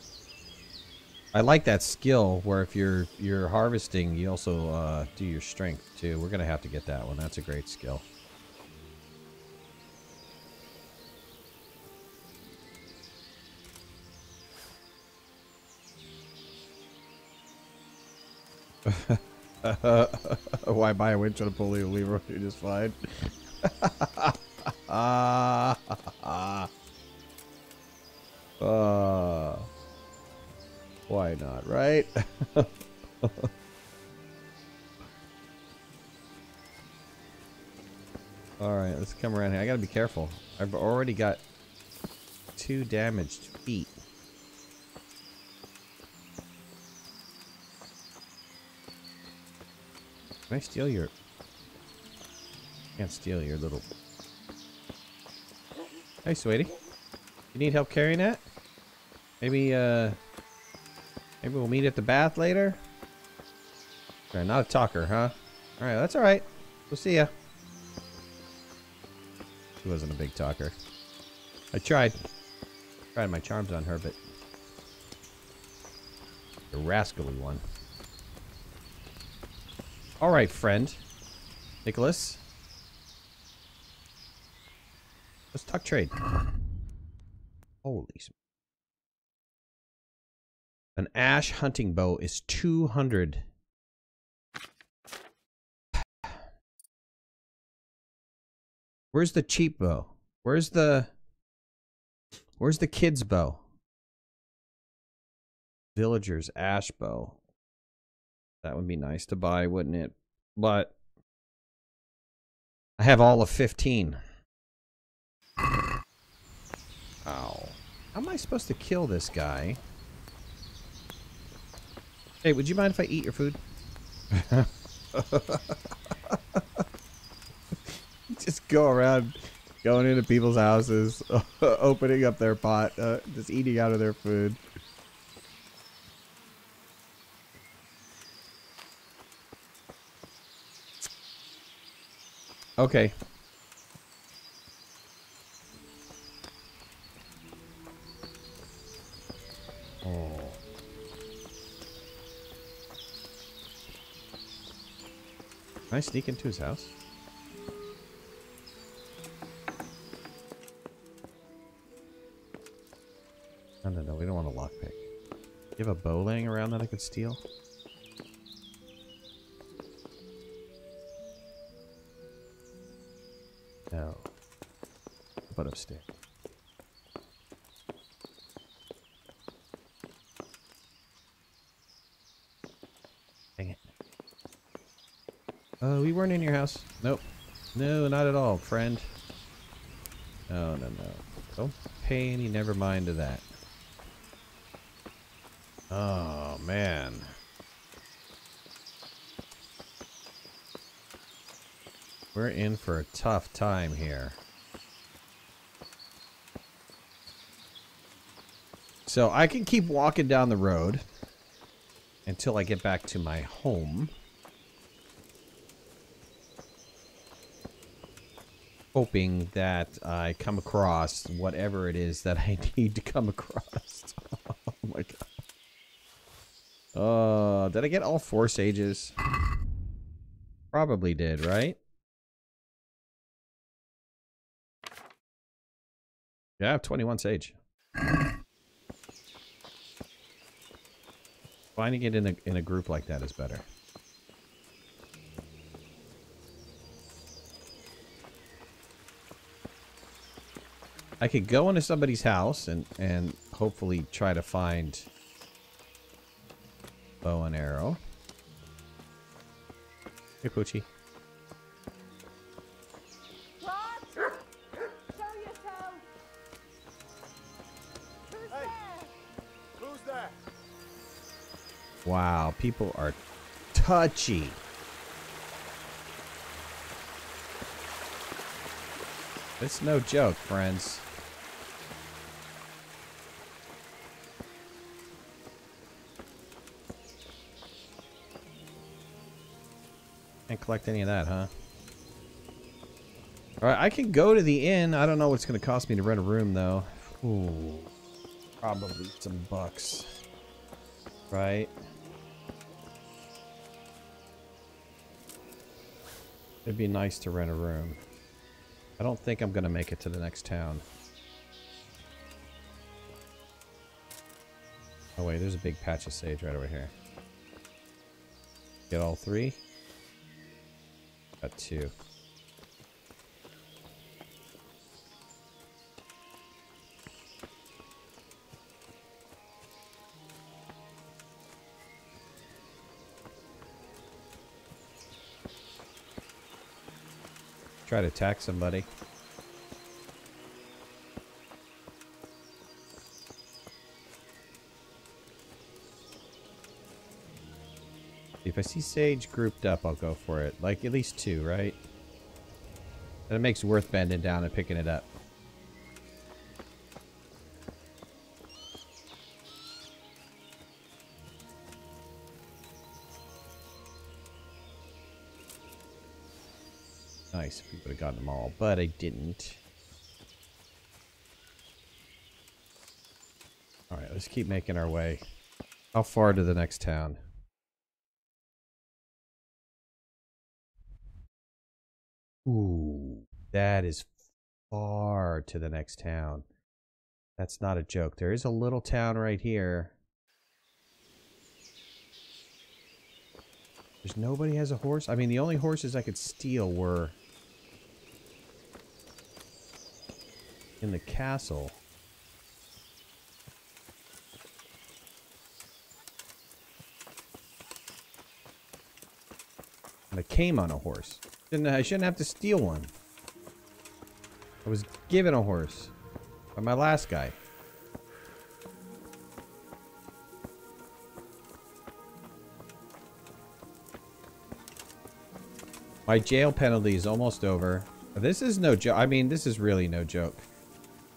I like that skill where if you're harvesting, you also do your strength too. We're gonna have to get that one. That's a great skill. Why buy a winch on a pulley and lever? You just fine. Why not, right? Alright, let's come around here. I gotta be careful. I've already got 2 damaged feet. Can I steal your... Can't steal your little... Hey, sweetie. You need help carrying that? Maybe, maybe we'll meet at the bath later? Okay, not a talker, huh? Alright, that's alright. We'll see ya. She wasn't a big talker. I tried. Tried my charms on her, but... The rascally one. Alright, friend. Nicholas. Let's talk trade. Holy... An ash hunting bow is 200. Where's the cheap bow? Where's the kid's bow? Villager's ash bow. That would be nice to buy, wouldn't it? But I have all of 15. Ow. How am I supposed to kill this guy? Hey, would you mind if I eat your food? Just go around going into people's houses, opening up their pot, just eating out of their food. Okay. Oh. Can I sneak into his house? No, we don't want a lockpick. You have a bow laying around that I could steal? No. But upstairs. Dang it. Oh, we weren't in your house. Nope. No, not at all, friend. No. Don't pay any never mind to that. Oh, man. We're in for a tough time here. So I can keep walking down the road until I get back to my home. Hoping that I come across whatever it is that I need to come across. Oh my god. Did I get all 4 sages? Probably did, right? Yeah, I have 21 sage. Finding it in a group like that is better. I could go into somebody's house and hopefully try to find bow and arrow. Hey, Poochie. What? Show yourself. Who's there? Who's there? Wow, people are touchy. It's no joke, friends. Can't collect any of that, huh? Alright, I can go to the inn. I don't know what's going to cost me to rent a room, though. Ooh. Probably some bucks. Right? It'd be nice to rent a room. I don't think I'm going to make it to the next town. Oh wait, there's a big patch of sage right over here. Get all 3? Got 2. Try to attack somebody. If I see sage grouped up, I'll go for it. Like, at least 2, right? And it makes worth bending down and picking it up. Nice, if we would have gotten them all, but I didn't. Alright, let's keep making our way. How far to the next town? Ooh, that is far to the next town. That's not a joke. There is a little town right here. There's nobody has a horse? I mean, the only horses I could steal were in the castle. And I came on a horse. I shouldn't have to steal one. I was given a horse by my last guy. My jail penalty is almost over. This is no joke. I mean, this is really no joke.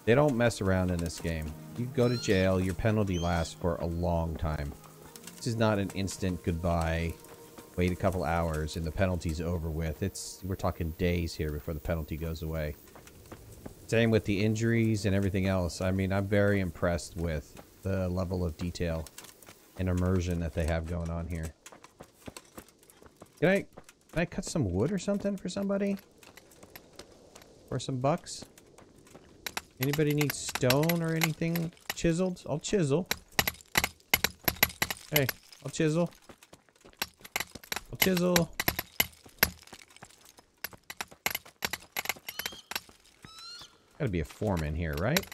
They don't mess around in this game. You go to jail, your penalty lasts for a long time. This is not an instant goodbye. Wait a couple hours and the penalty's over with. We're talking days here before the penalty goes away. Same with the injuries and everything else. I mean, I'm very impressed with the level of detail and immersion that they have going on here. Can I cut some wood or something for somebody? Or some bucks? Anybody need stone or anything chiseled? I'll chisel. Hey, I'll chisel. I'll chisel. Gotta be a foreman here, right?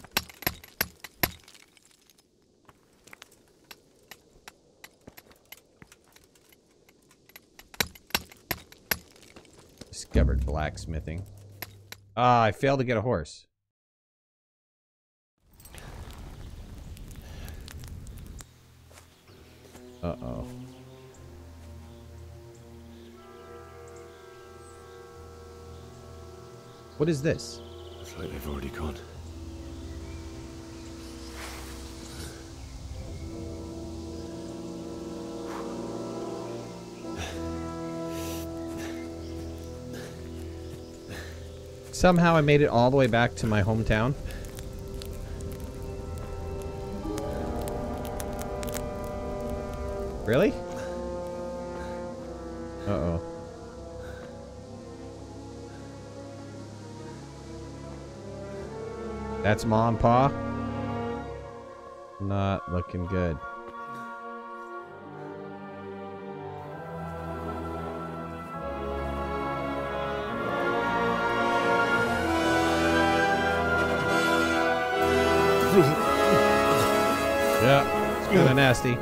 Discovered blacksmithing. Ah, I failed to get a horse. Uh-oh. What is this? It's like they've already gone. Somehow I made it all the way back to my hometown. Really? Uh-oh. That's Ma and Pa? Not looking good. Yeah, it's kind of nasty.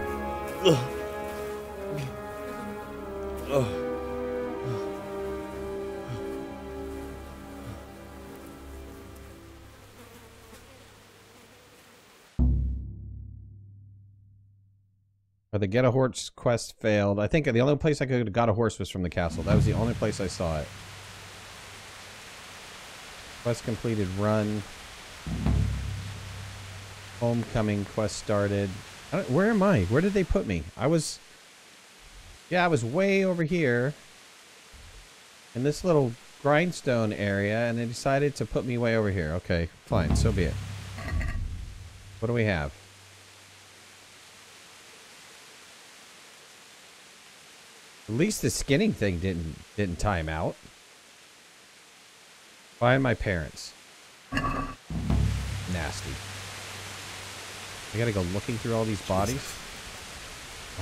Or the get a horse quest failed. I think the only place I could have got a horse was from the castle. That was the only place I saw it. Quest completed, run. Homecoming quest started. Where am I? Where did they put me? I was way over here in this little grindstone area, and they decided to put me way over here. Okay, fine, so be it. What do we have? At least the skinning thing didn't time out. Find my parents. Nasty. I gotta go looking through all these bodies.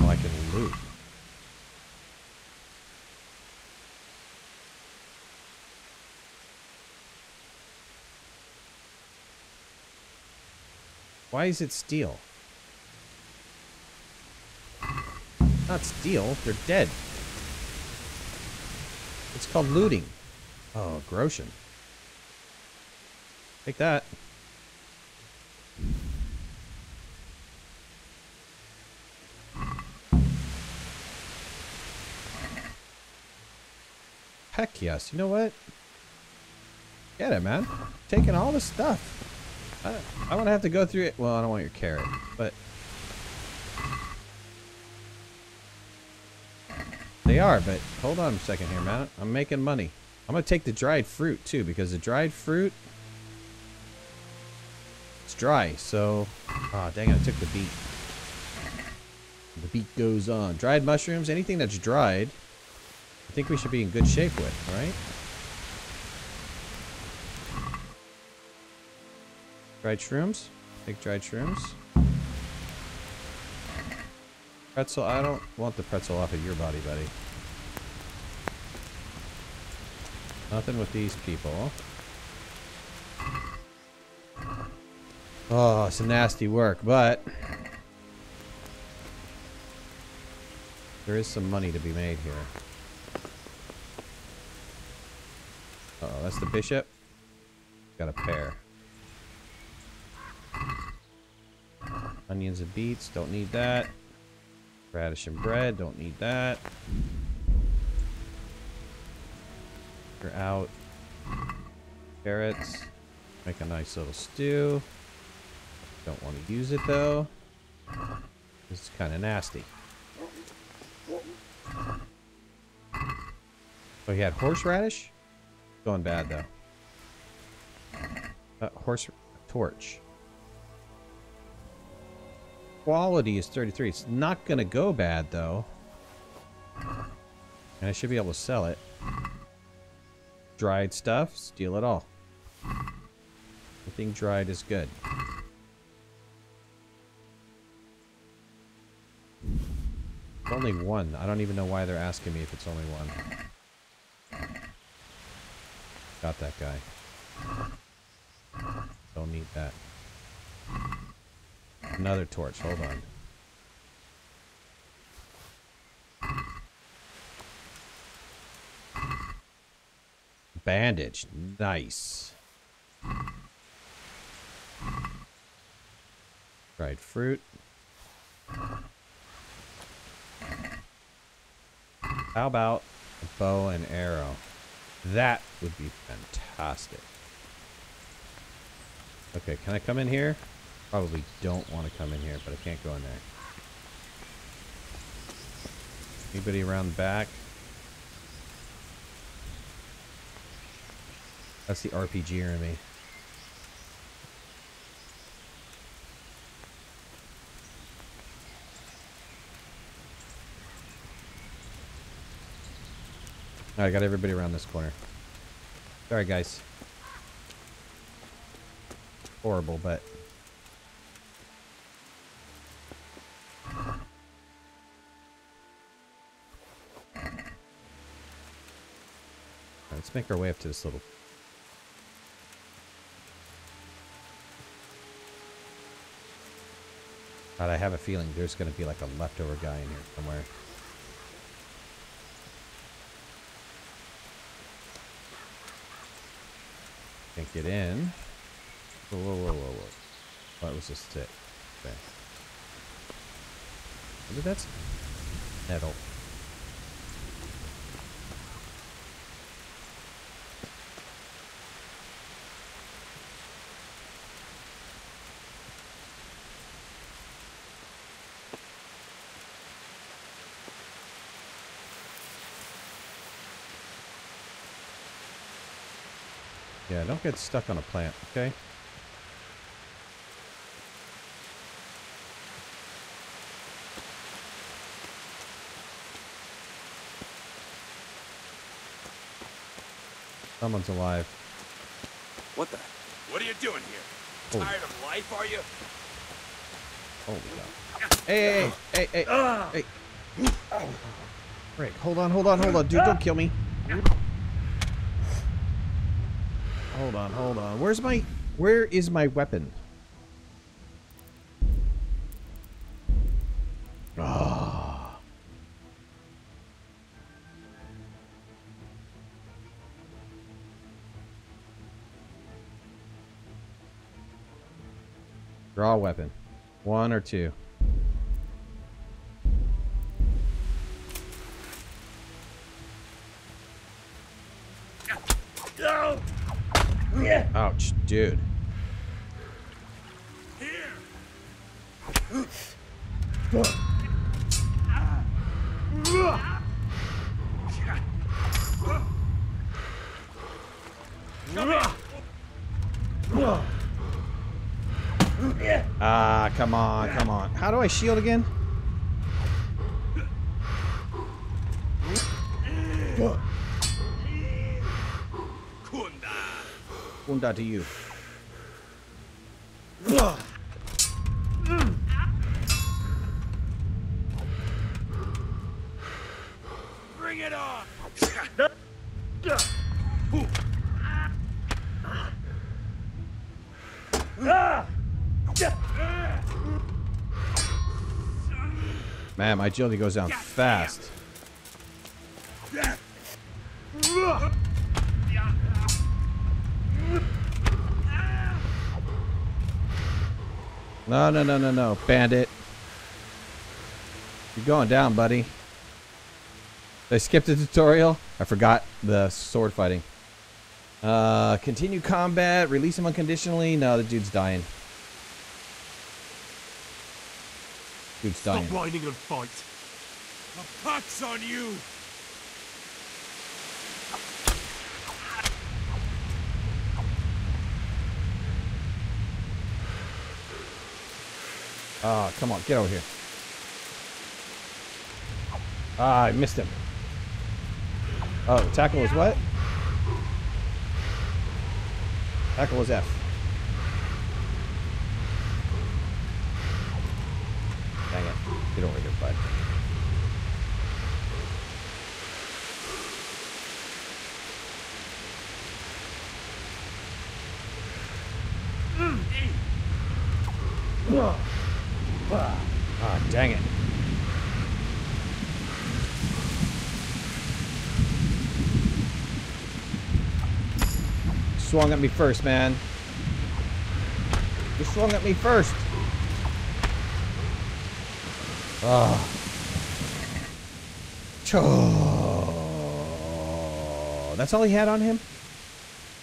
Oh, I can loot. Why is it steel? Not steel, they're dead. It's called looting. Oh, Groshen. Take that. Heck yes. You know what? Get it, man. Taking all the stuff. I want to have to go through it. Well, I don't want your carrot, but they are. But hold on a second here, man. I'm making money. I'm gonna take the dried fruit too, because the dried fruit, it's dry. So, oh dang it! I took the beet. The beet goes on. Dried mushrooms, anything that's dried, I think we should be in good shape with, right? Dried shrooms? Take dried shrooms. Pretzel, I don't want the pretzel off of your body, buddy. Nothing with these people. Oh, it's a nasty work, but there is some money to be made here. Uh-oh, that's the bishop. Got a pear. Onions and beets, don't need that. Radish and bread, don't need that. You're out. Carrots. Make a nice little stew. Don't want to use it though. This is kind of nasty. Oh, he had horseradish? Going bad though. Horse torch. Quality is 33. It's not gonna go bad though. And I should be able to sell it. Dried stuff, steal it all. Everything dried is good. Only one. I don't even know why they're asking me if it's only one. Got that guy. Don't need that. Another torch. Hold on. Bandage. Nice. Dried fruit. How about a bow and arrow? That would be fantastic. Okay, can I come in here? Probably don't want to come in here, but I can't go in there. Anybody around the back? That's the RPGer in me. I got everybody around this corner. Sorry, guys. Horrible, but... Let's make our way up to this little... God, I have a feeling there's going to be like a leftover guy in here somewhere. Can't get in. Whoa, whoa, whoa, whoa, whoa. What was this stick? Okay. What did that say? Nettle. Yeah, don't get stuck on a plant, okay? Someone's alive. What the? What are you doing here? Holy. Tired of life, are you? Holy God. Hey, hey, hey, hey, hey. Rick, hold on, hold on, hold on. Dude, don't kill me. Hold on, hold on. Where is my weapon? Ah. Draw a weapon. One or two. Ouch, dude. Ah, come on, come on. How do I shield again? Kunda to you. Bring it on! Man, my agility goes down fast. No, no, no, no, no. Bandit. You're going down, buddy. Did I skip the tutorial? I forgot the sword fighting. Continue combat. Release him unconditionally. No, the dude's dying. Dude's dying. Stop whining and fight. The pox on you! Ah, come on, get over here. Ah, I missed him. Oh, tackle is what? Tackle is F. Dang it. Get over here, bud. Ah, dang it. Swung at me first, man. You swung at me first. Oh. That's all he had on him?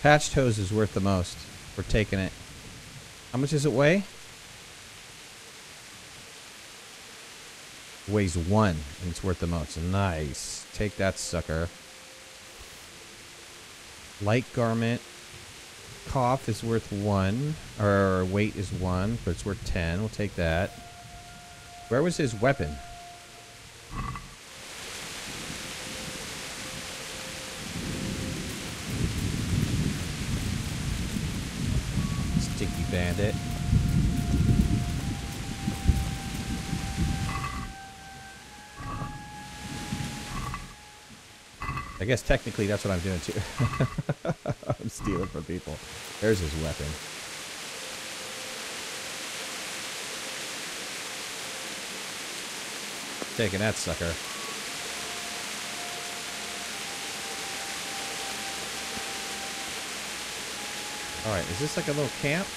Patched hose is worth the most. We're taking it. How much does it weigh? Weighs 1, and it's worth the most. Nice. Take that, sucker. Light garment. Cough is worth 1. Or weight is 1, but it's worth 10. We'll take that. Where was his weapon? Stinky bandit. I guess technically that's what I'm doing too. I'm stealing from people. There's his weapon. Taking that sucker. Alright, is this like a little camp?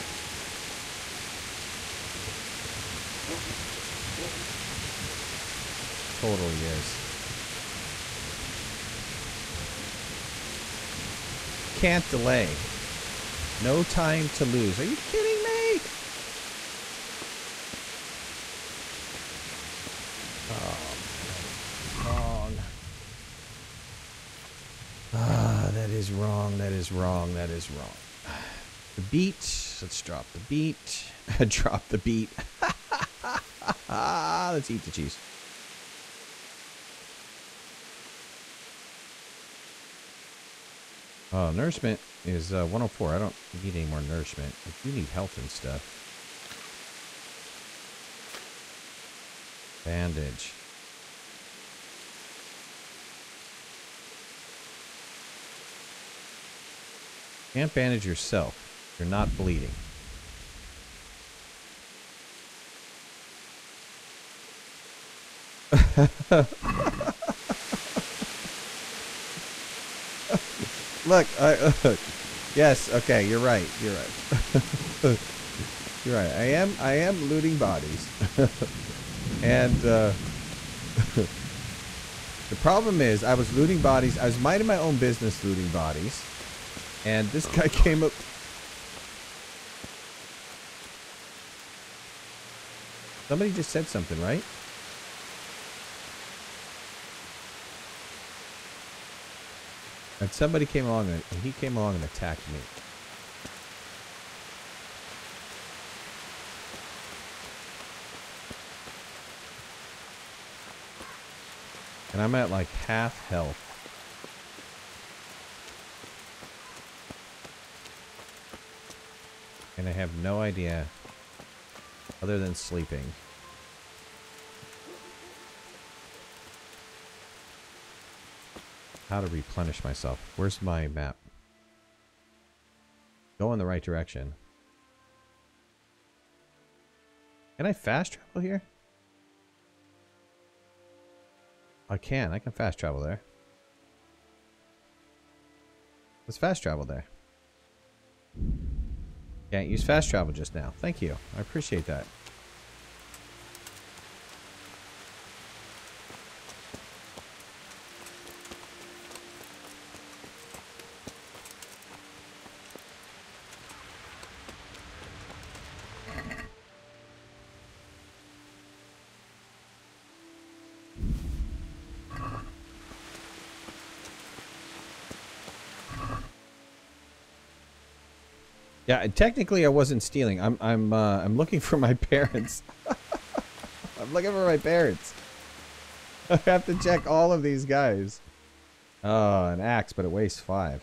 Totally is. Can't delay. No time to lose. Are you kidding me? Oh, wrong. Ah, that is wrong. That is wrong. That is wrong. The beat. Let's drop the beat. Drop the beat. Let's eat the cheese. Nourishment is 104. I don't need any more nourishment. I do need health and stuff. Bandage. Can't bandage yourself. You're not bleeding. Look, yes, okay, you're right. You're right. You're right. I am looting bodies. And the problem is I was looting bodies. I was minding my own business looting bodies. And this guy came up Somebody just said something, right? And somebody came along and he came along and attacked me. And I'm at like half health. And I have no idea other than sleeping. How to replenish myself. Where's my map? Go in the right direction. Can I fast travel here? I can fast travel there. Let's fast travel there. Can't use fast travel just now. Thank you. I appreciate that. Yeah, technically I wasn't stealing. I'm looking for my parents. I'm looking for my parents. I have to check all of these guys. Oh, an axe, but it weighs 5.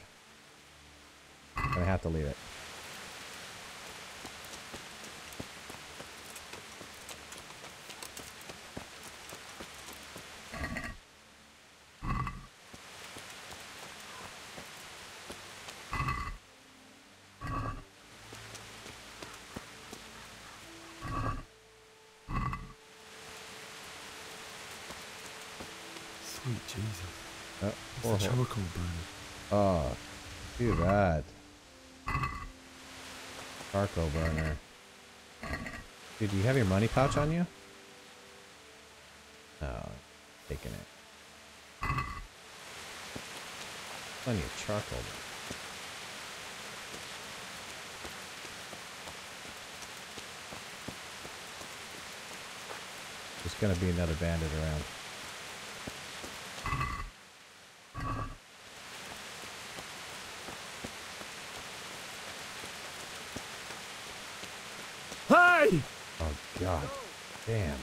I'm gonna have to leave it. Sweet Jesus. Oh, It's a charcoal burner. Oh, too bad. Charcoal burner. Dude, do you have your money pouch on you? Oh, taking it. Plenty of charcoal. There's gonna be another bandit around. Hey! Oh God, damn.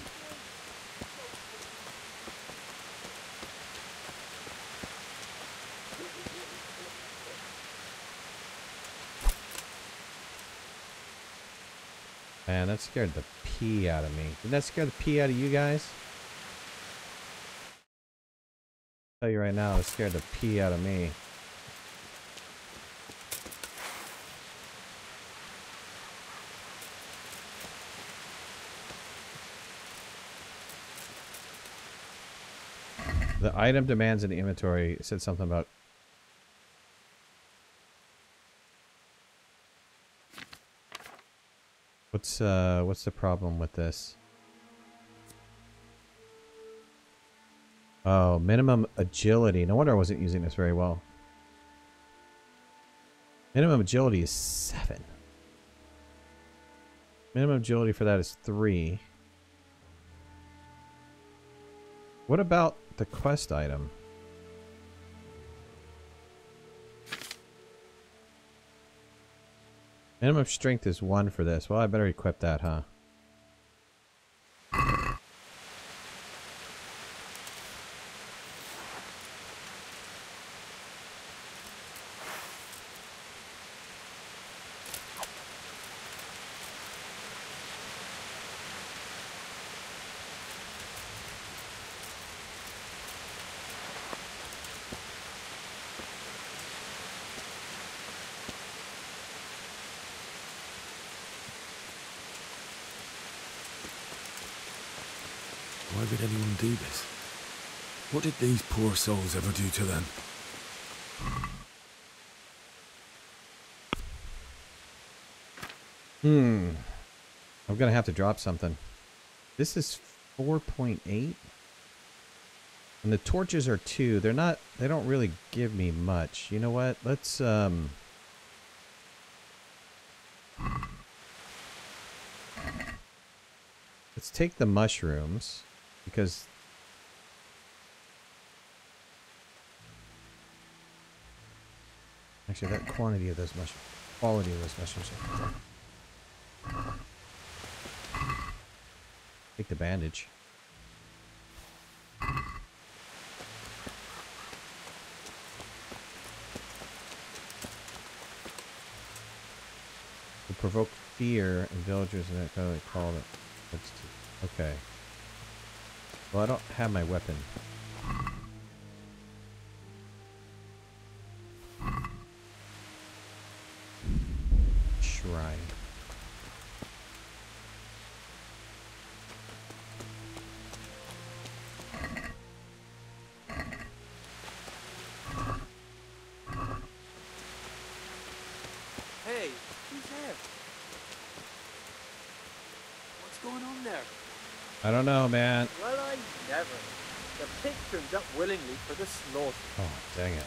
Man, that scared the pee out of me. Did that scare the pee out of you guys? I'll tell you right now, it scared the pee out of me. The item demands in the inventory said something about... What's the problem with this? Oh, minimum agility. No wonder I wasn't using this very well. Minimum agility is 7. Minimum agility for that is 3. What about the quest item? Minimum strength is 1 for this. Well, I better equip that, huh? Why would anyone do this? What did these poor souls ever do to them? I'm gonna have to drop something. This is 4.8. And the torches are 2. They're not... They don't really give me much. You know what? Let's, Let's take the mushrooms, because actually that quantity of those mushrooms, quality of those mushrooms. Take the bandage. To provoke fear in villagers, and that kind of call it. Okay. Well, I don't have my weapon. Shrine. Hey, who's there? What's going on there? I don't know, man. Well, I never. The pig turned up willingly for the slaughter. Oh, dang it.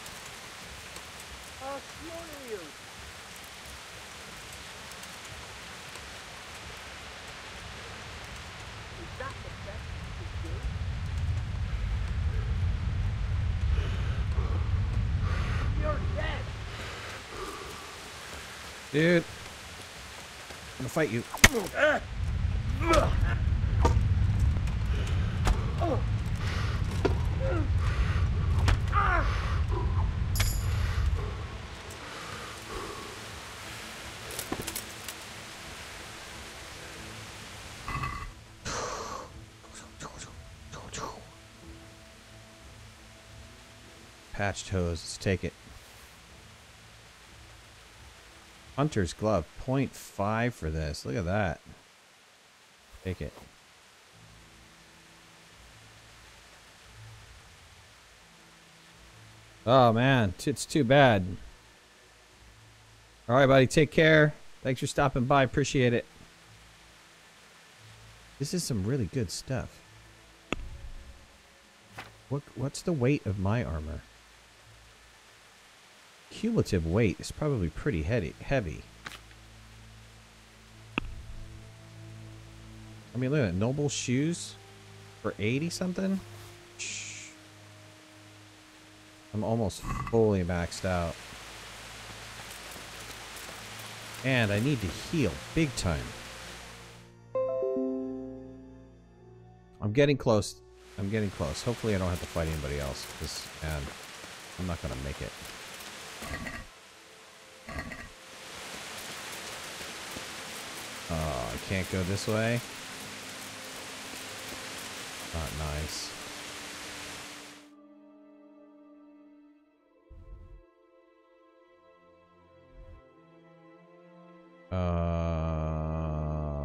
I'll slaughter you. Is that the best you could do? You're dead. Dude. I'm gonna fight you. Patched hose, let's take it. Hunter's glove, 0.5 for this. Look at that. Take it. Oh man, it's too bad. Alright buddy, take care. Thanks for stopping by, appreciate it. This is some really good stuff. What's the weight of my armor? Cumulative weight is probably pretty heavy. I mean, look at it. Noble shoes for 80 something. Shh. I'm almost fully maxed out. And I need to heal big time. I'm getting close. I'm getting close. Hopefully I don't have to fight anybody else, because, man, I'm not going to make it. Oh, I can't go this way. Not nice.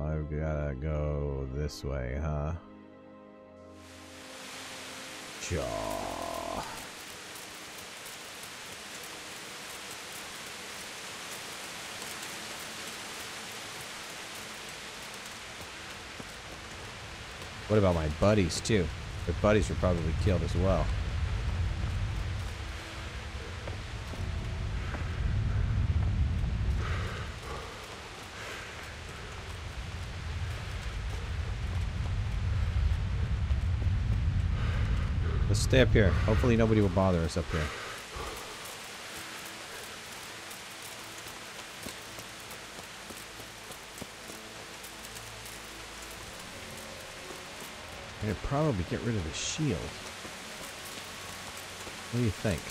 I've gotta go this way, huh? Jaw. What about my buddies, too? Their buddies were probably killed as well. Let's stay up here. Hopefully nobody will bother us up here. I could probably get rid of the shield. What do you think?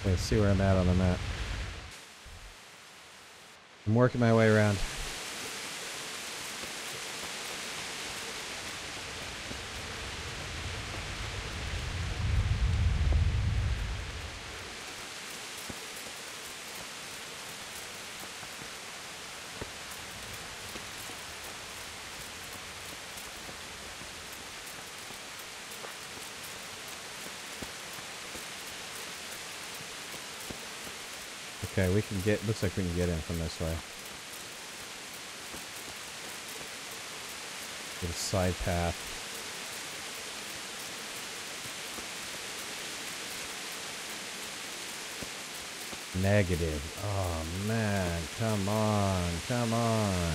Let's see where I'm at on the map. I'm working my way around. Okay, we can get, looks like we can get in from this way. Get a side path. Negative. Oh man, come on, come on.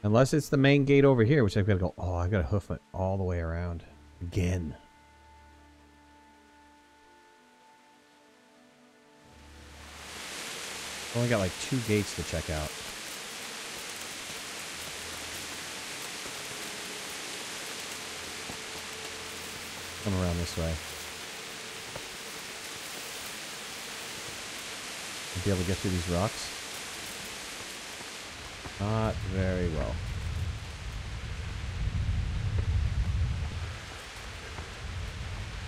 Unless it's the main gate over here, which I've got to go, oh, I got to hoof it all the way around. Again. Only got like 2 gates to check out. Come around this way. I'll be able to get through these rocks. Not very well.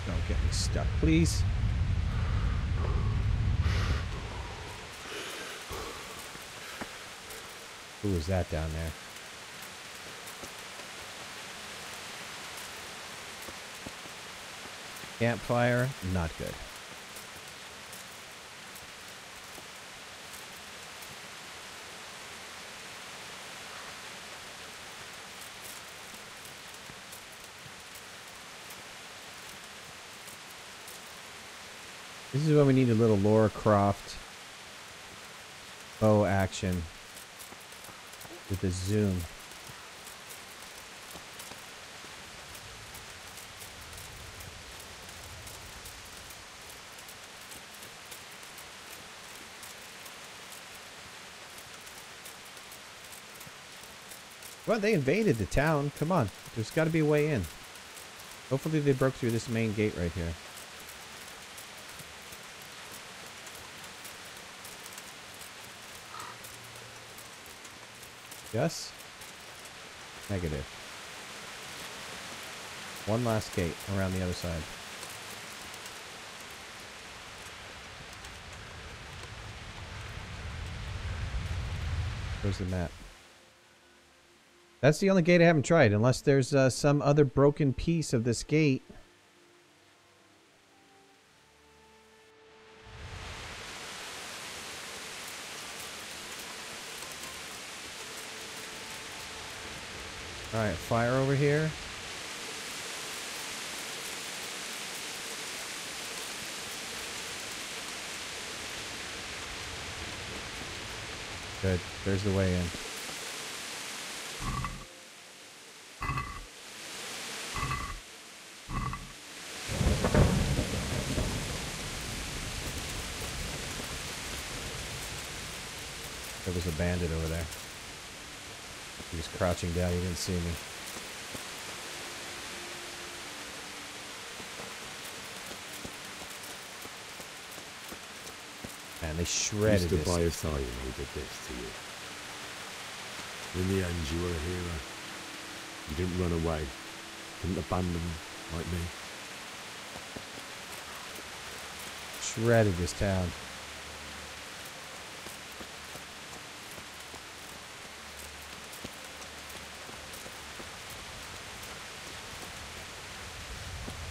Don't get me stuck, please. Who is that down there? Campfire, not good. This is when we need a little Lara Croft bow action with the zoom. Well, they invaded the town. Come on. There's got to be a way in. Hopefully they broke through this main gate right here. Yes? Negative. One last gate around the other side. Where's the map? That's the only gate I haven't tried, unless there's some other broken piece of this gate. Alright, fire over here. Good. There's the way in. There was a bandit over there. He was crouching down, he didn't see me. Man, they shredded this. You stood by his side when he did this to you. In the end, you were a hero. You didn't run away. Didn't abandon like me. Shredded this town.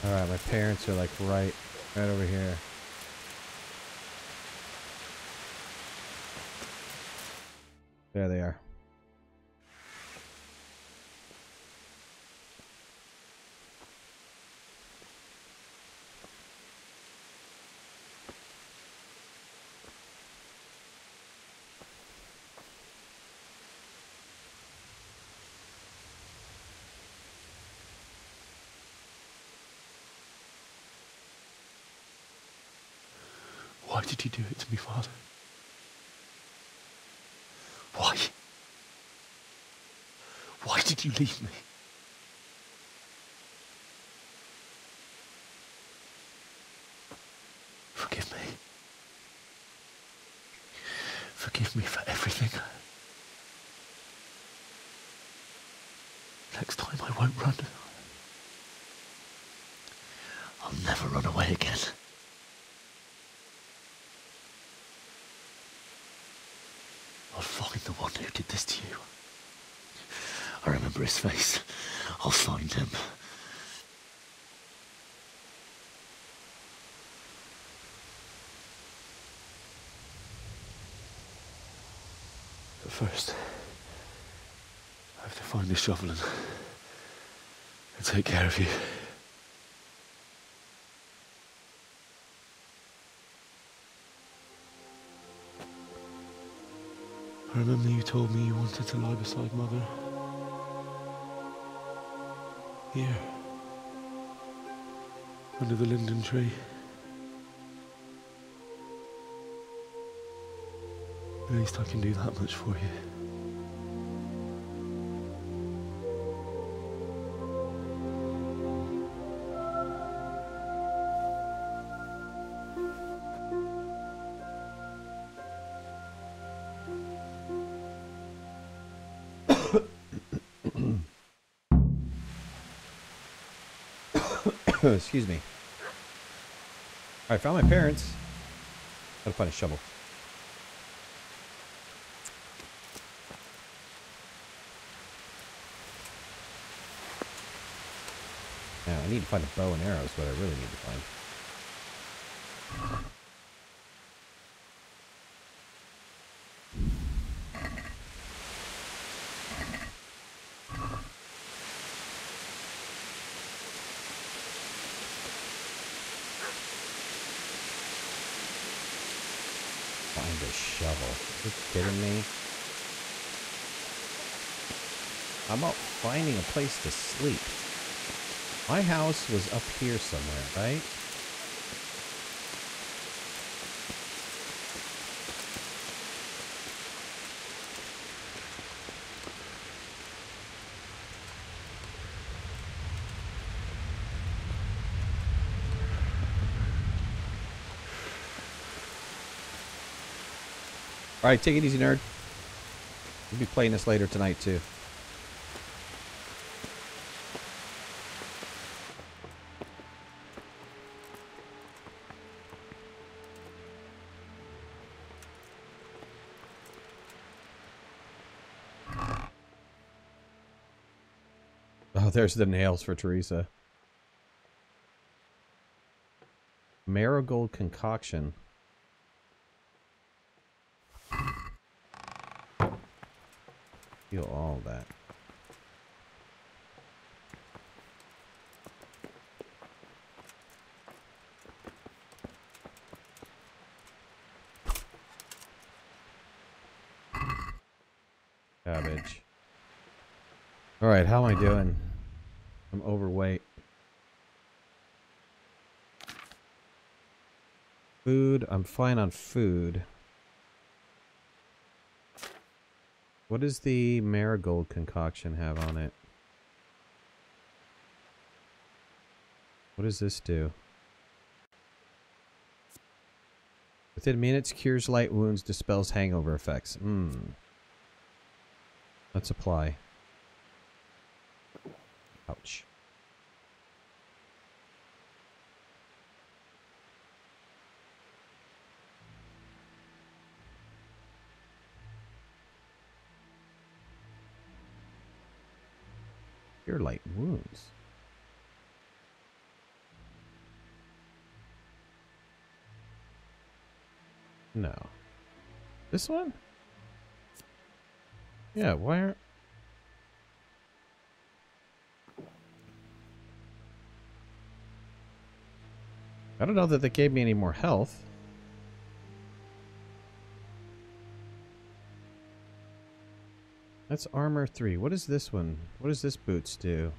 Alright, my parents are like right over here. There they are. Why did you do it to me, Father? Why? Why did you leave me? Forgive me. Forgive me for everything. Next time I won't run. I'll never run away again. I'll find the one who did this to you. I remember his face. I'll find him. first, I have to find a shovel and take care of you. I remember you told me you wanted to lie beside Mother. Here. Under the linden tree. At least I can do that much for you. Excuse me. Alright, found my parents. Gotta find a shovel. Now, I need to find a bow and arrows, what I really need to find. Find a shovel. Are you kidding me? How about finding a place to sleep? My house was up here somewhere, right? Alright, take it easy, nerd. We'll be playing this later tonight, too. Oh, there's the nails for Teresa. Marigold concoction. Feel all that. Cabbage. Alright, how am I doing? I'm overweight. Food, I'm fine on food. What does the marigold concoction have on it? What does this do? Within minutes, cures light wounds, dispels hangover effects. Let's apply. Ouch. Cure light wounds. No. This one? Yeah, why aren't... I don't know that they gave me any more health. That's armor 3. What is this one? What does this boots do?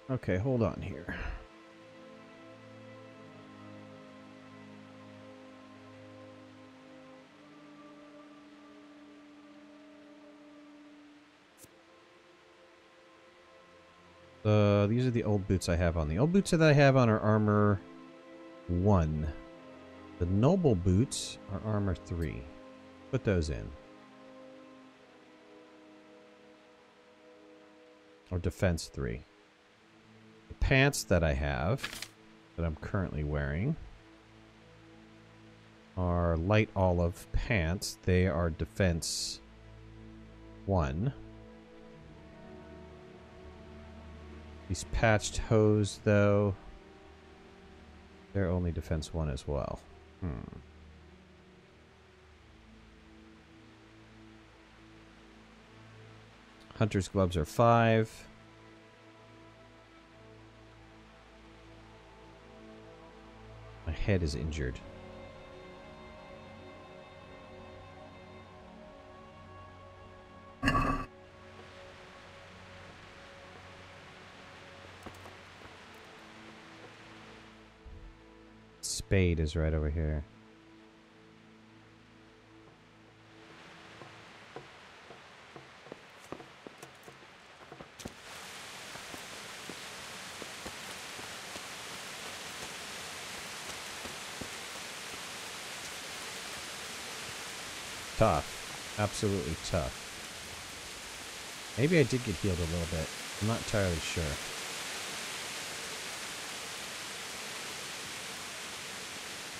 Okay, hold on here. These are the old boots I have on. The old boots that I have on are armor 1. The noble boots are armor 3. Put those in. Or defense 3. The pants that I have, that I'm currently wearing, are light olive pants. They are defense 1. These patched hose, though, they're only defense 1 as well. Hunter's gloves are 5. My head is injured. Spade is right over here. Tough. Absolutely tough. Maybe I did get healed a little bit. I'm not entirely sure.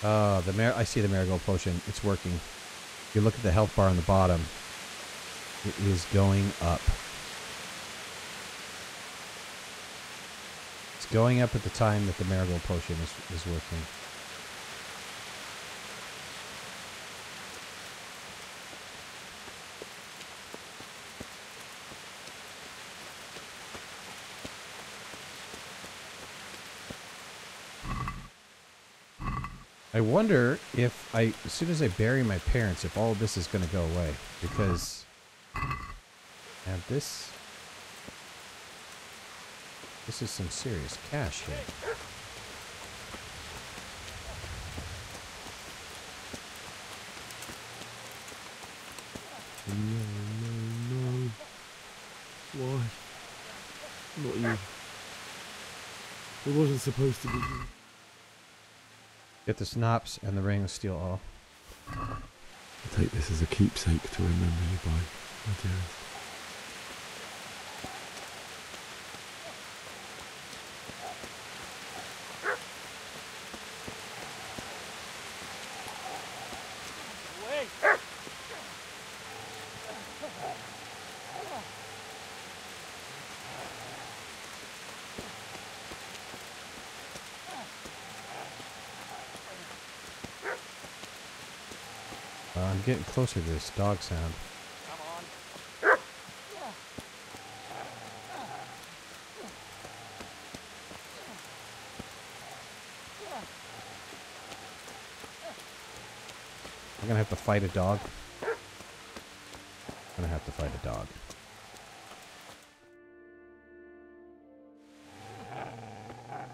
Oh, I see the marigold potion. It's working. If you look at the health bar on the bottom, it is going up. It's going up at the time that the marigold potion is working. I wonder if as soon as I bury my parents, if all of this is going to go away. Because now this is some serious cash here. No. Why? Not you. It wasn't supposed to be you. Get the snops and the ring of steel all. I'll take this as a keepsake to remember you by, my dearest. I'm getting closer to this dog sound. I'm gonna have to fight a dog. I'm gonna have to fight a dog.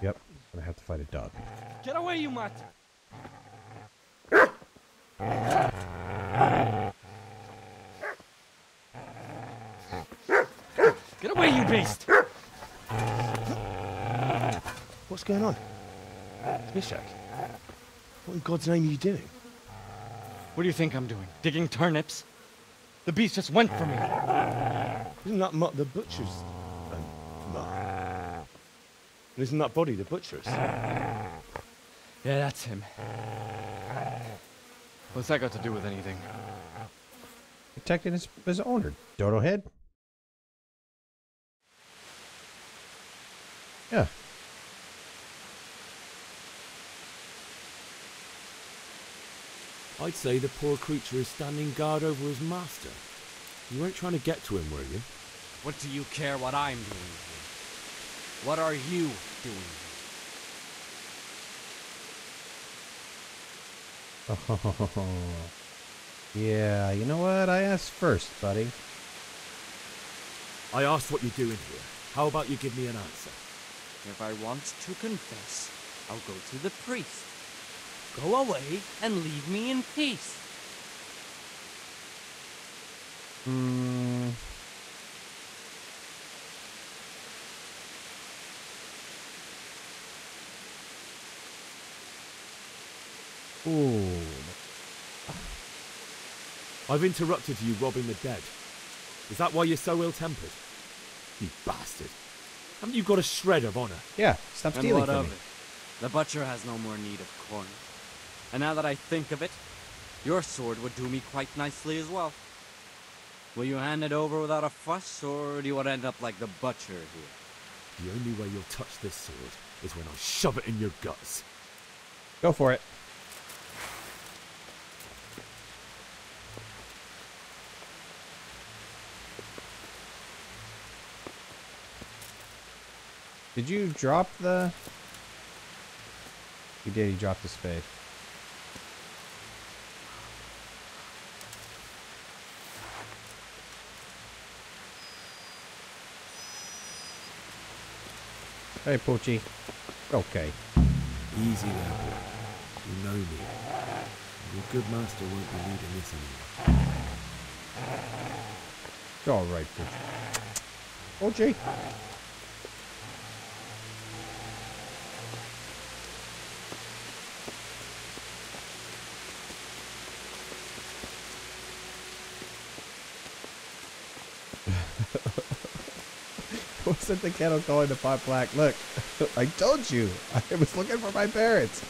Yep, I'm gonna have to fight a dog. Get away, you mutt! Get away, you beast! What's going on? Mishak, what in God's name are you doing? What do you think I'm doing? Digging turnips? The beast just went for me. Isn't that Mutt the butcher's? Mutt. And isn't that body the butcher's? Yeah, that's him. What's that got to do with anything? Protecting his owner, Dodo Head. Yeah. I'd say the poor creature is standing guard over his master. You weren't trying to get to him, were you? What do you care what I'm doing here? What are you doing here? Oh, yeah, you know what? I asked first, buddy. I asked what you're doing here. How about you give me an answer? If I want to confess, I'll go to the priest. Go away and leave me in peace. Ooh. I've interrupted you robbing the dead. Is that why you're so ill-tempered? You bastard. Haven't you got a shred of honor? Yeah, stop And stealing what from of me. it? The butcher has no more need of corn. And now that I think of it, your sword would do me quite nicely as well. Will you hand it over without a fuss, or do you want to end up like the butcher here? The only way you'll touch this sword is when I shove it in your guts. Go for it. Did you drop the... You did, you dropped the spade. Hey, Poochie. Okay. Easy there, boy. You know me. Your good master won't be needing this anymore. It's alright, Poochie. Poochie! Wasn't the kettle going to pot black? Look, I told you. I was looking for my parents.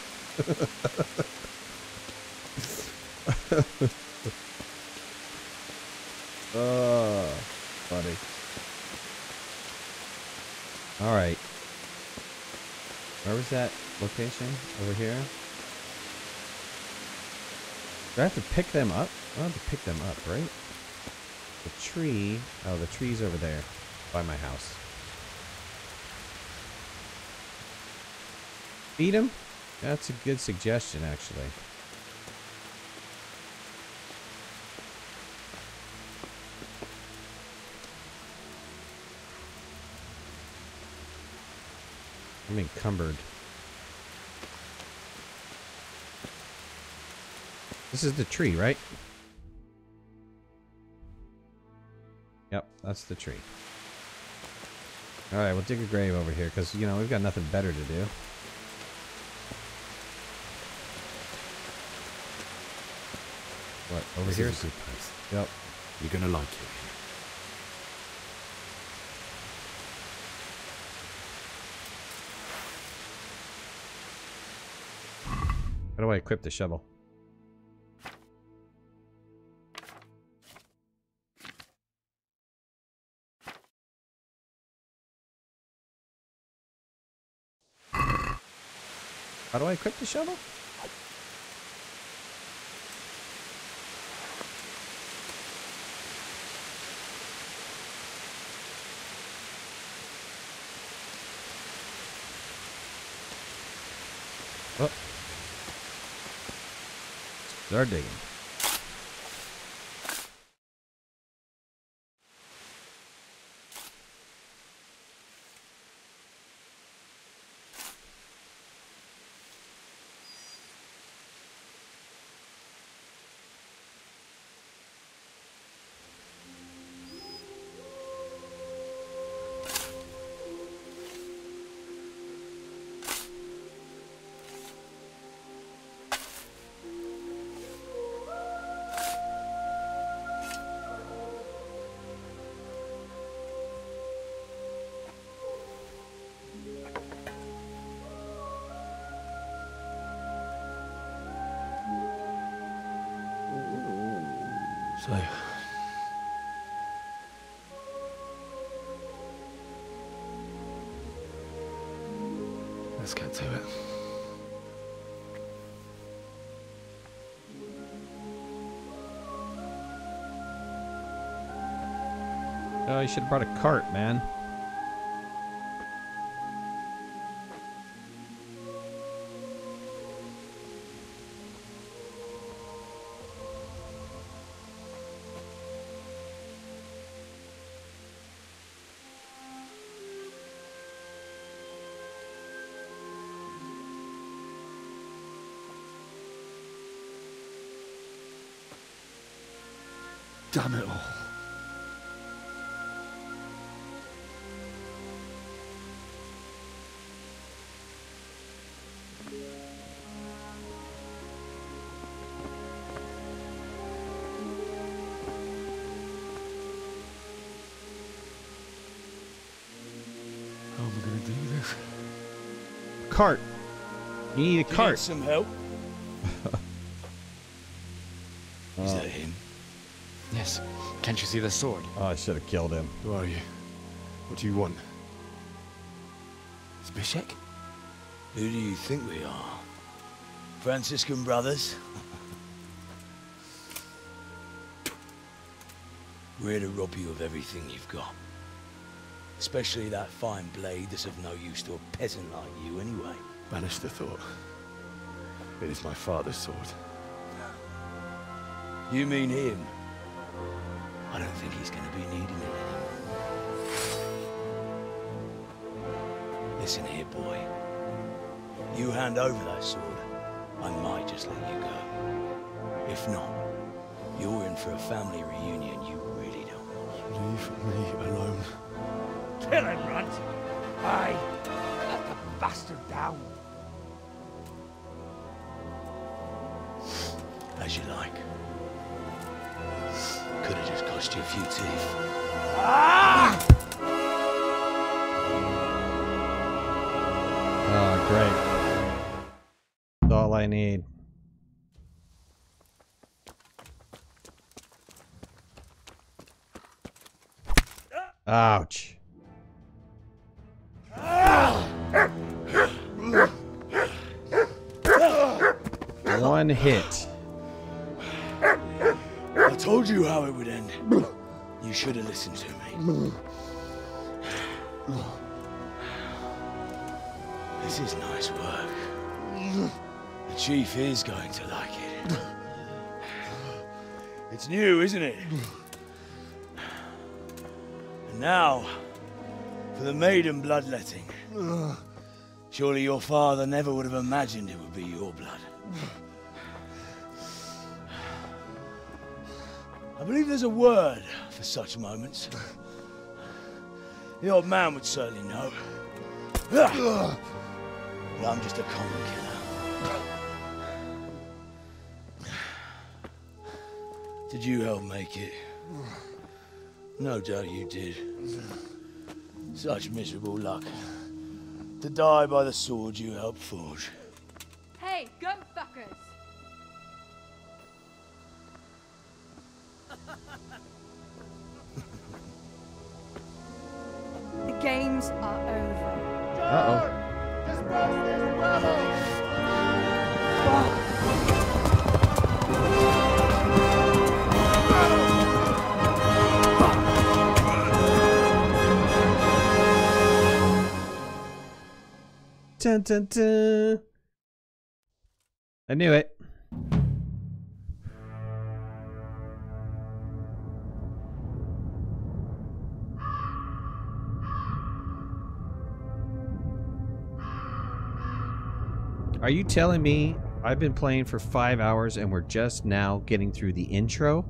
Oh, funny. All right. Where was that location? Over here? Do I have to pick them up? I don't have to pick them up, right? The tree. Oh, the tree's over there by my house. Feed him? That's a good suggestion, actually. I'm encumbered. This is the tree, right? Yep, that's the tree. Alright, we'll dig a grave over here, because, you know, we've got nothing better to do. What, over here? This is a good place. Yep. You're gonna like it. How do I equip the shovel? How do I equip the shovel? Oh. Start digging. So, let's get to it. Oh, you should have brought a cart, man. Damn it all. How am I going to do this? Cart. You need a cart. Need some help? Is Oh. that him? Yes. Can't you see the sword? Oh, I should have killed him. Who are you? What do you want? Zbyszek? Who do you think we are? Franciscan brothers? We're here to rob you of everything you've got. Especially that fine blade that's of no use to a peasant like you anyway. Banish the thought. It is my father's sword. You mean him? I don't think he's going to be needing it anymore. Listen here, boy. You hand over that sword, I might just let you go. If not, you're in for a family reunion you really don't want. Leave me alone. Kill him, Runt! Aye, cut the bastard down. As you like. Could have just cost you a few teeth. Ah! Oh, great. That's all I need. Ouch. One hit. I told you how it would end. You should have listened to me. This is nice work. The chief is going to like it. It's new, isn't it? And now, for the maiden bloodletting. Surely your father never would have imagined it would be your blood. I believe there's a word for such moments. The old man would certainly know. But I'm just a common killer. Did you help make it? No doubt you did. Such miserable luck. To die by the sword you helped forge. Hey, go fuckers! The games are over. Uh-oh. Disperse this rabble! Dun, dun, dun. I knew it. Are you telling me I've been playing for 5 hours and we're just now getting through the intro?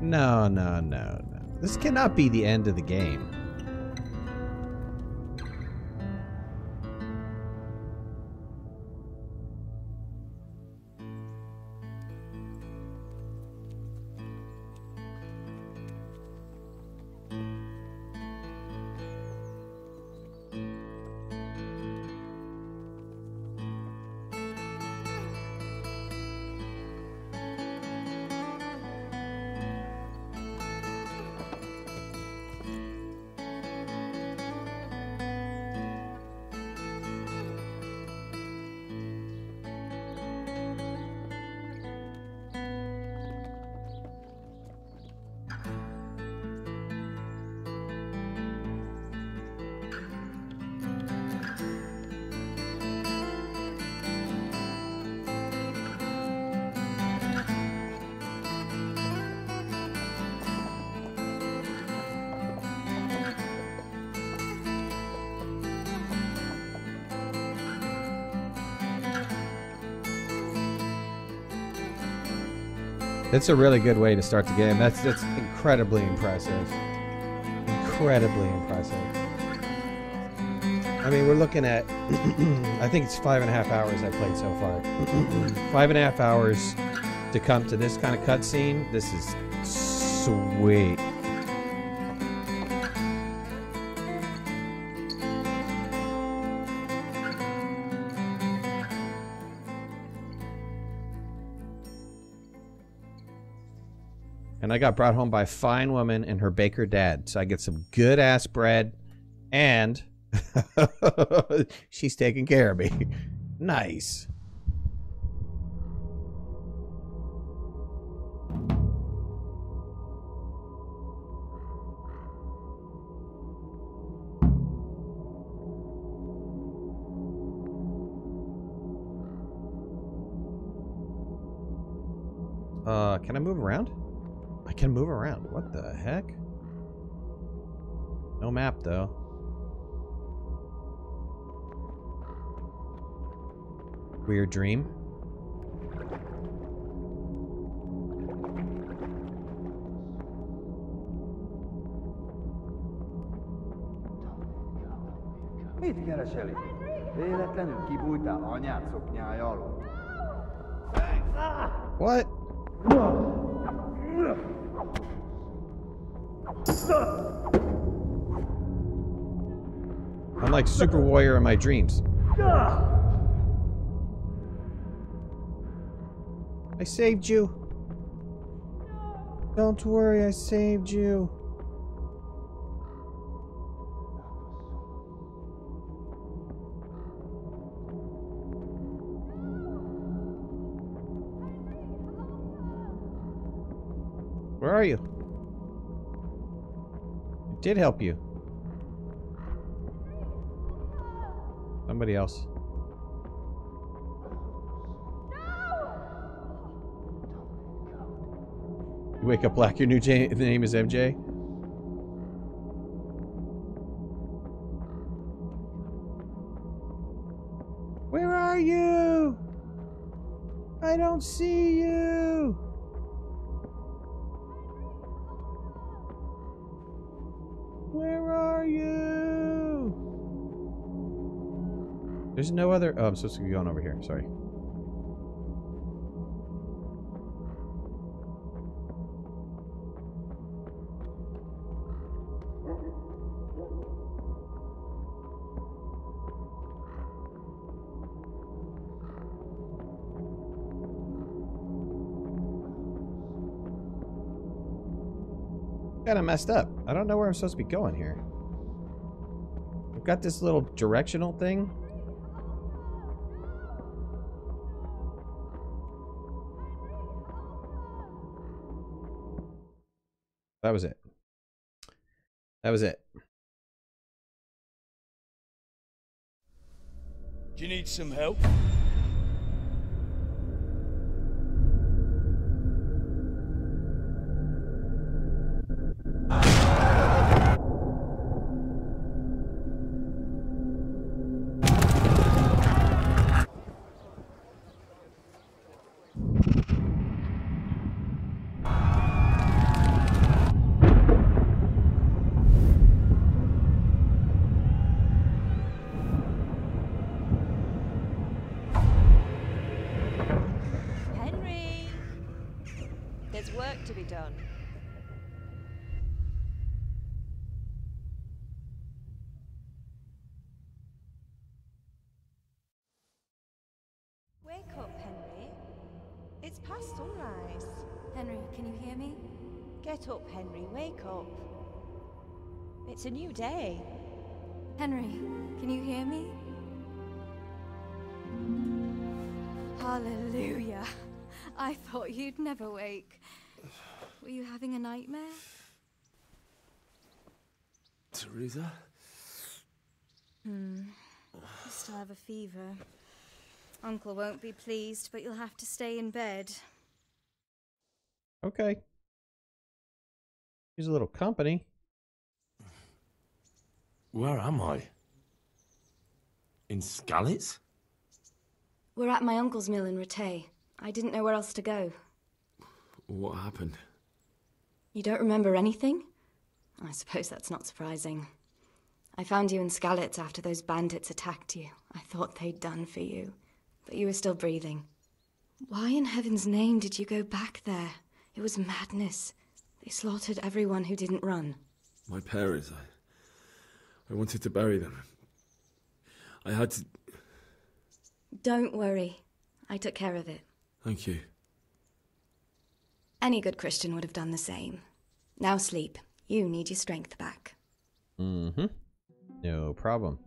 No, no, no, no. This cannot be the end of the game. It's a really good way to start the game. That's incredibly impressive. Incredibly impressive. I mean, we're looking at, I think it's 5.5 hours I played so far. 5.5 hours to come to this kind of cutscene. This is sweet. And I got brought home by a fine woman and her baker dad. So I get some good ass bread and she's taking care of me. Nice. Can I move around? I can move around. What the heck? No map, though. Weird dream. Mit keresel itt? Véletlenül kibújtál anyád szoknyája alól? What? I'm like Super Warrior in my dreams. I saved you. Don't worry, I saved you. Where are you? I did help you. Somebody else. You wake up black, your new name is MJ? Where are you? I don't see you. Where are you? There's no other... Oh, I'm supposed to be going over here. Sorry. Kinda messed up. I don't know where I'm supposed to be going here. I've got this little directional thing. That was it. That was it. Do you need some help? There's work to be done. Wake up, Henry. It's past sunrise. Henry, can you hear me? Get up, Henry. Wake up. It's a new day. Henry, can you hear me? Hallelujah. I thought you'd never wake. Were you having a nightmare? Teresa? You still have a fever. Uncle won't be pleased, but you'll have to stay in bed. Okay. Here's a little company. Where am I? In Skalitz? We're at my uncle's mill in Raquo. I didn't know where else to go. What happened? You don't remember anything? I suppose that's not surprising. I found you in Skalitz after those bandits attacked you. I thought they'd done for you, but you were still breathing. Why in heaven's name did you go back there? It was madness. They slaughtered everyone who didn't run. My parents, I wanted to bury them. I had to... Don't worry. I took care of it. Thank you. Any good Christian would have done the same. Now sleep. You need your strength back. Mm-hmm. No problem.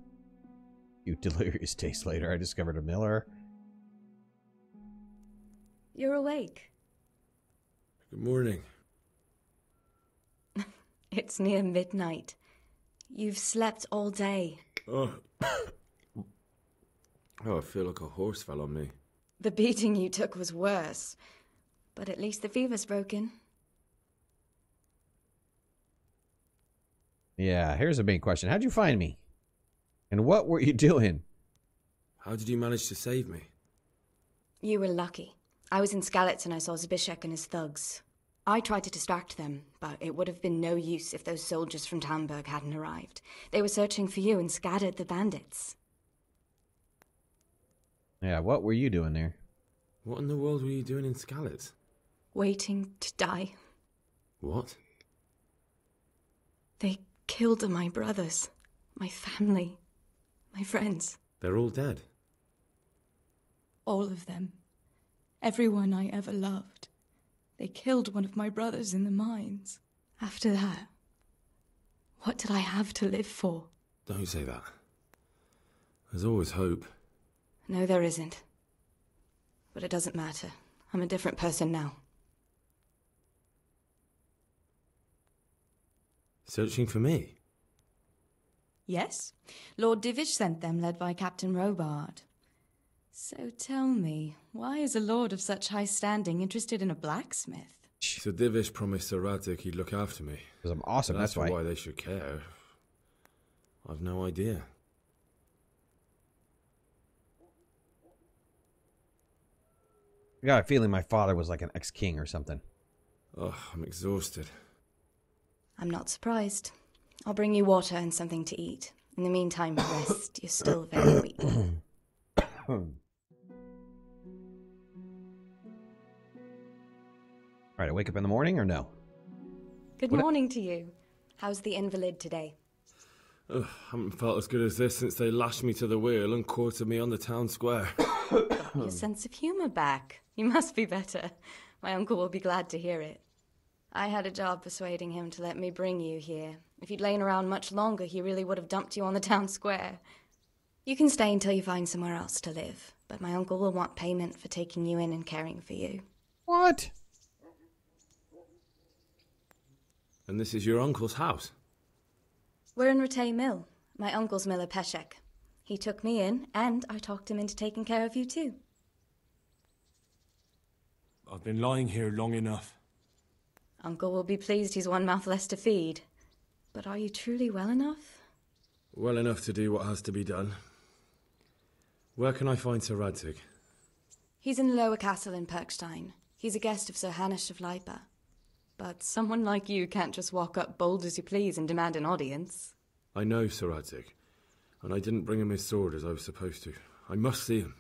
You delirious days later, I discovered a miller. You're awake. Good morning. It's near midnight. You've slept all day. Oh, I feel like a horse fell on me. The beating you took was worse. But at least the fever's broken. Yeah, here's a big question. How'd you find me? And what were you doing? How did you manage to save me? You were lucky. I was in Skalitz and I saw Zbyszek and his thugs. I tried to distract them, but it would have been no use if those soldiers from Tamburg hadn't arrived. They were searching for you and scattered the bandits. Yeah, what were you doing there? What in the world were you doing in Skalitz? Waiting to die. What? They killed my brothers, my family, my friends. They're all dead. All of them. Everyone I ever loved. They killed one of my brothers in the mines. After that, what did I have to live for? Don't say that. There's always hope. No, there isn't. But it doesn't matter. I'm a different person now. Searching for me? Yes. Lord Divish sent them, led by Captain Robard. So tell me, why is a lord of such high standing interested in a blacksmith? So Divish promised Sir Radzik he'd look after me. Because I'm awesome, that's why. Why they should care. I've no idea. I got a feeling my father was like an ex-king or something. Oh, I'm exhausted. I'm not surprised. I'll bring you water and something to eat. In the meantime, rest. You're still very weak. Alright, I wake up in the morning or no? Good morning to you. How's the invalid today? Ugh, haven't felt as good as this since they lashed me to the wheel and quartered me on the town square. Got your sense of humour back. You must be better. My uncle will be glad to hear it. I had a job persuading him to let me bring you here. If you'd lain around much longer, he really would have dumped you on the town square. You can stay until you find somewhere else to live, but my uncle will want payment for taking you in and caring for you. What? And this is your uncle's house? We're in Rattay Mill, my uncle's miller Peshek. He took me in, and I talked him into taking care of you too. I've been lying here long enough. Uncle will be pleased he's one mouth less to feed. But are you truly well enough? Well enough to do what has to be done. Where can I find Sir Radzik? He's in the lower castle in Perkstein. He's a guest of Sir Hanush of Leipa. But someone like you can't just walk up bold as you please and demand an audience. I know Sir Radzik, and I didn't bring him his sword as I was supposed to. I must see him.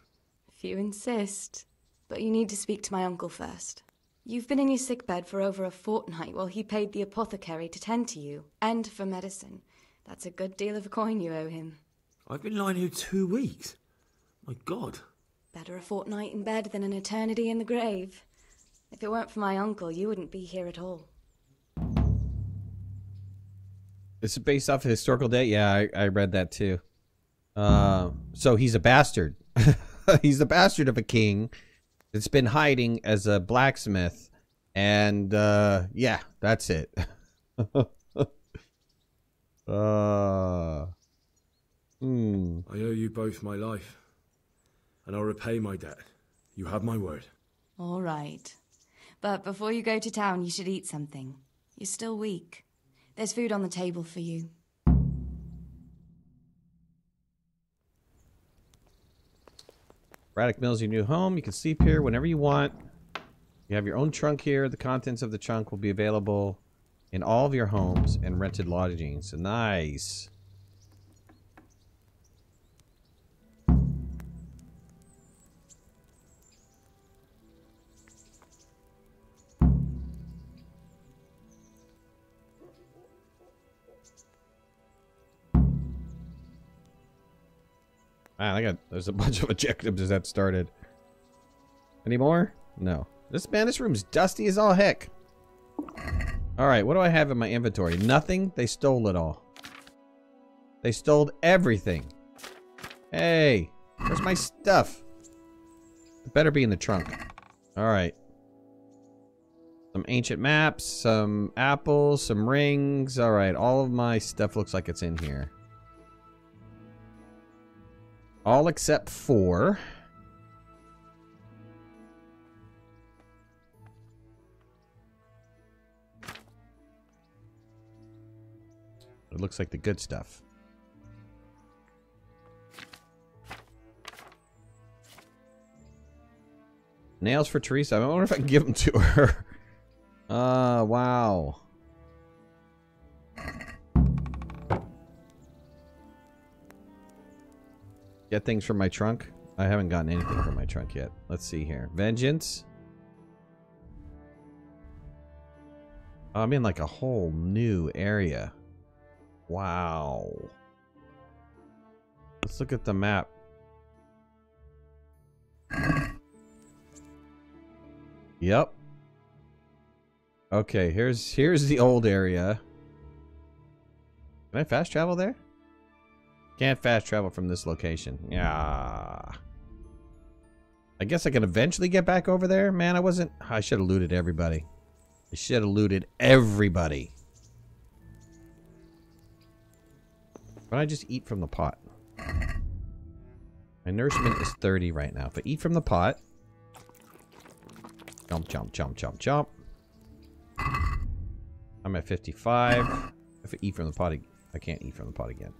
If you insist. But you need to speak to my uncle first. You've been in your sickbed for over a fortnight while he paid the apothecary to tend to you, and for medicine. That's a good deal of a coin you owe him. I've been lying here 2 weeks. My God. Better a fortnight in bed than an eternity in the grave. If it weren't for my uncle, you wouldn't be here at all. This is based off a historical date? Yeah, I read that too. So he's a bastard. He's the bastard of a king that's been hiding as a blacksmith. And, yeah, that's it. I owe you both my life. And I'll repay my debt. You have my word. All right. But before you go to town, you should eat something. You're still weak. There's food on the table for you. Braddock Mill's your new home. You can sleep here whenever you want. You have your own trunk here. The contents of the trunk will be available in all of your homes and rented lodgings. Nice. Man, there's a bunch of objectives that started. Any more? No. This room's dusty as all heck. Alright, what do I have in my inventory? Nothing? They stole it all. They stole everything. Hey, where's my stuff? It better be in the trunk. Alright. Some ancient maps, some apples, some rings. Alright, all of my stuff looks like it's in here. All except 4. It looks like the good stuff. Nails for Teresa. I wonder if I can give them to her. Wow. Get things from my trunk? I haven't gotten anything from my trunk yet. Let's see here. Vengeance. Oh, I'm in like a whole new area. Wow. Let's look at the map. Yep. Okay, here's the old area. Can I fast travel there? Can't fast travel from this location. Yeah. I guess I can eventually get back over there. Man, I should have looted everybody. I should have looted everybody. Why don't I just eat from the pot? My nourishment is 30 right now. If I eat from the pot. Chomp, chomp, chomp, chomp, chomp. I'm at 55. If I eat from the pot, I can't eat from the pot again.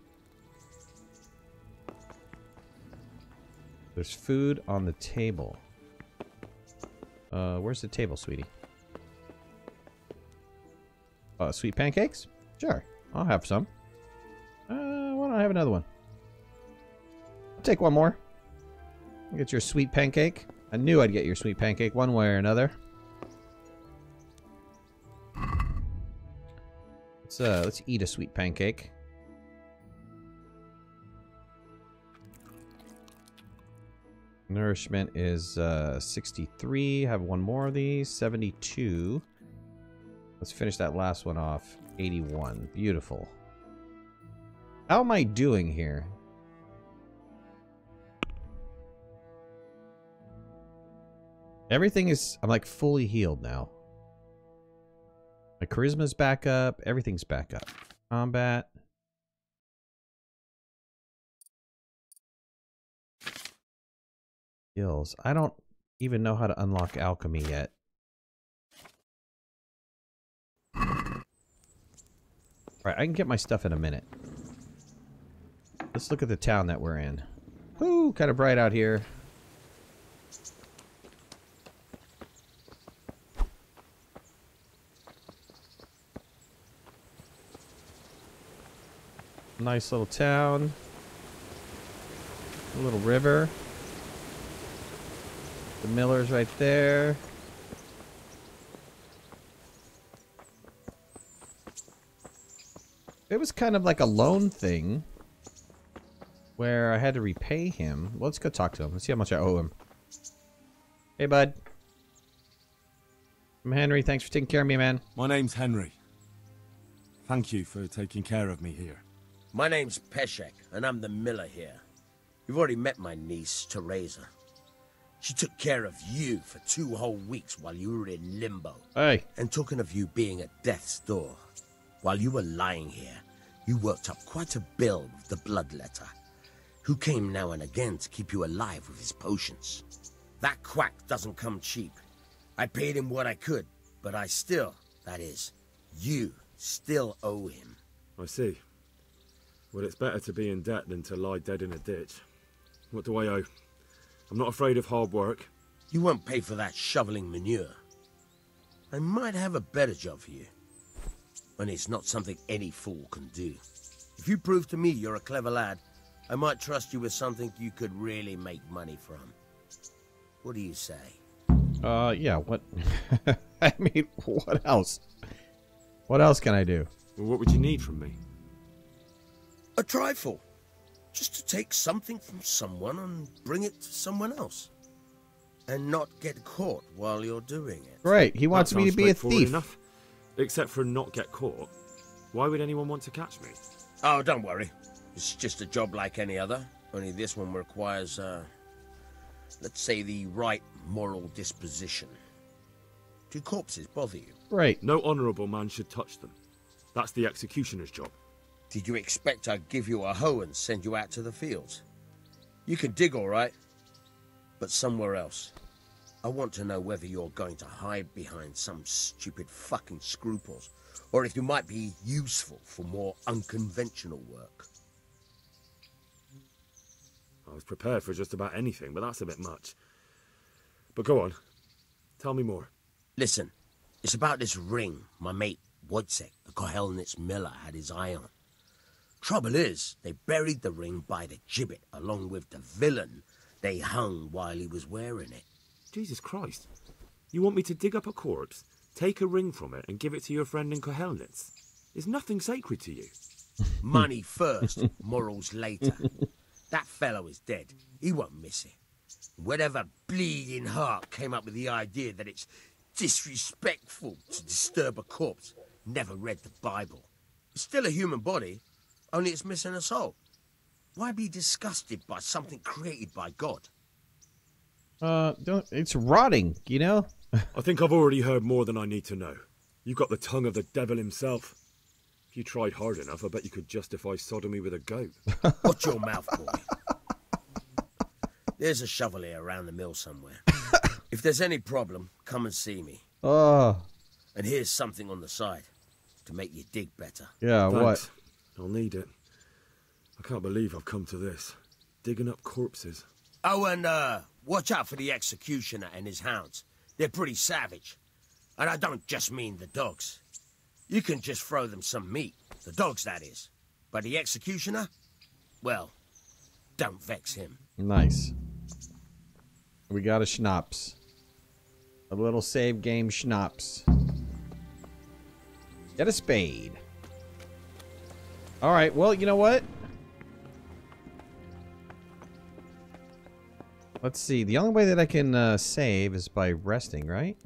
There's food on the table. Where's the table, sweetie? Sweet pancakes? Sure. I'll have some. Why don't I have another one? I'll take one more. I'll get your sweet pancake. I knew I'd get your sweet pancake one way or another. Let's eat a sweet pancake. Nourishment is 63. Have one more of these. 72. Let's finish that last one off. 81. Beautiful. How am I doing here? Everything is... I'm like fully healed now. My charisma's back up. Everything's back up. Combat. Skills. I don't even know how to unlock alchemy yet. Alright, I can get my stuff in a minute. Let's look at the town that we're in. Woo, kind of bright out here. Nice little town. A little river. The miller's right there. It was kind of like a loan thing where I had to repay him. Well, let's go talk to him. Let's see how much I owe him. Hey, bud. I'm Henry. Thanks for taking care of me, man. My name's Henry. Thank you for taking care of me here. My name's Peshek, and I'm the miller here. You've already met my niece, Teresa. She took care of you for 2 whole weeks while you were in limbo. Hey. And talking of you being at death's door, while you were lying here, you worked up quite a bill with the bloodletter, who came now and again to keep you alive with his potions. That quack doesn't come cheap. I paid him what I could, but I still, that is, you still owe him. I see. Well, it's better to be in debt than to lie dead in a ditch. What do I owe? I'm not afraid of hard work. You won't pay for that shoveling manure. I might have a better job for you. And it's not something any fool can do. If you prove to me you're a clever lad, I might trust you with something you could really make money from. What do you say? Yeah, what? I mean, what else? What else can I do? Well, what would you need from me? A trifle. Just to take something from someone and bring it to someone else. And not get caught while you're doing it. Right, he wants me to be a thief. Enough. Except for not get caught. Why would anyone want to catch me? Oh, don't worry. It's just a job like any other. Only this one requires, let's say, the right moral disposition. Do corpses bother you? Right. No honourable man should touch them. That's the executioner's job. Did you expect I'd give you a hoe and send you out to the fields? You can dig all right, but somewhere else. I want to know whether you're going to hide behind some stupid fucking scruples, or if you might be useful for more unconventional work. I was prepared for just about anything, but that's a bit much. But go on. Tell me more. Listen, it's about this ring my mate Wojciech, the Kohelnitz miller, had his eye on. Trouble is, they buried the ring by the gibbet along with the villain they hung while he was wearing it. Jesus Christ. You want me to dig up a corpse, take a ring from it, and give it to your friend in Kohelnitz? Is nothing sacred to you? Money first, morals later. That fellow is dead. He won't miss it. Whatever bleeding heart came up with the idea that it's disrespectful to disturb a corpse never read the Bible. It's still a human body, only it's missing a soul. Why be disgusted by something created by God? It's rotting, you know? I think I've already heard more than I need to know. You've got the tongue of the devil himself. If you tried hard enough, I bet you could justify sodomy with a goat. Watch your mouth, boy. There's a shovel here around the mill somewhere. If there's any problem, come and see me. Oh. And here's something on the side to make you dig better. Yeah, Thanks. what? I'll need it. I can't believe I've come to this. Digging up corpses. Oh, and watch out for the executioner and his hounds. They're pretty savage. And I don't just mean the dogs. You can just throw them some meat. The dogs, that is. But the executioner? Well, don't vex him. Nice. We got a schnapps. A little save game schnapps. Get a spade. Alright, well, you know what? Let's see. The only way that I can save is by resting, right?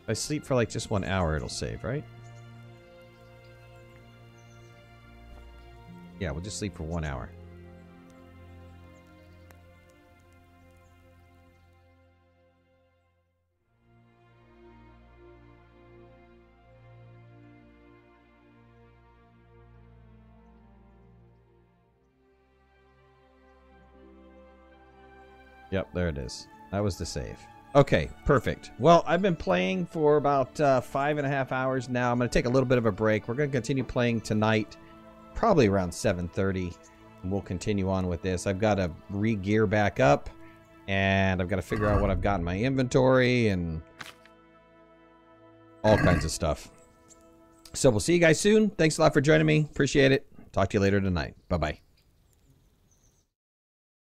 If I sleep for like just 1 hour, it'll save, right? Yeah, we'll just sleep for 1 hour. Yep, there it is. That was the save. Okay, perfect. Well, I've been playing for about 5.5 hours now. I'm going to take a little bit of a break. We're going to continue playing tonight, probably around 7:30, and we'll continue on with this. I've got to re-gear back up, and I've got to figure out what I've got in my inventory and all kinds of stuff. So we'll see you guys soon. Thanks a lot for joining me. Appreciate it. Talk to you later tonight. Bye-bye.